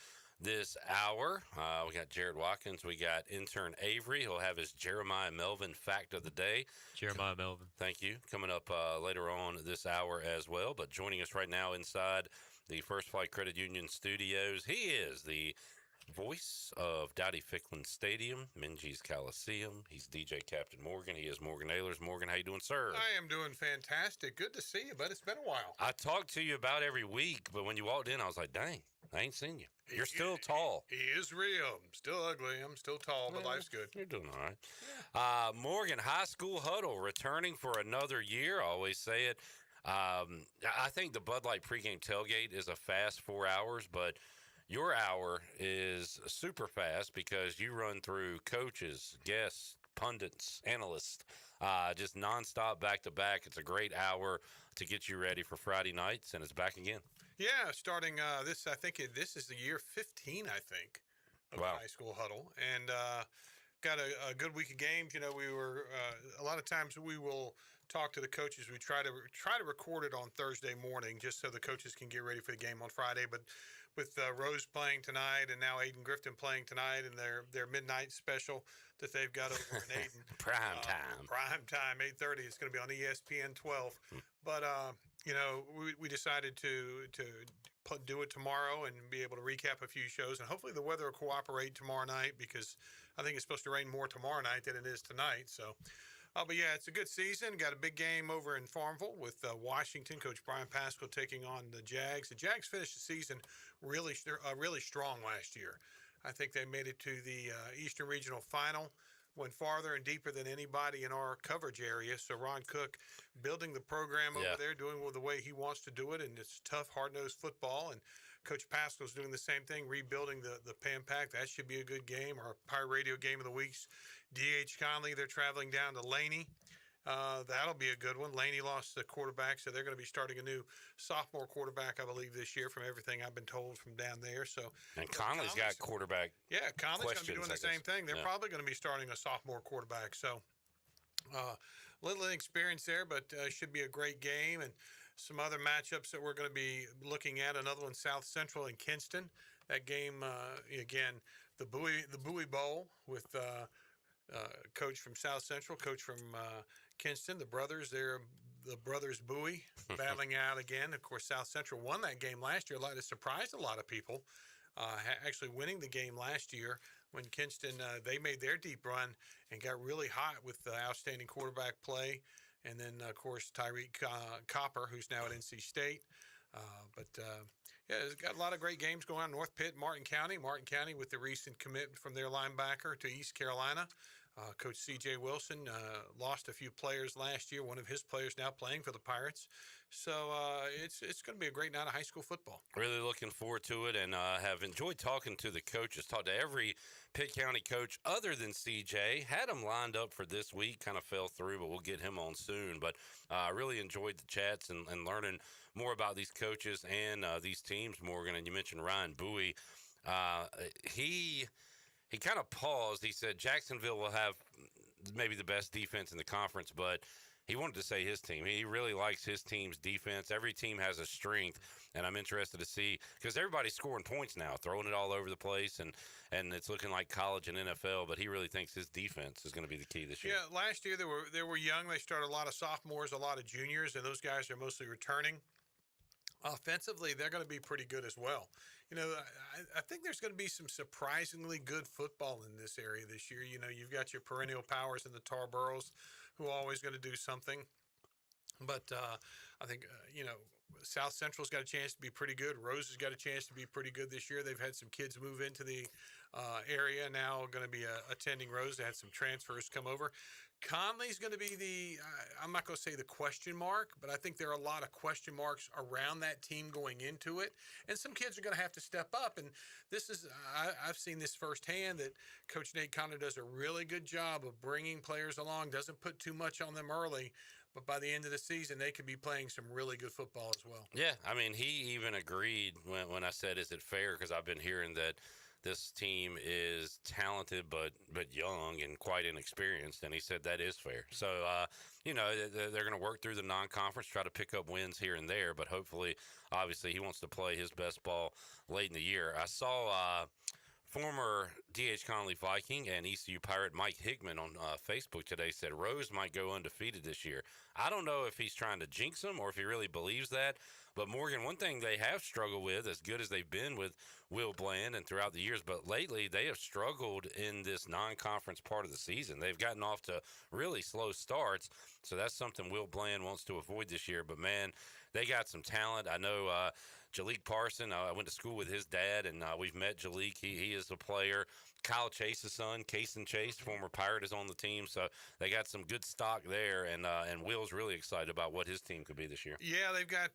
this hour. We got Jared Watkins. We got intern Avery. He'll have his Jeremiah Melvin fact of the day. Jeremiah Melvin. Thank you. Coming up later on this hour as well. But joining us right now inside the First Flight Credit Union studios, he is the voice of Dowdy Ficklin Stadium, Minges Coliseum. He's DJ Captain Morgan. He is Morgan Ahlers. Morgan, how you doing, sir? I am doing fantastic. Good to see you, but it's been a while. I talk to you about every week, but when you walked in, I was like, dang, I ain't seen you. You're still tall. He is real. I'm still ugly. I'm still tall, but life's good. You're doing all right. Morgan, High School Huddle, returning for another year. I always say it. I think the Bud Light pregame tailgate is a fast 4 hours, but your hour is super fast because you run through coaches, guests, pundits, analysts, just nonstop back to back. It's a great hour to get you ready for Friday nights, and it's back again. Yeah, starting this, I think this is the year 15, I think, of the high school huddle, and got a good week of games. You know, we were a lot of times we will talk to the coaches. We try to record it on Thursday morning just so the coaches can get ready for the game on Friday. But with Rose playing tonight and now Aiden Grifton playing tonight and their midnight special that they've got over in Aiden. Prime time, 8:30. It's going to be on ESPN 12. But you know, we decided to do it tomorrow and be able to recap a few shows, and hopefully the weather will cooperate tomorrow night, because I think it's supposed to rain more tomorrow night than it is tonight. So, but yeah, it's a good season. Got a big game over in Farmville with Washington. Coach Brian Pascal taking on the Jags. The Jags finished the season really strong last year. I think they made it to the Eastern Regional Final, went farther and deeper than anybody in our coverage area. So Ron Cook building the program over there, doing it the way he wants to do it, and it's tough, hard-nosed football. And Coach Pascal's doing the same thing, rebuilding the Pan Pac. That should be a good game. Our Pirate Radio game of the week's D.H. Conley. They're traveling down to Laney. That'll be a good one. Laney lost the quarterback, so they're going to be starting a new sophomore quarterback, I believe, this year, from everything I've been told from down there. So, and Conley's got quarterback. Yeah, Conley's going to be doing the same thing. They're probably going to be starting a sophomore quarterback. So, little experience there, but should be a great game. And some other matchups that we're going to be looking at. Another one, South Central and Kinston. That game, again, the Bowie Bowl with coach from South Central, coach from Kinston, the brothers Bowie battling out again. Of course, South Central won that game last year. It surprised a lot of people, actually winning the game last year when Kinston, they made their deep run and got really hot with outstanding quarterback play. And then, of course, Tyreek Copper, who's now at NC State. Yeah, it's got a lot of great games going on. North Pitt, Martin County with the recent commitment from their linebacker to East Carolina. Coach C.J. Wilson lost a few players last year. One of his players now playing for the Pirates. So it's going to be a great night of high school football. Really looking forward to it, and have enjoyed talking to the coaches. Talked to every Pitt County coach other than C.J. Had him lined up for this week. Kind of fell through, but we'll get him on soon. But I really enjoyed the chats and learning more about these coaches and these teams, Morgan. And you mentioned Ryan Bowie. He kind of paused. He said Jacksonville will have maybe the best defense in the conference, but he wanted to say his team. He really likes his team's defense. Every team has a strength, and I'm interested to see, because everybody's scoring points now, throwing it all over the place, and it's looking like college and NFL, but he really thinks his defense is going to be the key this year. Yeah, last year they were young. They started a lot of sophomores, a lot of juniors, and those guys are mostly returning. Offensively, they're going to be pretty good as well. You know, I think there's going to be some surprisingly good football in this area this year. You know, you've got your perennial powers in the Tarboroughs, who are always going to do something. But I think, you know, South Central's got a chance to be pretty good. Rose has got a chance to be pretty good this year. They've had some kids move into the area now, going to be attending Rose. They had some transfers come over. Conley's going to be I'm not going to say the question mark, but I think there are a lot of question marks around that team going into it. And some kids are going to have to step up. And this is, I've seen this firsthand, that Coach Nate Conner does a really good job of bringing players along, doesn't put too much on them early. But by the end of the season, they could be playing some really good football as well. Yeah, I mean, he even agreed when I said, is it fair? Because I've been hearing that this team is talented but young and quite inexperienced, and he said that is fair. So, you know, they're going to work through the non-conference, try to pick up wins here and there, but hopefully, obviously, he wants to play his best ball late in the year. I saw former D.H. Conley Viking and ECU Pirate Mike Hickman on Facebook today said Rose might go undefeated this year. I don't know if he's trying to jinx them or if he really believes that. But, Morgan, one thing they have struggled with, as good as they've been with Will Bland and throughout the years, but lately they have struggled in this non-conference part of the season. They've gotten off to really slow starts, so that's something Will Bland wants to avoid this year. But, man, they got some talent. I know Jalik Parson. I went to school with his dad, and we've met Jalik. He is a player. Kyle Chase's son, Kason Chase, former Pirate, is on the team. So they got some good stock there, and Will's really excited about what his team could be this year. Yeah, they've got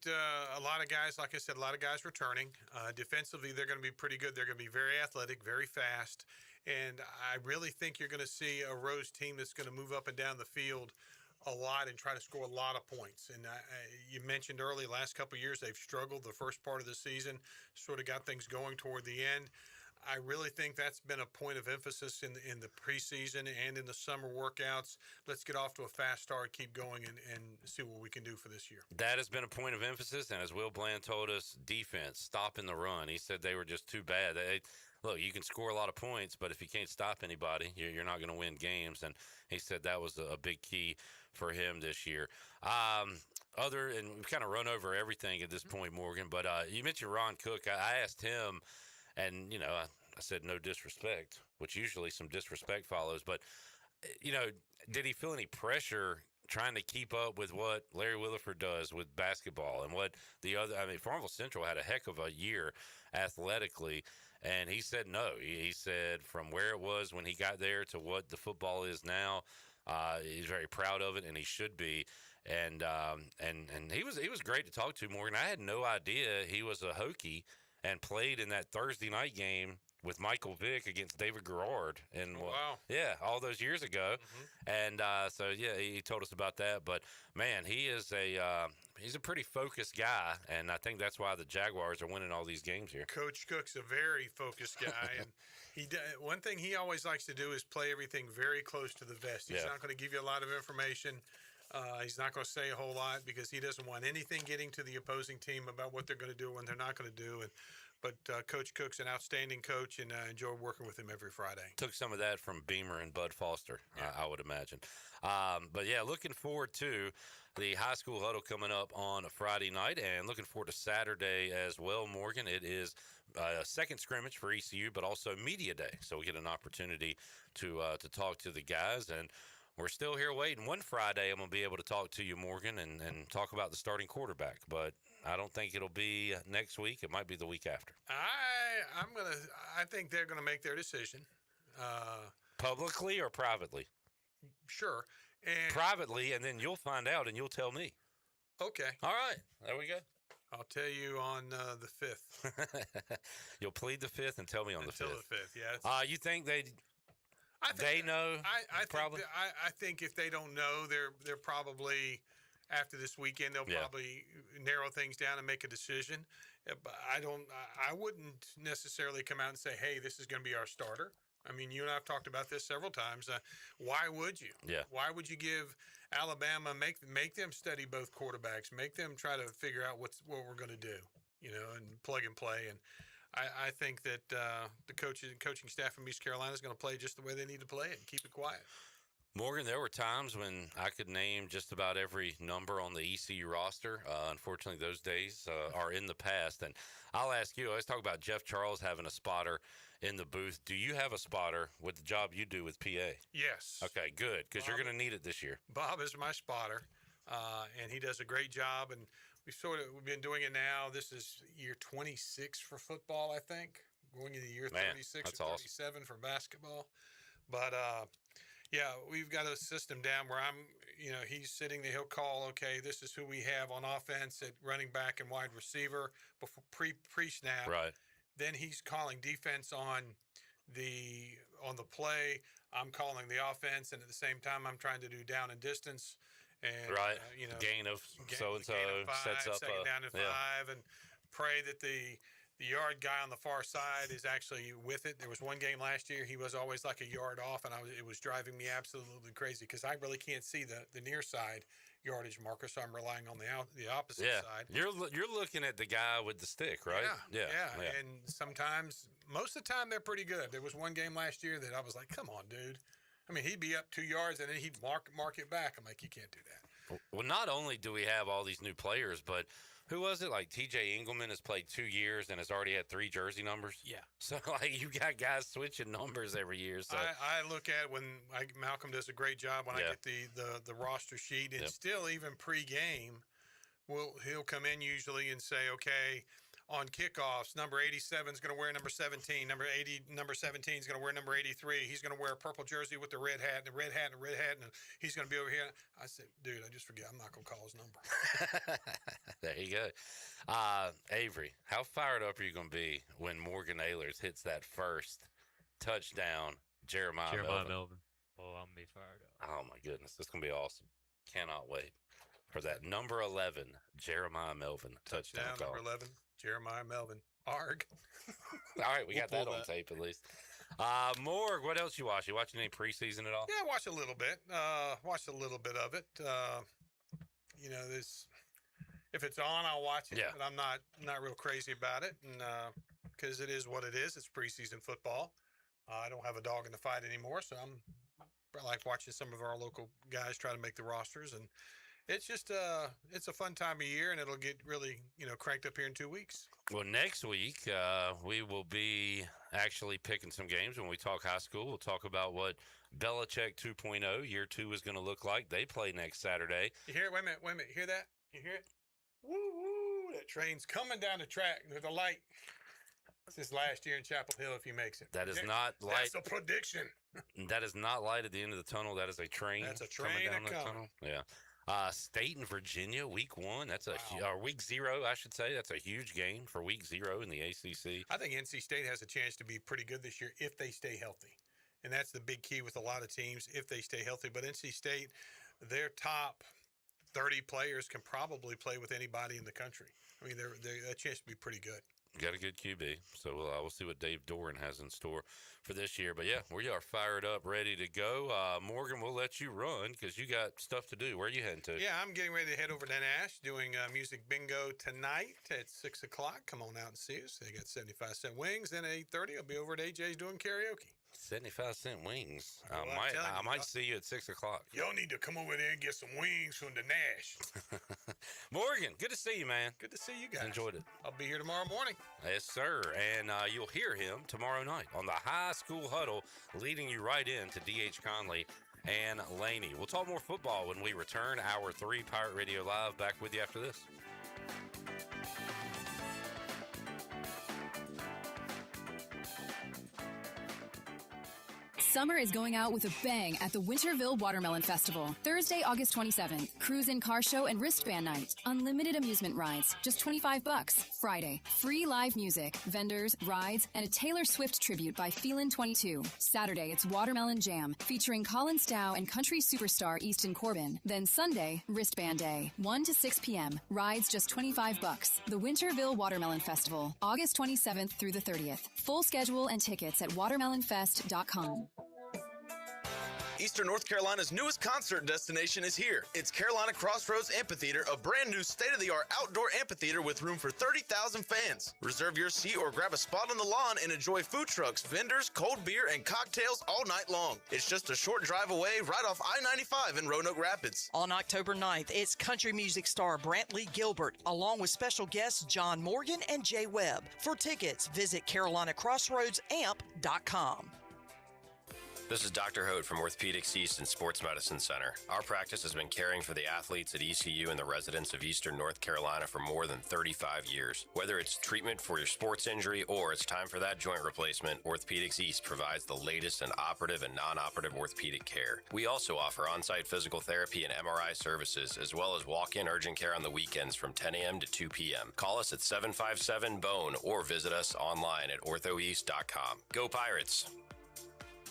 a lot of guys, like I said, a lot of guys returning. Defensively, they're going to be pretty good. They're going to be very athletic, very fast. And I really think you're going to see a Rose team that's going to move up and down the field a lot and try to score a lot of points. And you mentioned early, last couple of years, they've struggled the first part of the season, sort of got things going toward the end. I really think that's been a point of emphasis in the preseason and in the summer workouts. Let's get off to a fast start, keep going, and see what we can do for this year. That has been a point of emphasis, and as Will Bland told us, defense, stopping the run. He said they were just too bad. Look, you can score a lot of points, but if you can't stop anybody, you're not going to win games. And he said that was a big key for him this year. And we've kind of run over everything at this point, Morgan, but you mentioned Ron Cook. I asked him, and, I said no disrespect, which usually some disrespect follows. But, did he feel any pressure trying to keep up with what Larry Williford does with basketball and what Farmville Central had a heck of a year athletically. And he said no. He said from where it was when he got there to what the football is now, he's very proud of it, and he should be. And he was great to talk to, Morgan. I had no idea he was a Hokie and played in that Thursday night game with Michael Vick against David Garrard. And all those years ago. Mm-hmm. And he told us about that. But man, he is he's a pretty focused guy, and I think that's why the Jaguars are winning all these games here. Coach Cook's a very focused guy, and one thing he always likes to do is play everything very close to the vest. He's not going to give you a lot of information. He's not going to say a whole lot because he doesn't want anything getting to the opposing team about what they're going to do and they're not going to do. But Coach Cook's an outstanding coach, and I enjoy working with him every Friday. Took some of that from Beamer and Bud Foster, I would imagine. Looking forward to the high school huddle coming up on a Friday night, and looking forward to Saturday as well, Morgan. It is a second scrimmage for ECU, but also media day, so we get an opportunity to talk to the guys. And we're still here waiting. One Friday, I'm going to be able to talk to you, Morgan, and talk about the starting quarterback. But I don't think it'll be next week. It might be the week after. I think they're going to make their decision. Publicly or privately? Sure. And privately, and then you'll find out, and you'll tell me. Okay. All right. There we go. I'll tell you on the 5th. You'll plead the 5th and tell me on the 5th. Until the 5th, yeah. You think they know? I think if they don't know, they're probably after this weekend they'll probably narrow things down and make a decision. But I wouldn't necessarily come out and say, "Hey, this is going to be our starter." I mean, you and I have talked about this several times. Why would you? Yeah. Why would you give Alabama make them study both quarterbacks, make them try to figure out what we're going to do, and plug and play. And I think that the coaching staff from East Carolina is going to play just the way they need to play it and keep it quiet. Morgan, there were times when I could name just about every number on the ECU roster. Unfortunately, those days are in the past. And I'll ask you, I always talk about Jeff Charles having a spotter in the booth. Do you have a spotter with the job you do with PA? Yes. Okay, good, because you're going to need it this year. Bob is my spotter, and he does a great job. And we've been doing it now. This is year 26 for football, I think. Going into year 36 or 37 awesome. For basketball. But we've got a system down where he's sitting there. He'll call, okay, this is who we have on offense at running back and wide receiver before pre-snap. Right. Then he's calling defense on the play. I'm calling the offense, and at the same time, I'm trying to do down and distance. And gain of so and so sets up second down and 5, and pray that the yard guy on the far side is actually with it. There was one game last year he was always like a yard off, and it was driving me absolutely crazy because I really can't see the near side yardage marker, so I'm relying on the opposite side. You're looking at the guy with the stick, right? Yeah. And sometimes, most of the time, they're pretty good. There was one game last year that I was like, come on, dude. I mean, he'd be up 2 yards, and then he'd mark it back. I'm like, you can't do that. Well, not only do we have all these new players, but who was it? Like T.J. Engelman has played 2 years and has already had 3 jersey numbers. Yeah. So, you got guys switching numbers every year. So I look at when Malcolm does a great job when I get the roster sheet, and still even pre-game he'll come in usually and say, okay, on kickoffs, number 87 is going to wear number 17. Number 17 is going to wear number 83. He's going to wear a purple jersey with the red hat, and he's going to be over here. I said, dude, I just forget. I'm not going to call his number. There you go. Avery, how fired up are you going to be when Morgan Ahlers hits that first touchdown? Jeremiah Melvin. Oh, I'm going to be fired up. Oh, my goodness. This is going to be awesome. Cannot wait for that number 11, Jeremiah Melvin touchdown call. Number 11, Jeremiah Melvin. Arg. All right, we got that on tape at least. Morg, what else you watch? You watching any preseason at all? Yeah, watch a little bit. Watched a little bit of it. If it's on, I'll watch it. Yeah. But I'm not real crazy about it, and because it is what it is. It's preseason football. I don't have a dog in the fight anymore, so I like watching some of our local guys try to make the rosters, and it's just it's a fun time of year, and it'll get really cranked up here in 2 weeks. Well, next week we will be actually picking some games. When we talk high school, we'll talk about what Belichick 2.0 year 2 is going to look like. They play next Saturday. You hear it? Wait a minute. You hear that? You hear it? Woo woo! That train's coming down the track with a light. This is last year in Chapel Hill if he makes it. That is not light. That's a prediction. That is not light at the end of the tunnel. That is a train. That's a train coming down the tunnel. Yeah. State and Virginia, week 1. That's or week 0, I should say. That's a huge game for week 0 in the ACC. I think NC State has a chance to be pretty good this year if they stay healthy. And that's the big key with a lot of teams, if they stay healthy. But NC State, their top 30 players can probably play with anybody in the country. I mean, they're a chance to be pretty good. Got a good QB, so we'll see what Dave Doran has in store for this year. But, yeah, we are fired up, ready to go. Morgan, we'll let you run because you got stuff to do. Where are you heading to? Yeah, I'm getting ready to head over to Nash, doing music bingo tonight at 6 o'clock. Come on out and see us. They got 75-cent wings. Then at 8:30, I'll be over at AJ's doing karaoke. 75-cent wings. Well, I might see you at 6 o'clock. Y'all need to come over there and get some wings from the Nash. Morgan, good to see you, man. Good to see you guys. Enjoyed it. I'll be here tomorrow morning. Yes, sir. And you'll hear him tomorrow night on the High School Huddle, leading you right into D.H. Conley and Laney. We'll talk more football when we return. Hour 3, Pirate Radio Live. Back with you after this. Summer is going out with a bang at the Winterville Watermelon Festival. Thursday, August 27th, cruise-in car show and wristband night. Unlimited amusement rides, just $25. Friday, free live music, vendors, rides, and a Taylor Swift tribute by Feelin' 22. Saturday, it's Watermelon Jam, featuring Colin Stow and country superstar Easton Corbin. Then Sunday, wristband day, 1 to 6 p.m. Rides just $25. The Winterville Watermelon Festival, August 27th through the 30th. Full schedule and tickets at watermelonfest.com. Eastern North Carolina's newest concert destination is here. It's Carolina Crossroads Amphitheater, a brand new state-of-the-art outdoor amphitheater with room for 30,000 fans. Reserve your seat or grab a spot on the lawn and enjoy food trucks, vendors, cold beer, and cocktails all night long. It's just a short drive away right off I-95 in Roanoke Rapids. On October 9th, it's country music star Brantley Gilbert, along with special guests John Morgan and Jay Webb. For tickets, visit carolinacrossroadsamp.com. This is Dr. Hote from Orthopedics East and Sports Medicine Center. Our practice has been caring for the athletes at ECU and the residents of Eastern North Carolina for more than 35 years. Whether it's treatment for your sports injury or it's time for that joint replacement, Orthopedics East provides the latest in operative and non-operative orthopedic care. We also offer on-site physical therapy and MRI services, as well as walk-in urgent care on the weekends from 10 a.m. to 2 p.m. Call us at 757-BONE or visit us online at orthoeast.com. Go Pirates!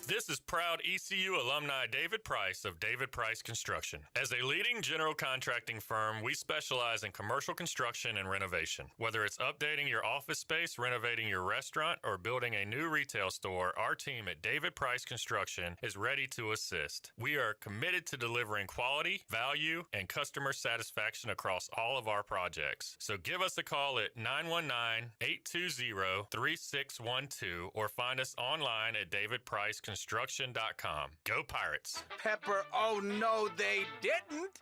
This is proud ECU alumni David Price of David Price Construction. As a leading general contracting firm, we specialize in commercial construction and renovation. Whether it's updating your office space, renovating your restaurant, or building a new retail store, our team at David Price Construction is ready to assist. We are committed to delivering quality, value, and customer satisfaction across all of our projects. So give us a call at 919-820-3612 or find us online at davidpriceconstruction.com. Go Pirates. Pepper, oh no, they didn't.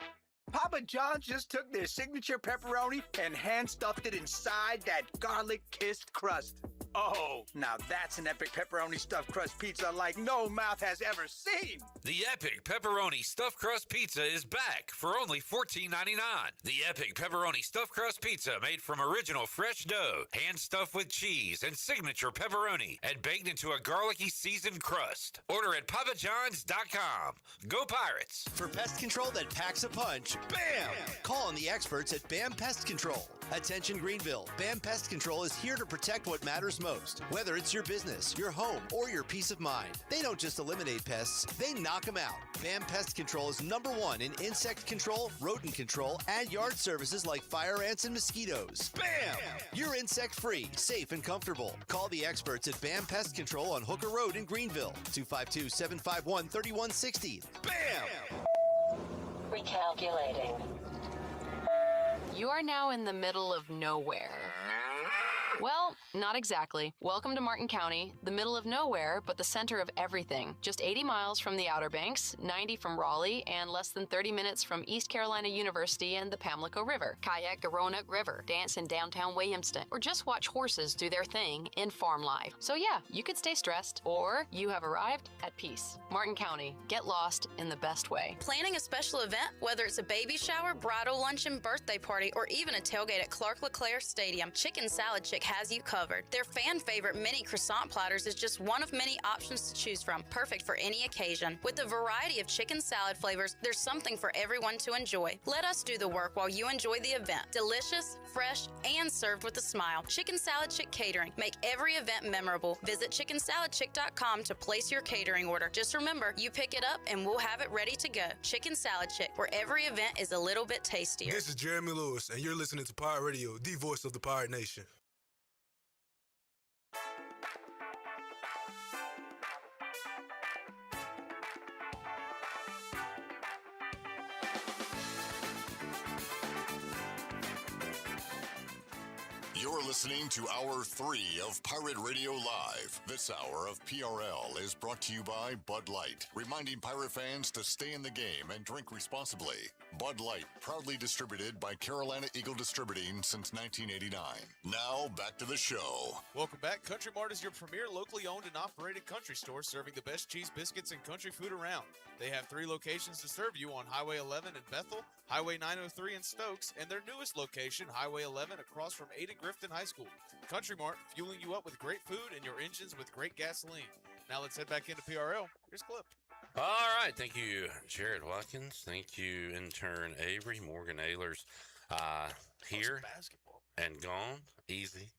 Papa John's just took their signature pepperoni and hand-stuffed it inside that garlic-kissed crust. Oh, now that's an epic pepperoni stuffed crust pizza like no mouth has ever seen. The Epic Pepperoni Stuffed Crust Pizza is back for only $14.99. The Epic Pepperoni Stuffed Crust Pizza made from original fresh dough, hand-stuffed with cheese and signature pepperoni, and baked into a garlicky seasoned crust. Order at papajohns.com. Go Pirates! For pest control that packs a punch, BAM! Call on the experts at BAM Pest Control. Attention Greenville, BAM Pest Control is here to protect what matters most, whether it's your business, your home, or your peace of mind. They don't just eliminate pests, they knock them out. BAM Pest Control is #1 in insect control, rodent control, and yard services like fire ants and mosquitoes. BAM! You're insect-free, safe, and comfortable. Call the experts at BAM Pest Control on Hooker Road in Greenville, 252-751-3160. BAM! Recalculating. You are now in the middle of nowhere. Well, not exactly. Welcome to Martin County, the middle of nowhere, but the center of everything. Just 80 miles from the Outer Banks, 90 from Raleigh, and less than 30 minutes from East Carolina University and the Pamlico River. Kayak the Roanoke River, dance in downtown Williamston, or just watch horses do their thing in farm life. So yeah, you could stay stressed, or you have arrived at peace. Martin County, get lost in the best way. Planning a special event, whether it's a baby shower, bridal luncheon, birthday party, or even a tailgate at Clark LeClaire Stadium, Chicken Salad Chick has you covered. Their fan favorite mini croissant platters is just one of many options to choose from, perfect for any occasion. With a variety of chicken salad flavors, there's something for everyone to enjoy. Let us do the work while you enjoy the event. Delicious, fresh, and served with a smile. Chicken Salad Chick Catering. Make every event memorable. Visit chickensaladchick.com to place your catering order. Just remember, you pick it up and we'll have it ready to go. Chicken Salad Chick, where every event is a little bit tastier. This is Jeremy Lewis, and you're listening to Pirate Radio, the voice of the Pirate Nation. You're listening to Hour 3 of Pirate Radio Live. This hour of PRL is brought to you by Bud Light, reminding pirate fans to stay in the game and drink responsibly. Bud Light, proudly distributed by Carolina Eagle Distributing since 1989. Now, back to the show. Welcome back. Country Mart is your premier locally owned and operated country store serving the best cheese, biscuits, and country food around. They have 3 locations to serve you on Highway 11 in Bethel, Highway 903 in Stokes, and their newest location, Highway 11, across from Ada Grifton High School. Country Mart, fueling you up with great food and your engines with great gasoline. Now let's head back into PRL. Here's Clip. All right. Thank you, Jared Watkins. Thank you, intern Avery. Morgan Ahlers here and gone. Easy.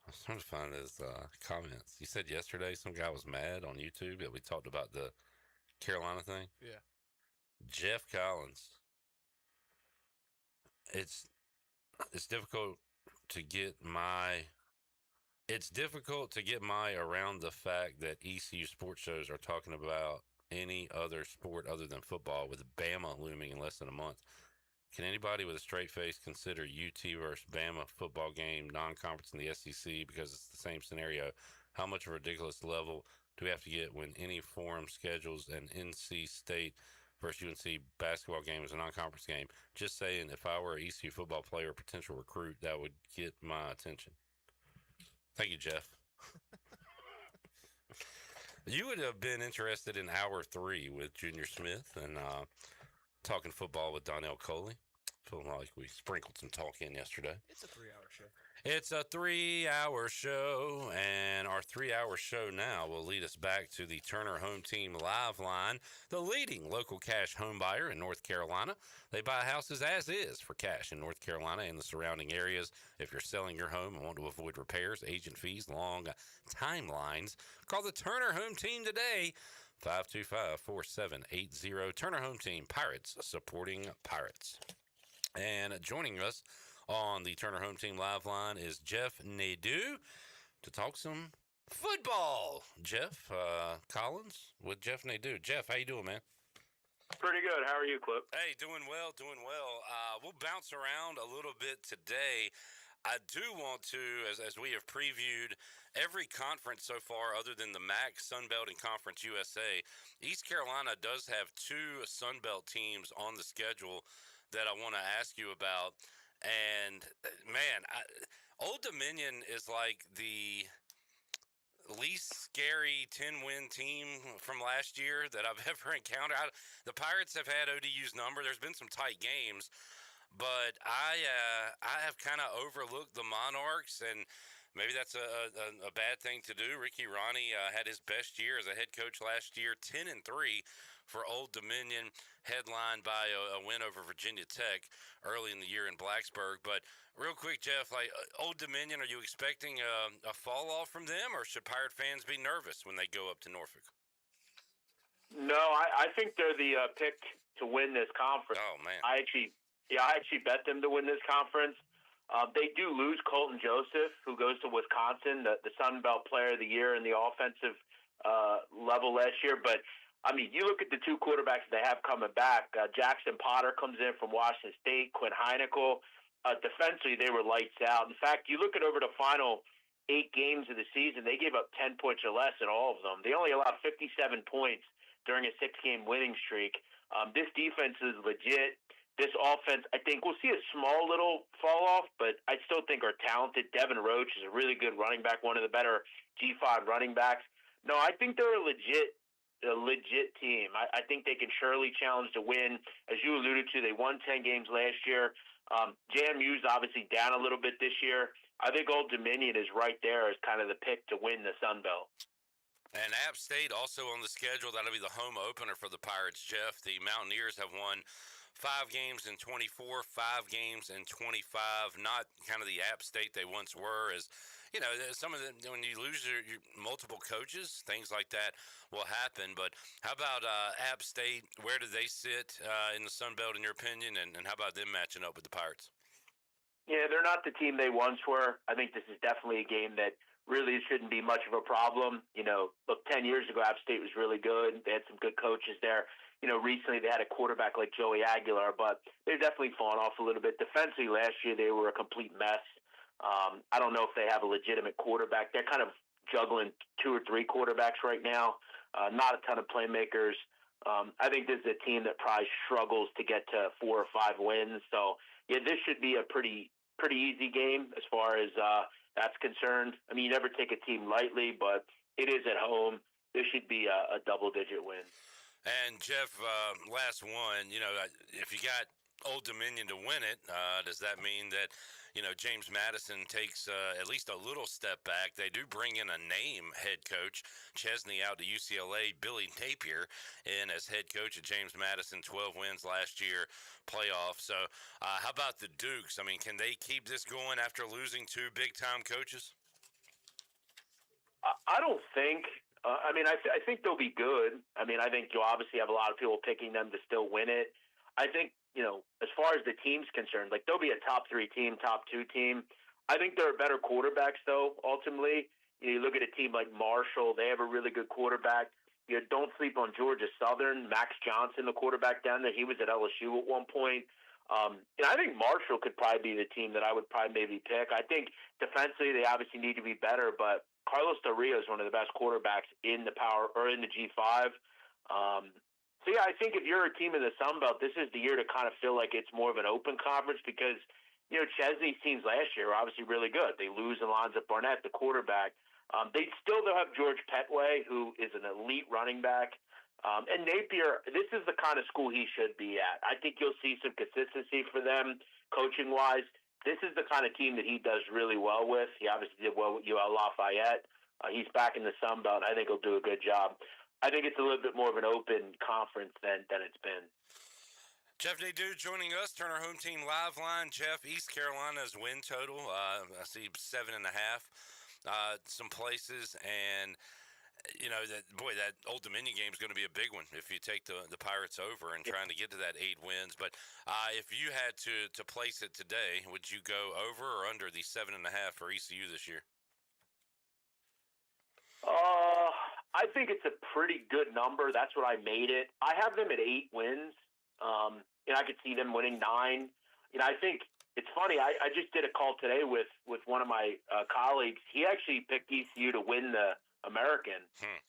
I was trying to find his comments. He said yesterday some guy was mad on YouTube that we talked about the Carolina thing. Yeah. Jeff Collins. It's difficult to get my around the fact that ECU sports shows are talking about any other sport other than football, with Bama looming in less than a month. Can anybody with a straight face consider UT versus Bama football game non-conference in the SEC because it's the same scenario? How much of a ridiculous level do we have to get when any forum schedules an NC State versus UNC basketball game as a non-conference game? Just saying, if I were an ECU football player or potential recruit, that would get my attention. Thank you, Jeff. You would have been interested in Hour 3 with Junior Smith and talking football with Donnell Coley. Feeling like we sprinkled some talk in yesterday. It's a 3-hour show. It's a 3-hour show, and our 3-hour show now will lead us back to the Turner Home Team Live Line, the leading local cash home buyer in North Carolina. They buy houses as is for cash in North Carolina and the surrounding areas. If you're selling your home and want to avoid repairs, agent fees, long timelines, call the Turner Home Team today, 525-4780. Turner Home Team, Pirates supporting Pirates. And joining us on the Turner Home Team Live Line is Jeff Nadu to talk some football. Jeff Collins with Jeff Nadu. Jeff, how you doing, man? Pretty good. How are you, Clip? Hey, doing well, doing well. We'll bounce around a little bit today. I do want to, as we have previewed every conference so far other than the MAC, Sunbelt, and Conference USA, East Carolina does have 2 Sunbelt teams on the schedule that I want to ask you about. And, man, Old Dominion is like the least scary 10-win team from last year that I've ever encountered. The Pirates have had ODU's number. There's been some tight games, but I have kind of overlooked the Monarchs, and maybe that's a bad thing to do. Ricky Ronnie had his best year as a head coach last year, 10-3 for Old Dominion, headlined by a win over Virginia Tech early in the year in Blacksburg. But real quick, Jeff, like Old Dominion, are you expecting a fall off from them, or should Pirate fans be nervous when they go up to Norfolk? No, I think they're the pick to win this conference. Oh man, I actually bet them to win this conference. They do lose Colton Joseph, who goes to Wisconsin, the Sun Belt Player of the Year in the offensive level last year. But, I mean, you look at the two quarterbacks they have coming back. Jackson Potter comes in from Washington State, Quinn Heineckel. Defensively, they were lights out. In fact, you look at over the final 8 games of the season, they gave up 10 points or less in all of them. They only allowed 57 points during a 6-game winning streak. This defense is legit. This offense, I think we'll see a small little fall off, but I still think are talented. Devin Roach is a really good running back, one of the better G5 running backs. No, I think they're a legit team. I think they can surely challenge to win. As you alluded to, they won 10 games last year. JMU's obviously down a little bit this year. I think Old Dominion is right there as kind of the pick to win the Sun Belt. And App State also on the schedule. That'll be the home opener for the Pirates, Jeff. The Mountaineers have won 5 games in 24, 5 games in 25. Not kind of the App State they once were. As you know, some of the when you lose your multiple coaches, things like that will happen. But how about App State? Where do they sit in the Sun Belt, in your opinion? And how about them matching up with the Pirates? Yeah, they're not the team they once were. I think this is definitely a game that really shouldn't be much of a problem. You know, look, 10 years ago, App State was really good. They had some good coaches there. You know, recently they had a quarterback like Joey Aguilar, but they've definitely fallen off a little bit. Defensively, last year they were a complete mess. I don't know if they have a legitimate quarterback. They're kind of juggling 2 or 3 quarterbacks right now. Not a ton of playmakers. I think this is a team that probably struggles to get to 4 or 5 wins. So, yeah, this should be a pretty easy game as far as that's concerned. I mean, you never take a team lightly, but it is at home. This should be a double-digit win. And, Jeff, last one, you know, if you got Old Dominion to win it, does that mean that, you know, James Madison takes at least a little step back? They do bring in a name head coach, Chesney out to UCLA, Billy Napier in as head coach at James Madison, 12 wins last year, playoff. So how about the Dukes? I mean, can they keep this going after losing 2 big-time coaches? I don't think. I mean, I think they'll be good. I mean, I think you'll obviously have a lot of people picking them to still win it. I think, you know, as far as the team's concerned, like they'll be a top 3 team, top 2 team. I think they're better quarterbacks, though, ultimately. You look at a team like Marshall, they have a really good quarterback. You know, don't sleep on Georgia Southern. Max Johnson, the quarterback down there, he was at LSU at one point. And I think Marshall could probably be the team that I would probably maybe pick. I think defensively they obviously need to be better, but Carlos Del Rio is one of the best quarterbacks in the in the G5. So yeah, I think if you're a team in the Sun Belt, this is the year to kind of feel like it's more of an open conference because, you know, Chesney's teams last year were obviously really good. They lose Alonzo Barnett, the quarterback. They still have George Petway, who is an elite running back. And Napier, this is the kind of school he should be at. I think you'll see some consistency for them coaching-wise. This is the kind of team that he does really well with. He obviously did well with UL Lafayette. He's back in the Sun Belt. I think he'll do a good job. I think it's a little bit more of an open conference than it's been. Jeff Nadu joining us. Turner Home Team Live Line. Jeff, East Carolina's win total, I see 7.5 some places. And, you know, that Old Dominion game is going to be a big one if you take the Pirates over and trying to get to that 8 wins. But if you had to place it today, would you go over or under the 7.5 for ECU this year? I think it's a pretty good number. That's what I made it. I have them at 8 wins. And I could see them winning 9. You know, I think it's funny. I just did a call today with one of my colleagues. He actually picked ECU to win the American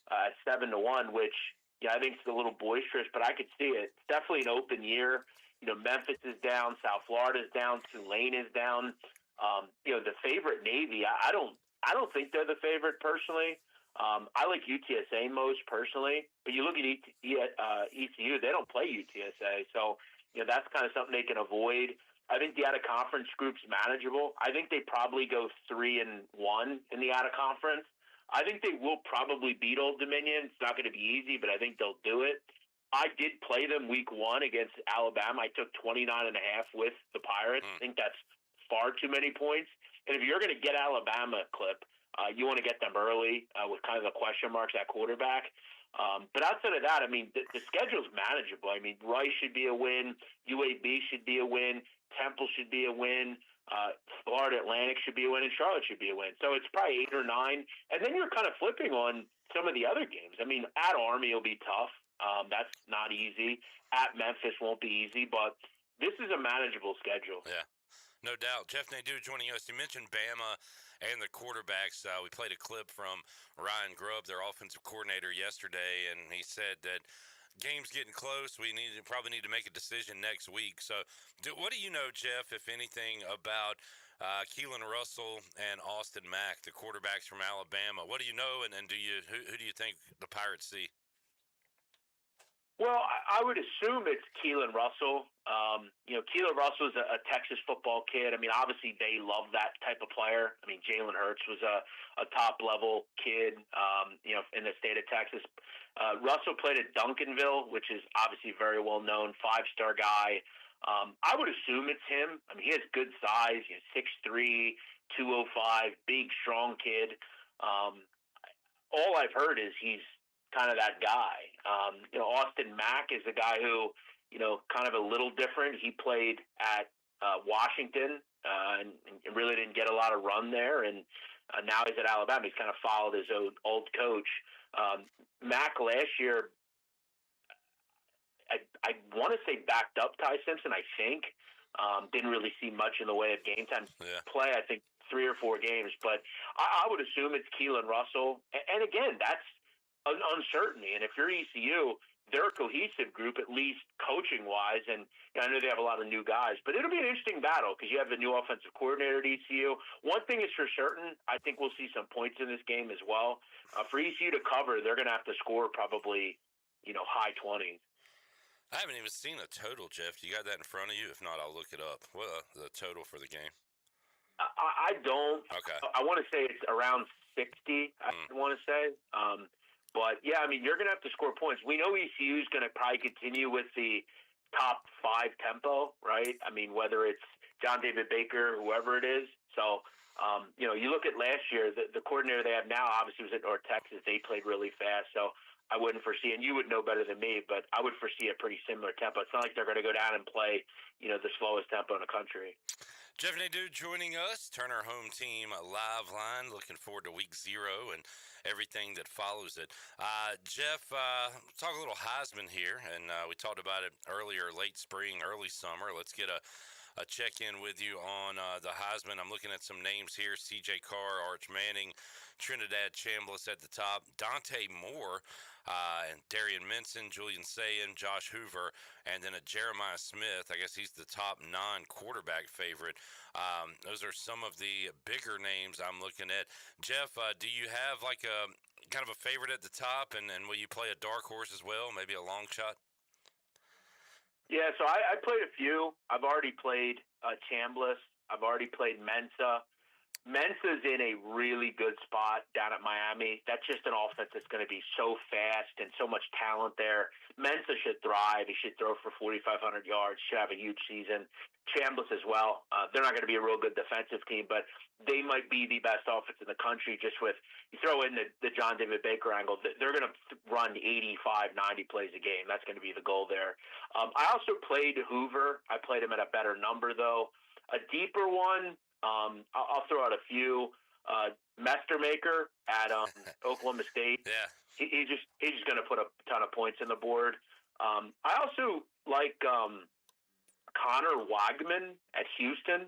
at 7-1, which I think is a little boisterous, but I could see it. It's definitely an open year. You know, Memphis is down, South Florida is down, Tulane is down. The favorite Navy, I don't think they're the favorite personally. I like UTSA most personally, but you look at ECU, they don't play UTSA, so that's kind of something they can avoid. I think the out-of-conference group's manageable. I think they probably go 3-1 in the out-of-conference. I think they will probably beat Old Dominion. It's not going to be easy, but I think they'll do it. I did play them week 1 against Alabama. I took 29.5 with the Pirates. I think that's far too many points. And if you're going to get Alabama, Clip, you want to get them early with kind of the question marks at quarterback. But outside of that, I mean, the schedule's manageable. I mean, Rice should be a win. UAB should be a win. Temple should be a win. Florida Atlantic should be a win, and Charlotte should be a win. So it's probably 8 or 9. And then you're kind of flipping on some of the other games. I mean, at Army will be tough. That's not easy. At Memphis won't be easy, but this is a manageable schedule. Yeah, no doubt. Jeff Nadu joining us. You mentioned Bama and the quarterbacks. We played a clip from Ryan Grubb, their offensive coordinator, yesterday, and he said that game's getting close. We probably need to make a decision next week. So what do you know, Jeff, if anything, about Keelan Russell and Austin Mack, the quarterbacks from Alabama? What do you know, and who do you think the Pirates see? Well, I would assume it's Keelan Russell. Keelan Russell is a Texas football kid. I mean, obviously they love that type of player. I mean, Jalen Hurts was a top-level kid, in the state of Texas. Russell played at Duncanville, which is obviously very well-known, 5-star guy. I would assume it's him. I mean, he has good size, 6'3", 205, big, strong kid. All I've heard is he's kind of that guy. Austin Mack is a guy who, kind of a little different. He played at Washington and really didn't get a lot of run there, and now he's at Alabama. He's kind of followed his old coach. Mack last year, I want to say backed up Ty Simpson, I think. Didn't really see much in the way of game time play, I think 3 or 4 games. But I would assume it's Keelan Russell. And again, that's an uncertainty. And if you're ECU, they're a cohesive group, at least coaching-wise. And I know they have a lot of new guys. But it'll be an interesting battle because you have the new offensive coordinator at ECU. One thing is for certain, I think we'll see some points in this game as well. For ECU to cover, they're going to have to score probably, high 20s. I haven't even seen a total, Jeff. You got that in front of you? If not, I'll look it up. What the total for the game? I don't. Okay. I want to say it's around 60, I want to say. But, yeah, I mean, you're going to have to score points. We know ECU is going to probably continue with the top 5 tempo, right? I mean, whether it's John David Baker, whoever it is. So, you look at last year, the coordinator they have now obviously was at North Texas. They played really fast. So I wouldn't foresee, and you would know better than me, but I would foresee a pretty similar tempo. It's not like they're going to go down and play, the slowest tempo in the country. Jeff Nadu joining us, Turner Home Team Live Line. Looking forward to week 0 and everything that follows it. Jeff, talk a little Heisman here, and we talked about it earlier, late spring, early summer. Let's get a check-in with you on the Heisman. I'm looking at some names here: C.J. Carr, Arch Manning, Trinidad Chambliss at the top, Dante Moore, and Darian Minson, Julian Sayin, Josh Hoover, and then a Jeremiah Smith. I guess he's the top non-quarterback favorite. Those are some of the bigger names I'm looking at. Jeff, do you have like a kind of a favorite at the top, and will you play a dark horse as well, maybe a long shot? Yeah, so I played a few. I've already played Chambliss. I've already played Mensa. Mensa's in a really good spot down at Miami. That's just an offense that's going to be so fast and so much talent there. Mensa should thrive. He should throw for 4,500 yards, should have a huge season. Chambliss as well. They're not going to be a real good defensive team, but they might be the best offense in the country just with, you throw in the John David Baker angle, they're going to run 85, 90 plays a game. That's going to be the goal there. I also played Hoover. I played him at a better number, though. A deeper one, I'll throw out a few. Mestermaker at Oklahoma State. Yeah, he's just going to put a ton of points on the board. I also like Connor Wagman at Houston.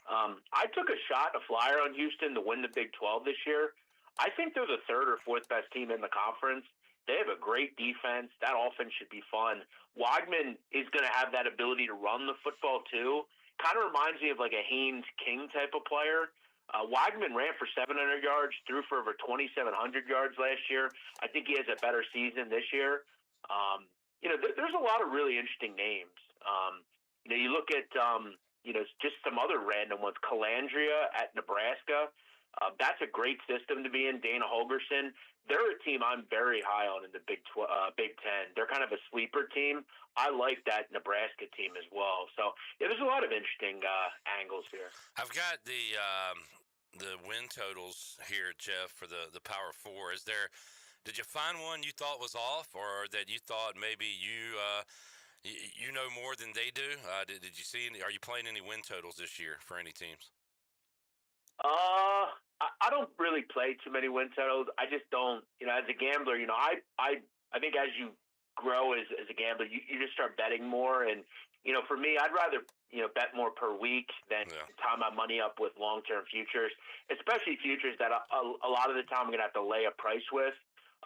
I took a shot, a flyer on Houston to win the Big 12 this year. I think they're the 3rd or 4th best team in the conference. They have a great defense. That offense should be fun. Wagman is going to have that ability to run the football too. kind of reminds me of like a Haynes King type of player. Wagman ran for 700 yards, threw for over 2,700 yards last year. I think he has a better season this year. There's a lot of really interesting names. You look at, just some other random ones. Calandria at Nebraska. That's a great system to be in. Dana Holgerson. They're a team I'm very high on in the Big Ten. They're kind of a sleeper team. I like that Nebraska team as well. So, there's a lot of interesting angles here. I've got the win totals here, Jeff, for the Power Four. Did you find one you thought was off, or that you thought maybe you know more than they do? Did you see any? Are you playing any win totals this year for any teams? I don't really play too many win totals. I just don't. As a gambler, I think as you grow as a gambler, you just start betting more. And for me, I'd rather bet more per week than tie my money up with long-term futures, especially futures that a lot of the time I'm going to have to lay a price with.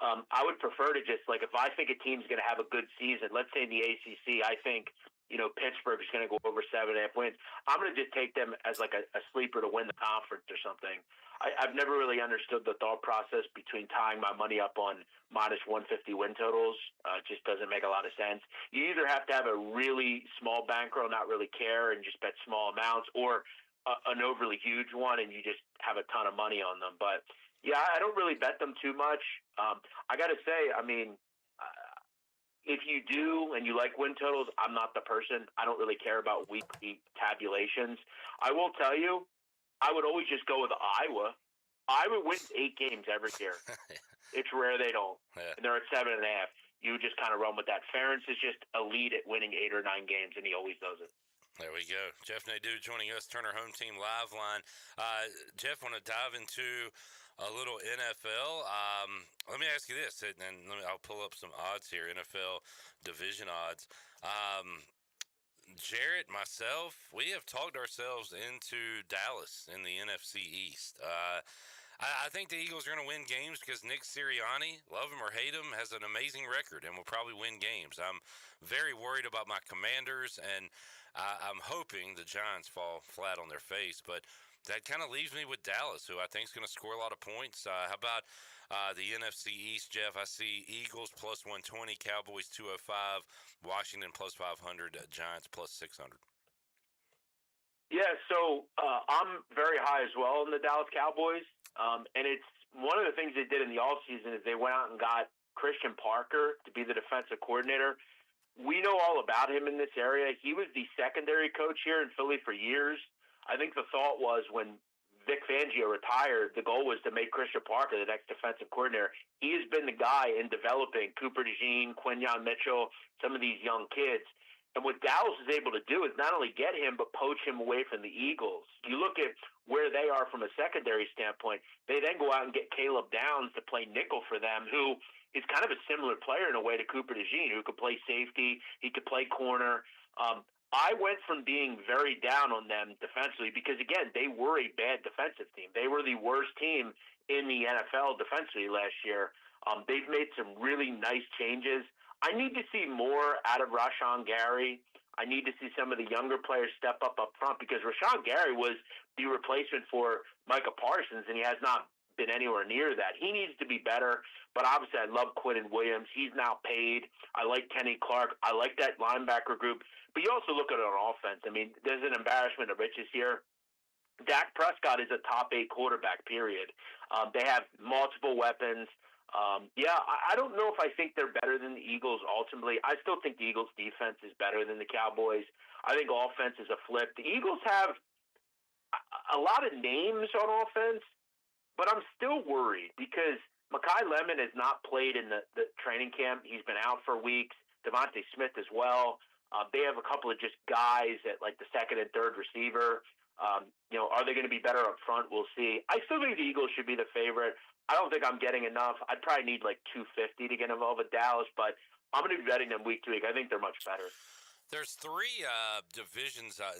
I would prefer to just, like, if I think a team's going to have a good season, let's say in the ACC, I think, Pittsburgh is going to go over 7.5 wins. I'm going to just take them as like a sleeper to win the conference or something. I've never really understood the thought process between tying my money up on minus 150 win totals. It just doesn't make a lot of sense. You either have to have a really small bankroll, not really care, and just bet small amounts, or an overly huge one and you just have a ton of money on them. But yeah, I don't really bet them too much. I got to say, if you do and you like win totals, I'm not the person. I don't really care about weekly tabulations. I will tell you, I would always just go with Iowa. Iowa wins 8 games every year. It's rare they don't. Yeah. And they're at 7.5. You just kind of run with that. Ferentz is just elite at winning 8 or 9 games, and he always does it. There we go. Jeff Nadu joining us, Turner Home Team Live Line. Jeff, want to dive into a little NFL. Let me ask you this, and I'll pull up some odds here, NFL division odds. Jarrett, myself, we have talked ourselves into Dallas in the NFC East. I think the Eagles are going to win games because Nick Sirianni, love him or hate him, has an amazing record and will probably win games. I'm very worried about my Commanders, and I'm hoping the Giants fall flat on their face. But that kind of leaves me with Dallas, who I think is going to score a lot of points. How about the NFC East, Jeff? I see Eagles plus 120, Cowboys 205, Washington plus 500, Giants plus 600. Yeah, so I'm very high as well in the Dallas Cowboys. And it's one of the things they did in the offseason is they went out and got Christian Parker to be the defensive coordinator. We know all about him in this area. He was the secondary coach here in Philly for years. I think the thought was when Vic Fangio retired, the goal was to make Christian Parker the next defensive coordinator. He has been the guy in developing Cooper DeJean, Quinyon Mitchell, some of these young kids. And what Dallas is able to do is not only get him, but poach him away from the Eagles. You look at where they are from a secondary standpoint, they then go out and get Caleb Downs to play nickel for them, who is kind of a similar player in a way to Cooper DeJean, who could play safety, he could play corner. I went from being very down on them defensively because, again, they were a bad defensive team. They were the worst team in the NFL defensively last year. They've made some really nice changes. I need to see more out of Rashawn Gary. I need to see some of the younger players step up front because Rashawn Gary was the replacement for Micah Parsons, and he has not been anywhere near that. He needs to be better, but obviously I love Quinnen Williams. He's now paid. I like Kenny Clark. I like that linebacker group. But you also look at it on offense. I mean, there's an embarrassment of riches here. Dak Prescott is a top 8 quarterback, period. They have multiple weapons. I don't know if I think they're better than the Eagles ultimately. I still think the Eagles' defense is better than the Cowboys. I think offense is a flip. The Eagles have a lot of names on offense, but I'm still worried because Mekhi Lemon has not played in the training camp. He's been out for weeks. Devontae Smith as well. They have a couple of just guys at like the second and third receiver. Are they going to be better up front? We'll see. I still think the Eagles should be the favorite. I don't think I'm getting enough. I'd probably need like 250 to get involved with Dallas, but I'm going to be betting them week to week. I think they're much better. There's 3 divisions I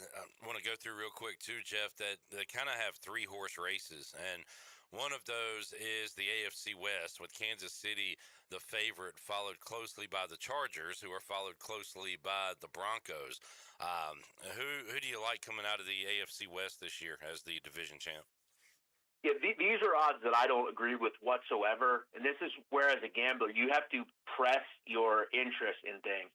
want to go through real quick too, Jeff, that kind of have 3-horse races. And One of those is the AFC West, with Kansas City the favorite, followed closely by the Chargers, who are followed closely by the Broncos. Who do you like coming out of the AFC West this year as the division champ? Yeah, these are odds that I don't agree with whatsoever. And this is where, as a gambler, you have to press your interest in things.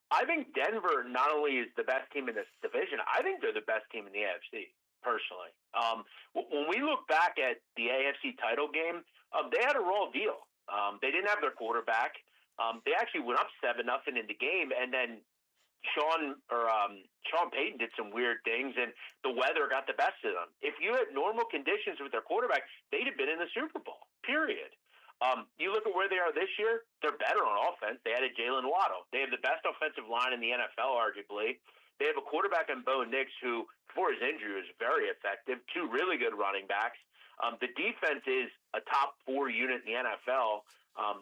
I think Denver not only is the best team in this division, I think they're the best team in the AFC, personally. When we look back at the AFC title game, they had a raw deal. They didn't have their quarterback. They actually went up 7-0 in the game, and then Sean Payton did some weird things, and the weather got the best of them. If you had normal conditions with their quarterback, they'd have been in the Super Bowl, period. You look at where they are this year, they're better on offense. They added Jalen Waddle. They have the best offensive line in the NFL, arguably. They have a quarterback in Bo Nix who, before his injury, was very effective. 2 really good running backs. The defense is a top 4 unit in the NFL.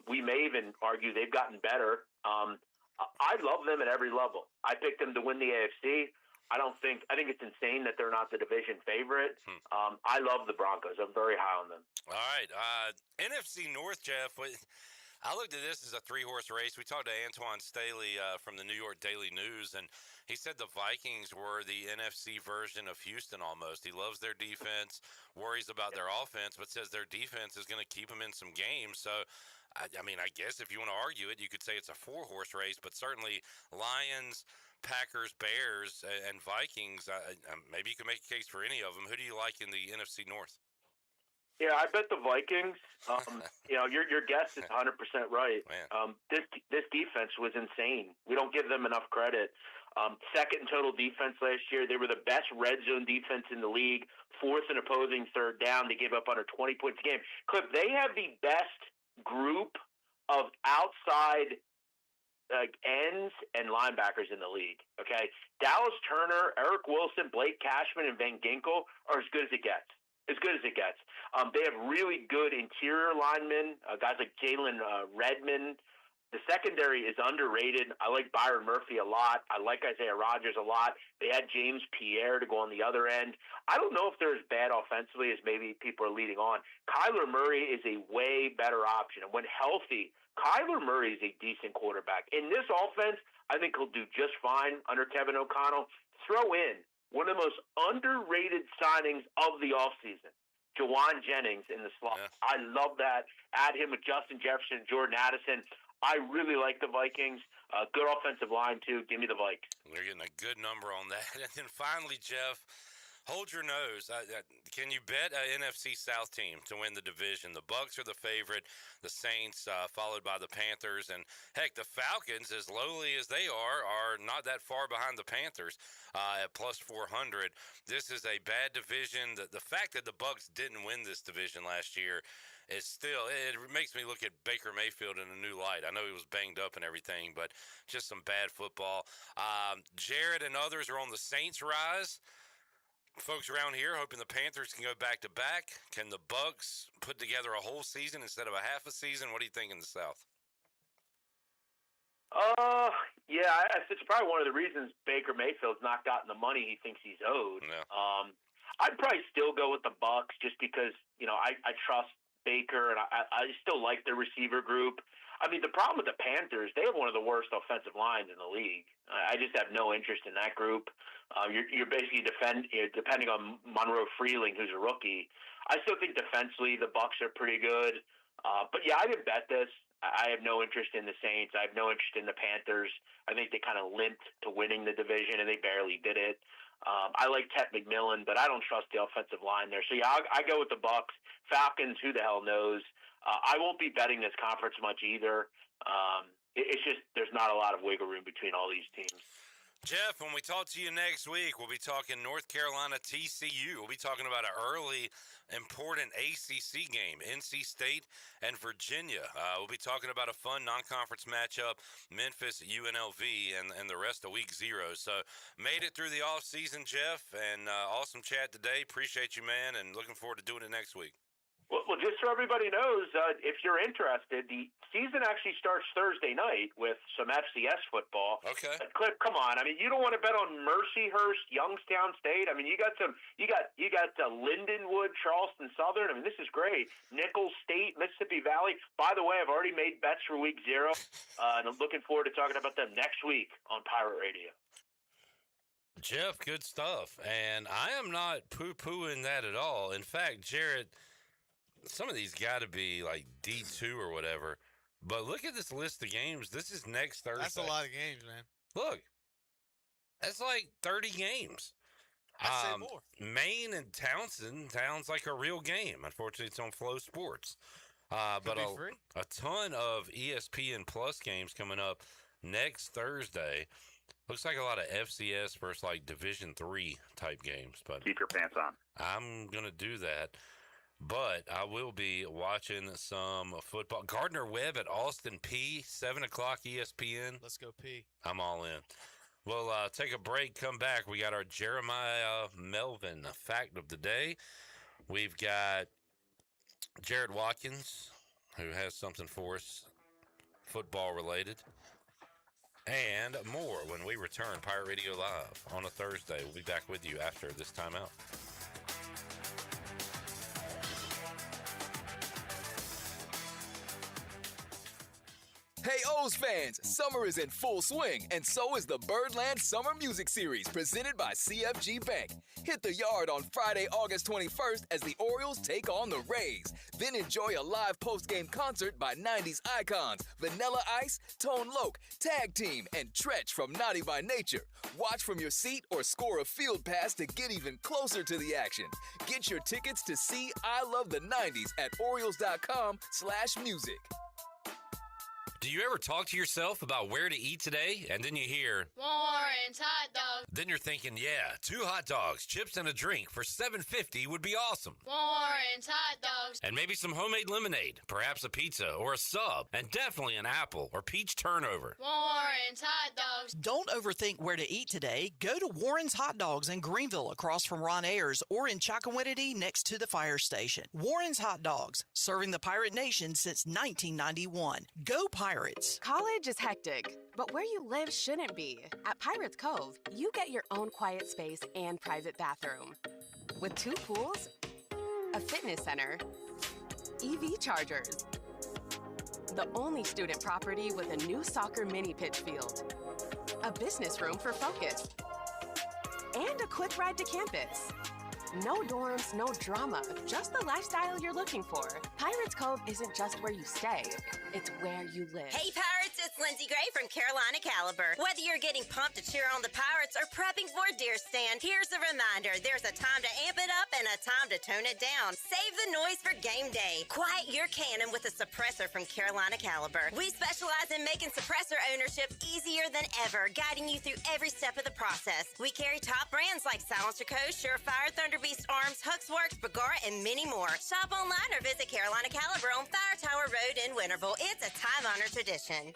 We may even argue they've gotten better. I love them at every level. I picked them to win the AFC. I think it's insane that they're not the division favorite. I love the Broncos. I'm very high on them. All right. NFC North, Jeff. I looked at this as a 3-horse race. We talked to Antoine Staley from the New York Daily News, and he said the Vikings were the NFC version of Houston almost. He loves their defense, worries about their offense, but says their defense is going to keep them in some games. So, I guess if you want to argue it, you could say it's a 4-horse race, but certainly Lions, Packers, Bears, and Vikings, maybe you can make a case for any of them. Who do you like in the NFC North? Yeah, I bet the Vikings. Your guess is 100% right. This defense was insane. We don't give them enough credit. Second in total defense last year. They were the best red zone defense in the league. 4th in opposing third down. They gave up under 20 points a game. Cliff, they have the best group of outside ends and linebackers in the league. Okay, Dallas Turner, Eric Wilson, Blake Cashman, and Van Ginkel are as good as it gets. As good as it gets. They have really good interior linemen, guys like Jalen Redmond. The secondary is underrated. I like Byron Murphy a lot. I like Isaiah Rodgers a lot. They had James Pierre to go on the other end. I don't know if they're as bad offensively as maybe people are leading on. Kyler Murray is a way better option. And when healthy, Kyler Murray is a decent quarterback. In this offense, I think he'll do just fine under Kevin O'Connell. Throw in one of the most underrated signings of the offseason, Jawan Jennings in the slot. Yeah. I love that. Add him with Justin Jefferson, Jordan Addison. I really like the Vikings. Good offensive line, too. Give me the Vikes. They're getting a good number on that. And then finally, Jeff, hold your nose. Can you bet an NFC South team to win the division? The Bucs are the favorite. The Saints, followed by the Panthers. And, heck, the Falcons, as lowly as they are not that far behind the Panthers at plus 400. This is a bad division. The fact that the Bucs didn't win this division last year is still, it makes me look at Baker Mayfield in a new light. I know he was banged up and everything, but just some bad football. Jared and others are on the Saints' rise. Folks around here hoping the Panthers can go back-to-back. Can the Bucs put together a whole season instead of a half a season? What do you think in the South? Yeah, it's probably one of the reasons Baker Mayfield's not gotten the money he thinks he's owed. Yeah. I'd probably still go with the Bucs just because, I trust Baker, and I still like their receiver group. I mean, the problem with the Panthers, they have one of the worst offensive lines in the league. I just have no interest in that group. You're basically depending on Monroe Freeling, who's a rookie. I still think defensively the Bucs are pretty good. But yeah, I didn't bet this. I have no interest in the Saints. I have no interest in the Panthers. I think they kind of limped to winning the division, and they barely did it. I like Ted McMillan, but I don't trust the offensive line there. So, yeah, I go with the Bucs. Falcons, who the hell knows? I won't be betting this conference much either. It's just there's not a lot of wiggle room between all these teams. Jeff, when we talk to you next week, we'll be talking North Carolina TCU. We'll be talking about an early, important ACC game, NC State and Virginia. We'll be talking about a fun non-conference matchup, Memphis, UNLV, and the rest of week 0. So made it through the offseason, Jeff, and awesome chat today. Appreciate you, man, and looking forward to doing it next week. Well, just so everybody knows, if you're interested, the season actually starts Thursday night with some FCS football. Okay. Clip, come on. I mean, you don't want to bet on Mercyhurst, Youngstown State. I mean, you got Lindenwood, Charleston Southern. I mean, this is great. Nicholls State, Mississippi Valley. By the way, I've already made bets for Week 0, and I'm looking forward to talking about them next week on Pirate Radio. Jeff, good stuff. And I am not poo-pooing that at all. In fact, Jared, some of these got to be like D2 or whatever. But look at this list of games. This is next Thursday. That's a lot of games, man. Look, that's like 30 games. I'd say more. Maine and Townsend sounds like a real game. Unfortunately, it's on Flow Sports. But a ton of ESPN Plus games coming up next Thursday. Looks like a lot of FCS versus like Division III type games. But keep your pants on. I'm going to do that. But I will be watching some football. Gardner Webb at Austin P, 7 o'clock ESPN. Let's go P. I'm all in. We'll take a break, come back. We got our Jeremiah Melvin fact of the day. We've got Jared Watkins, who has something for us, football related, and more when we return. Pirate Radio Live on a Thursday. We'll be back with you after this timeout. Hey O's fans, summer is in full swing, and so is the Birdland Summer Music Series presented by CFG Bank. Hit the yard on Friday, August 21st as the Orioles take on the Rays. Then enjoy a live post-game concert by 90s icons Vanilla Ice, Tone Loc, Tag Team, and Tretch from Naughty by Nature. Watch from your seat or score a field pass to get even closer to the action. Get your tickets to see I Love the 90s at Orioles.com/music. Do you ever talk to yourself about where to eat today, and then you hear, Warren's hot dogs. then you're thinking, yeah, 2 hot dogs, chips, and a drink for $7.50 would be awesome. Warren's hot dogs. And maybe some homemade lemonade, perhaps a pizza or a sub, and definitely an apple or peach turnover. Warren's hot dogs. Don't overthink where to eat today. Go to Warren's Hot Dogs in Greenville across from Ron Ayers or in Chocowinity next to the fire station. Warren's Hot Dogs, serving the Pirate Nation since 1991. Go Pirates! College is hectic, but where you live shouldn't be. At Pirates Cove, you get your own quiet space and private bathroom. With 2 pools, a fitness center, EV chargers, the only student property with a new soccer mini pitch field, a business room for focus, and a quick ride to campus. No dorms, no drama, just the lifestyle you're looking for. Pirates Cove isn't just where you stay, it's where you live. Hey Pirates, it's Lindsay Gray from Carolina Caliber. Whether you're getting pumped to cheer on the Pirates or prepping for a deer stand, here's a reminder. There's a time to amp it up and a time to tone it down. Save the noise for game day. Quiet your cannon with a suppressor from Carolina Caliber. We specialize in making suppressor ownership easier than ever, guiding you through every step of the process. We carry top brands like Silencer Co., Surefire, Thunderbeast Arms, Huxworks, Bagara, and many more. Shop online or visit Carolina Caliber on Fire Tower Road in Winterville. It's a time-honored tradition.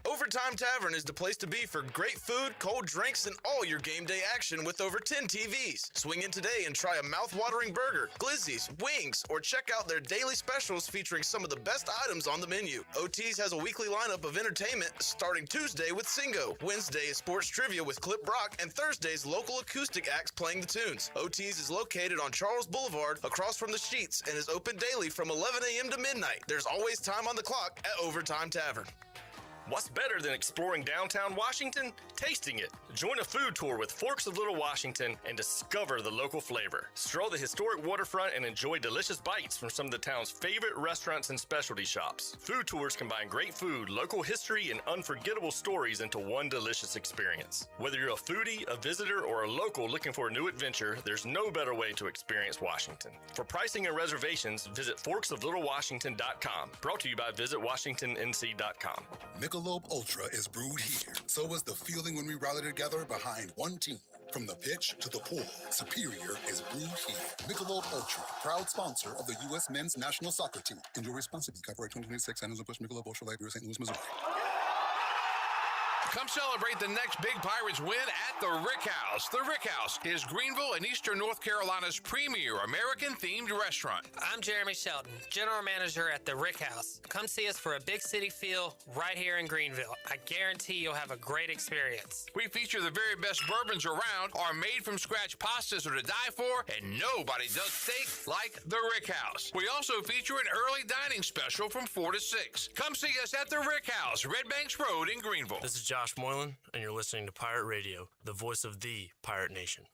Overtime Tavern is the place to be for great food, cold drinks, and all your game day action with over 10 TVs. Swing in today and try a mouth-watering burger, glizzies, wings, or check out their daily specials featuring some of the best items on the menu. OT's has a weekly lineup of entertainment starting Tuesday with Singo, Wednesday is sports trivia with Clip Brock, and Thursday's local acoustic acts playing the tunes. OT's is located on Charles Boulevard across from the Sheets and is open daily from 11 a.m. to midnight. There's always time on the clock at Overtime Tavern. What's better than exploring downtown Washington? Tasting it. Join a food tour with Forks of Little Washington and discover the local flavor. Stroll the historic waterfront and enjoy delicious bites from some of the town's favorite restaurants and specialty shops. Food tours combine great food, local history, and unforgettable stories into one delicious experience. Whether you're a foodie, a visitor, or a local looking for a new adventure, there's no better way to experience Washington. For pricing and reservations, visit forksoflittlewashington.com. Brought to you by visitwashingtonnc.com. Michelob Ultra is brewed here. So is the feeling when we rally together behind one team. From the pitch to the pool, Superior is brewed here. Michelob Ultra, proud sponsor of the U.S. men's national soccer team. Enjoy responsibly. Copyright 2026, San Jose Bush, Michelob Ultra, Light Beer, St. Louis, Missouri. Come celebrate the next big Pirates win at the Rick House. The Rick House is Greenville and Eastern North Carolina's premier American-themed restaurant. I'm Jeremy Shelton, General Manager at the Rick House. Come see us for a big city feel right here in Greenville. I guarantee you'll have a great experience. We feature the very best bourbons around. Our made-from-scratch pastas are to die for, and nobody does steak like the Rick House. We also feature an early dining special from 4 to 6. Come see us at the Rick House, Red Banks Road in Greenville. This is Josh Moylan, and you're listening to Pirate Radio, the voice of the Pirate Nation.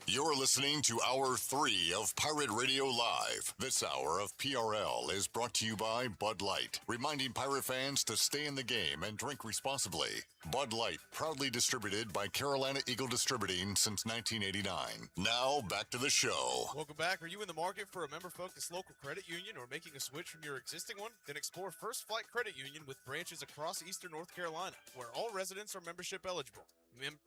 You're listening to Hour 3 of Pirate Radio Live. This hour of PRL is brought to you by Bud Light, reminding pirate fans to stay in the game and drink responsibly. Bud Light, proudly distributed by Carolina Eagle Distributing since 1989. Now, back to the show. Welcome back. Are you in the market for a member-focused local credit union or making a switch from your existing one? Then explore First Flight Credit Union with branches across Eastern North Carolina, where all residents are membership eligible.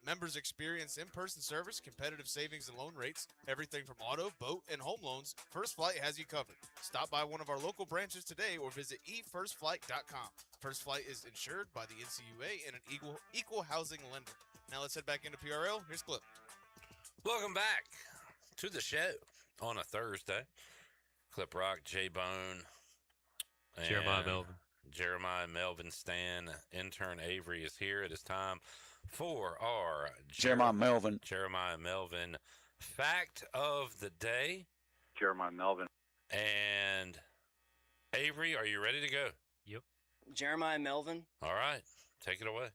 Members experience in-person service, competitive savings and loan rates, everything from auto, boat, and home loans. First Flight has you covered. Stop by one of our local branches today or visit efirstflight.com. First Flight is insured by the NCUA and an equal housing lender. Now let's head back into PRL. Here's Clip. Welcome back to the show on a Thursday. Clip Rock, J-Bone, and Jeremiah Melvin Stan. Intern Avery is here. It is time for our Jeremiah Melvin fact of the day. Jeremiah Melvin. And Avery, are you ready to go? Yep. Jeremiah Melvin. All right. Take it away.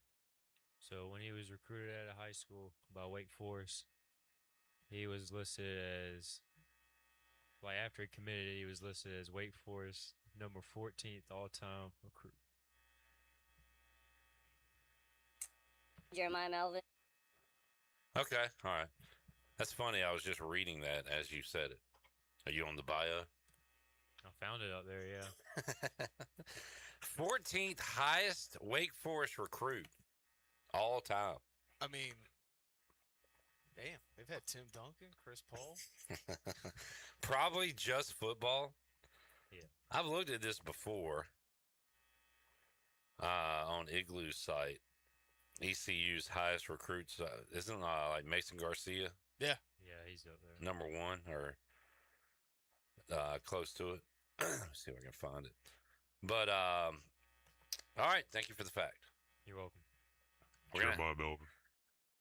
So when he was recruited out of high school by Wake Forest, he was listed as, like after he committed, he was listed as Wake Forest number 14th all-time recruit. Jeremiah Melvin. Okay. All right. That's funny. I was just reading that as you said it. Are you on the bio? I found it up there, yeah. 14th highest Wake Forest recruit all time. I mean, damn, they've had Tim Duncan, Chris Paul. Probably just football. Yeah. I've looked at this before on Igloo's site. ECU's highest recruits isn't like Mason Garcia? Yeah. Yeah, he's up there. Number one or close to it. Let's see if I can find it. But, all right. Thank you for the fact. You're welcome. Jeremiah Melvin.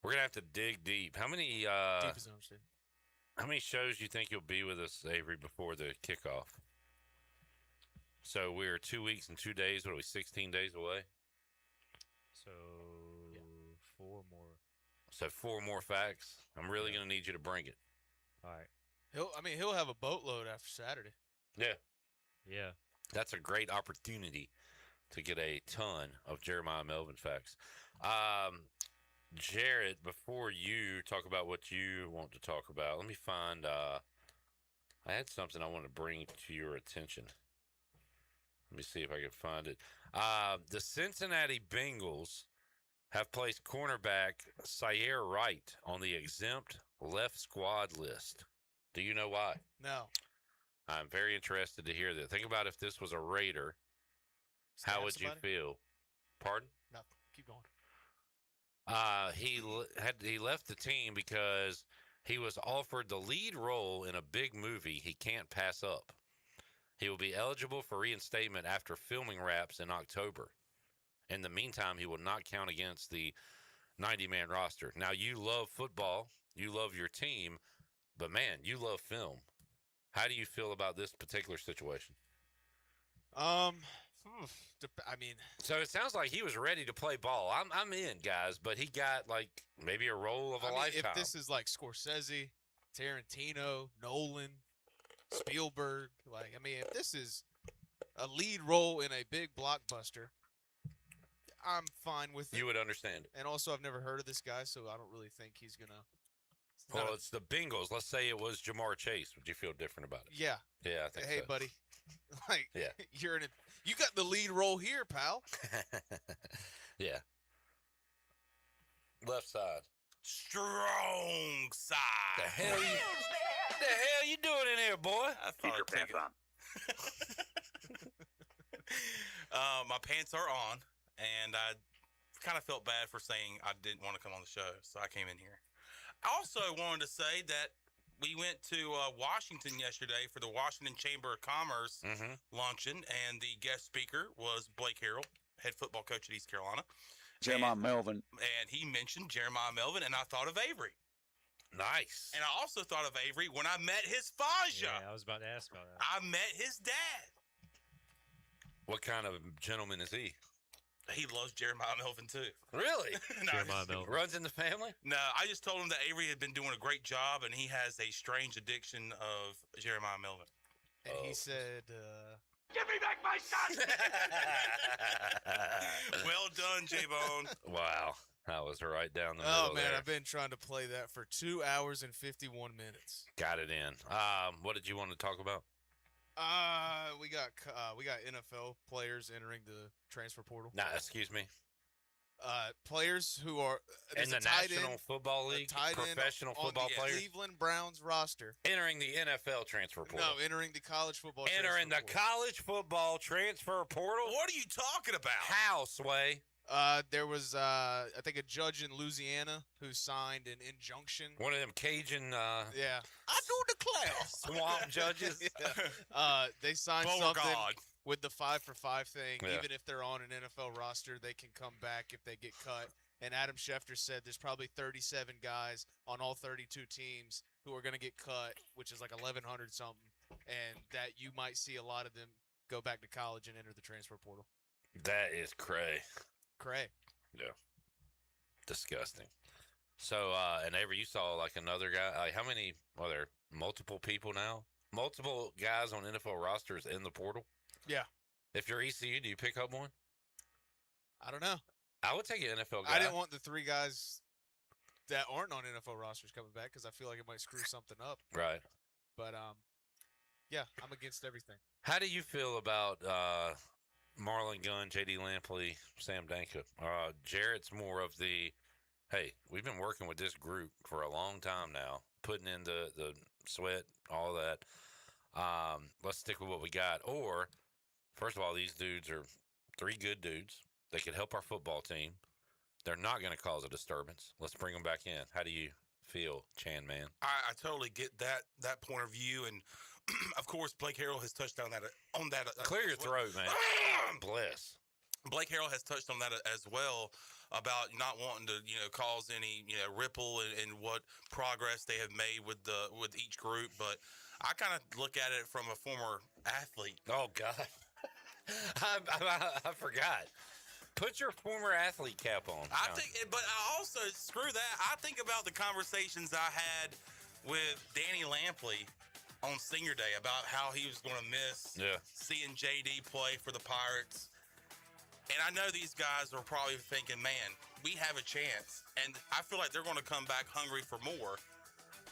We're going to have to dig deep. How many Deep as understood. how many shows do you think you'll be with us, Avery, before the kickoff? So we're 2 weeks and 2 days. What are we, 16 days away? So 4 more. So 4 more facts. I'm really going to need you to bring it. All right. He'll have a boatload after Saturday. Yeah. Yeah. That's a great opportunity to get a ton of Jeremiah Melvin facts. Jared, before you talk about what you want to talk about, let me find, I had something I want to bring to your attention. Let me see if I can find it. The Cincinnati Bengals have placed cornerback Syer Wright on the exempt left squad list. Do you know why? No. I'm very interested to hear that. Think about if this was a Raider, how would you feel? Pardon? Nothing. Keep going. He left the team because he was offered the lead role in a big movie he can't pass up. He will be eligible for reinstatement after filming wraps in October. In the meantime, he will not count against the 90-man roster. Now, you love football, you love your team, but man, you love film. How do you feel about this particular situation? So it sounds like he was ready to play ball. I'm in, guys, but he got like maybe a role of a lifetime. If this is like Scorsese, Tarantino, Nolan, Spielberg, if this is a lead role in a big blockbuster, I'm fine with it. You would understand it. And also, I've never heard of this guy, so I don't really think he's gonna. It's the Bengals. Let's say it was Jamar Chase. Would you feel different about it? Yeah. Yeah, I think hey, so. buddy, Like, Yeah. You got the lead role here, pal. Yeah. Left side. Strong side. The hell you doing in here, boy? I thought I'd take it. My pants are on, and I kind of felt bad for saying I didn't want to come on the show, so I came in here. I also wanted to say that we went to Washington yesterday for the Washington Chamber of Commerce luncheon, and the guest speaker was Blake Harrell, head football coach at East Carolina. Jeremiah Melvin. And he mentioned Jeremiah Melvin, and I thought of Avery. Nice. And I also thought of Avery when I met his Faja. Yeah, I was about to ask about that. I met his dad. What kind of gentleman is he? He loves Jeremiah Melvin, too. Really? No, Jeremiah Melvin. Runs in the family? No, I just told him that Avery had been doing a great job, and he has a strange addiction of Jeremiah Melvin. And he said, Give me back my son! Well done, J-Bone. Wow. That was right down the middle. oh, man, there. I've been trying to play that for 2 hours and 51 minutes. Got it in. What did you want to talk about? We got NFL players entering the transfer portal. Nah, excuse me. Players who are In the National Football League, professional football players Cleveland Browns roster entering the NFL transfer portal. No, entering the college football. Entering the transfer portal. college football transfer portal. What are you talking about? How, Sway? There was I think a judge in Louisiana who signed an injunction. One of them Cajun Yeah. I do declare. swamp judges. Yeah. They signed Beauregard. something with the 5-for-5 thing. Yeah. Even if they're on an NFL roster, they can come back if they get cut. And Adam Schefter said there's probably 37 guys on all 32 teams who are going to get cut, which is like 1,100 something, and that you might see a lot of them go back to college and enter the transfer portal. That is cray. Cray. Yeah. Disgusting. So, and Avery, you saw like another guy. Like how many are there? Multiple people now? Multiple guys on NFL rosters in the portal? Yeah. If you're ECU, do you pick up one? I don't know. I would take an NFL guy. I didn't want the 3 guys that aren't on NFL rosters coming back because I feel like it might screw something up. Right. But, yeah, I'm against everything. How do you feel about Marlon Gunn, J.D. Lampley, Sam Danka? Jarrett's more of the, hey, we've been working with this group for a long time now, putting in the sweat, all that. Let's stick with what we got. Or, first of all, these dudes are 3 good dudes. They could help our football team. They're not going to cause a disturbance. Let's bring them back in. How do you feel, Chan Man? I totally get that point of view, and of course, Blake Harrell has touched on that. Clear your throat, man. Bless. Blake Harrell has touched on that as well about not wanting to, cause any, ripple in what progress they have made with each group. But I kind of look at it from a former athlete. Oh God, I forgot. Put your former athlete cap on. But I also, screw that. I think about the conversations I had with Danny Lampley on Senior Day about how he was going to miss seeing JD play for the Pirates. And I know these guys are probably thinking, man, we have a chance. And I feel like they're going to come back hungry for more.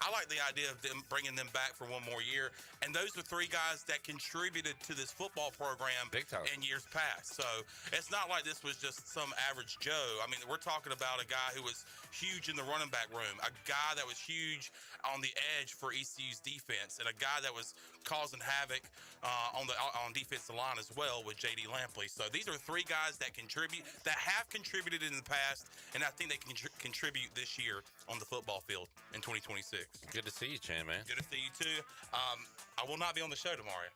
I like the idea of them bringing them back for one more year. And those are 3 guys that contributed to this football program big time in years past. So it's not like this was just some average Joe. I mean, we're talking about a guy who was huge in the running back room, a guy that was huge on the edge for ECU's defense, and a guy that was causing havoc on defensive line as well with J.D. Lampley. So these are 3 guys that have contributed in the past, and I think they can contribute this year on the football field in 2026. Good to see you, Chan, man. Good to see you, too. I will not be on the show tomorrow.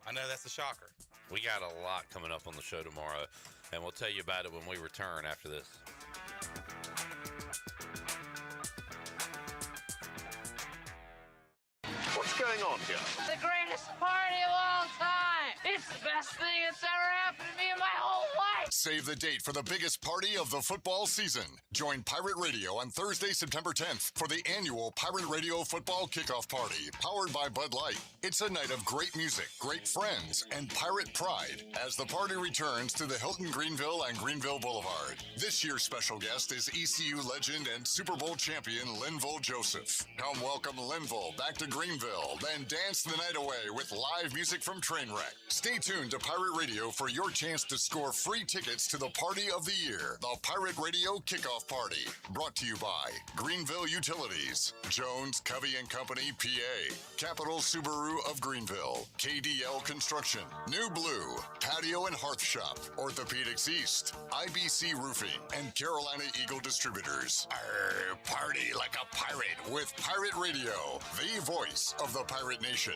I know that's a shocker. We got a lot coming up on the show tomorrow, and we'll tell you about it when we return after this. What's going on here? The greatest party of all time! It's the best thing that's ever happened to me in my whole life! Save the date for the biggest party of the football season. Join Pirate Radio on Thursday, September 10th for the annual Pirate Radio Football Kickoff Party, powered by Bud Light. It's a night of great music, great friends, and pirate pride as the party returns to the Hilton Greenville and Greenville Boulevard. This year's special guest is ECU legend and Super Bowl champion Linville Joseph. Come welcome Linville back to Greenville, then dance the night away with live music from Trainwreck. Stay tuned to Pirate Radio for your chance to score free tickets to the party of the year, the Pirate Radio Kickoff Party. Brought to you by Greenville Utilities, Jones, Covey & Company, PA, Capital Subaru of Greenville, KDL Construction, New Blue, Patio and Hearth Shop, Orthopedics East, IBC Roofing, and Carolina Eagle Distributors. Arr, party like a pirate with Pirate Radio, the voice of the Pirate Nation.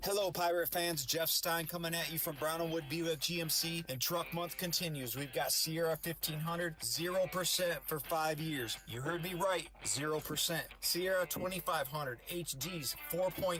Hello, Pirate fans. Jeff Stein coming at you from Brown & Wood Buick GMC, and Truck Month continues. We've got Sierra 1500, 0% for 5 years. You heard me right, 0%. Sierra 2500 HGs 4.9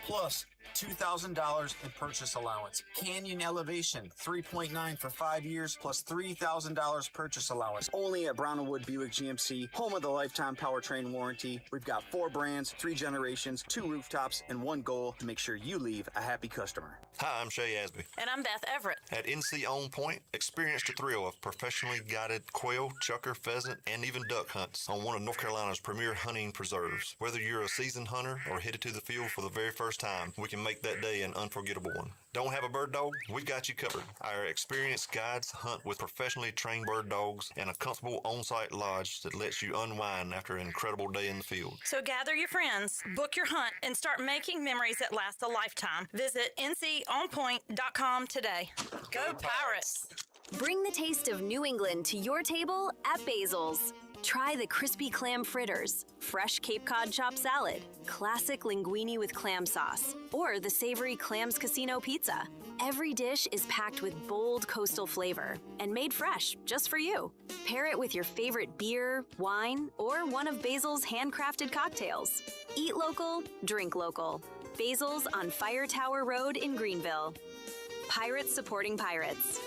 plus $2,000 in purchase allowance. Canyon Elevation 3.9 for 5 years plus $3,000 purchase allowance. Only at Brown & Wood Buick GMC, home of the lifetime powertrain warranty. We've got 4 brands, 3 generations, 2 rooftops, and 1 goal to make sure you leave a happy customer. Hi, I'm Shay Asby. And I'm Beth Everett. At NC On Point, experience the thrill of professionally guided quail, chucker, pheasant, and even duck hunts on one of North Carolina's premier hunting preserves. Whether you're a seasoned hunter or headed to the field for the very first time, we can make that day an unforgettable one. Don't have a bird dog? We've got you covered. Our experienced guides hunt with professionally trained bird dogs and a comfortable on-site lodge that lets you unwind after an incredible day in the field. So gather your friends, book your hunt, and start making memories that last a lifetime. Visit nconpoint.com today. Go Pirates! Bring the taste of New England to your table at Basil's. Try the crispy clam fritters, fresh Cape Cod chopped salad, classic linguine with clam sauce, or the savory Clams Casino pizza. Every dish is packed with bold coastal flavor and made fresh just for you. Pair it with your favorite beer, wine, or one of Basil's handcrafted cocktails. Eat local, drink local. Basil's on Fire Tower Road in Greenville. Pirates supporting pirates.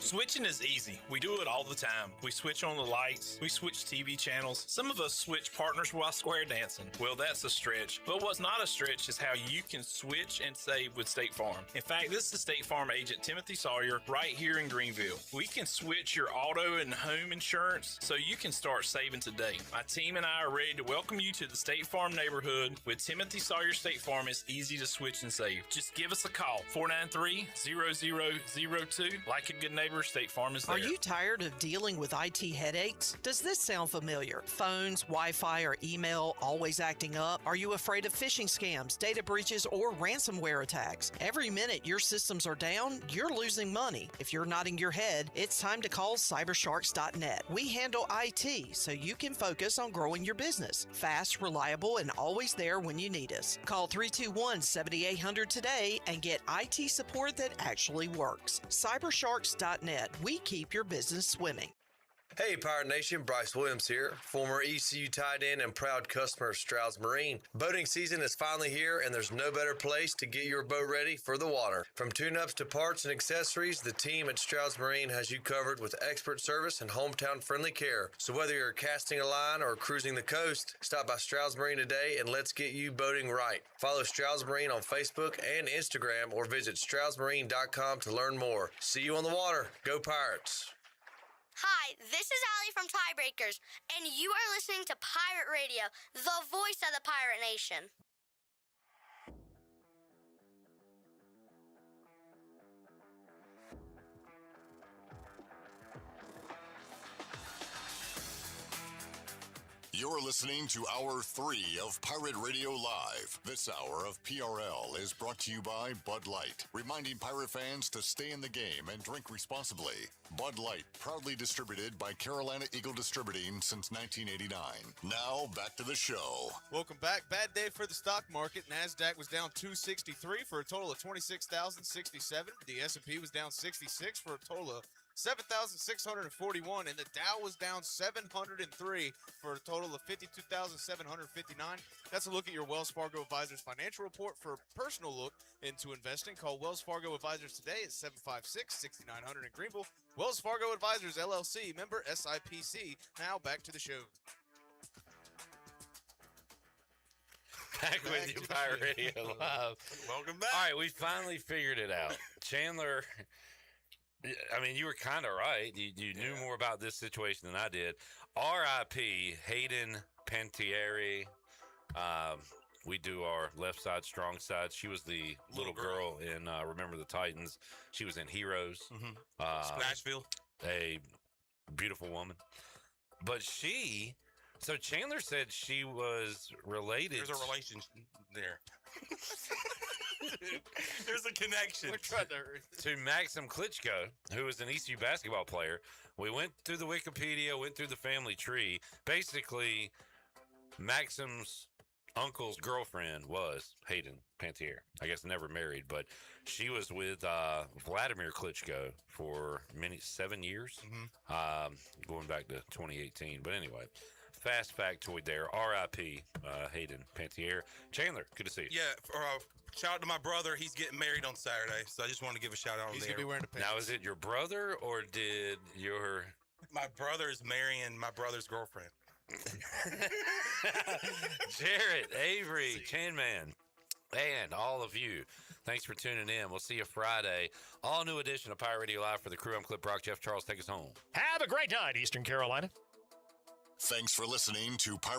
Switching is easy. We do it all the time. We switch on the lights. We switch TV channels. Some of us switch partners while square dancing. Well, that's a stretch. But what's not a stretch is how you can switch and save with State Farm. In fact, this is State Farm agent Timothy Sawyer right here in Greenville. We can switch your auto and home insurance so you can start saving today. My team and I are ready to welcome you to the State Farm neighborhood. With Timothy Sawyer State Farm, it's easy to switch and save. Just give us a call, 493-0002. Like a good neighbor, State Farm is there. Are you tired of dealing with IT headaches? Does this sound familiar? Phones, Wi-Fi, or email always acting up? Are you afraid of phishing scams, data breaches, or ransomware attacks? Every minute your systems are down, you're losing money. If you're nodding your head, it's time to call cybersharks.net. We handle IT so you can focus on growing your business. Fast, reliable, and always there when you need us. Call 321-7800 today and get IT support that actually works. Cybersharks.net. We keep your business swimming. Hey, Pirate Nation, Bryce Williams here, former ECU tight end and proud customer of Stroud's Marine. Boating season is finally here, and there's no better place to get your boat ready for the water. From tune-ups to parts and accessories, the team at Stroud's Marine has you covered with expert service and hometown-friendly care. So whether you're casting a line or cruising the coast, stop by Stroud's Marine today and let's get you boating right. Follow Stroud's Marine on Facebook and Instagram or visit stroudsmarine.com to learn more. See you on the water. Go Pirates! Hi, this is Allie from Tiebreakers, and you are listening to Pirate Radio, the voice of the Pirate Nation. You're listening to Hour 3 of Pirate Radio Live. This hour of PRL is brought to you by Bud Light, reminding pirate fans to stay in the game and drink responsibly. Bud Light, proudly distributed by Carolina Eagle Distributing since 1989. Now, back to the show. Welcome back. Bad day for the stock market. NASDAQ was down 263 for a total of 26,067. The S&P was down 66 for a total of 7,641, and the Dow was down 703 for a total of 52,759. That's a look at your Wells Fargo Advisors financial report. For a personal look into investing, call Wells Fargo Advisors today at 756-6900 in Greenville. Wells Fargo Advisors, LLC, member SIPC. Now back to the show. Back with you, Pirate Radio Live. Welcome back. All right, we finally figured it out. Chandler, I mean, you were kind of right. You knew more about this situation than I did. R.I.P. Hayden Panettiere. We do our left side, strong side. She was the little girl in Remember the Titans. She was in Heroes. Splashville. A beautiful woman. But so Chandler said she was related. There's a relationship there. There's a connection. To Maxim Klitschko, who was an ECU basketball player. We went through the Wikipedia, went through the family tree. Basically, Maxim's uncle's girlfriend was Hayden Panettiere. I guess never married, but she was with Vladimir Klitschko for 7 years, going back to 2018. But anyway, fast factoid there. R.I.P. Hayden Panettiere. Chandler, good to see you. Yeah, shout out to my brother. He's getting married on Saturday, so I just wanted to give a shout out. He's going to be wearing a pants. Now, is it your brother or did your... My brother is marrying my brother's girlfriend. Jarrett, Avery, Chan Man, and all of you, thanks for tuning in. We'll see you Friday. All new edition of Pirate Radio Live for the crew. I'm Clip Brock. Jeff Charles, take us home. Have a great night, Eastern Carolina. Thanks for listening to Pirate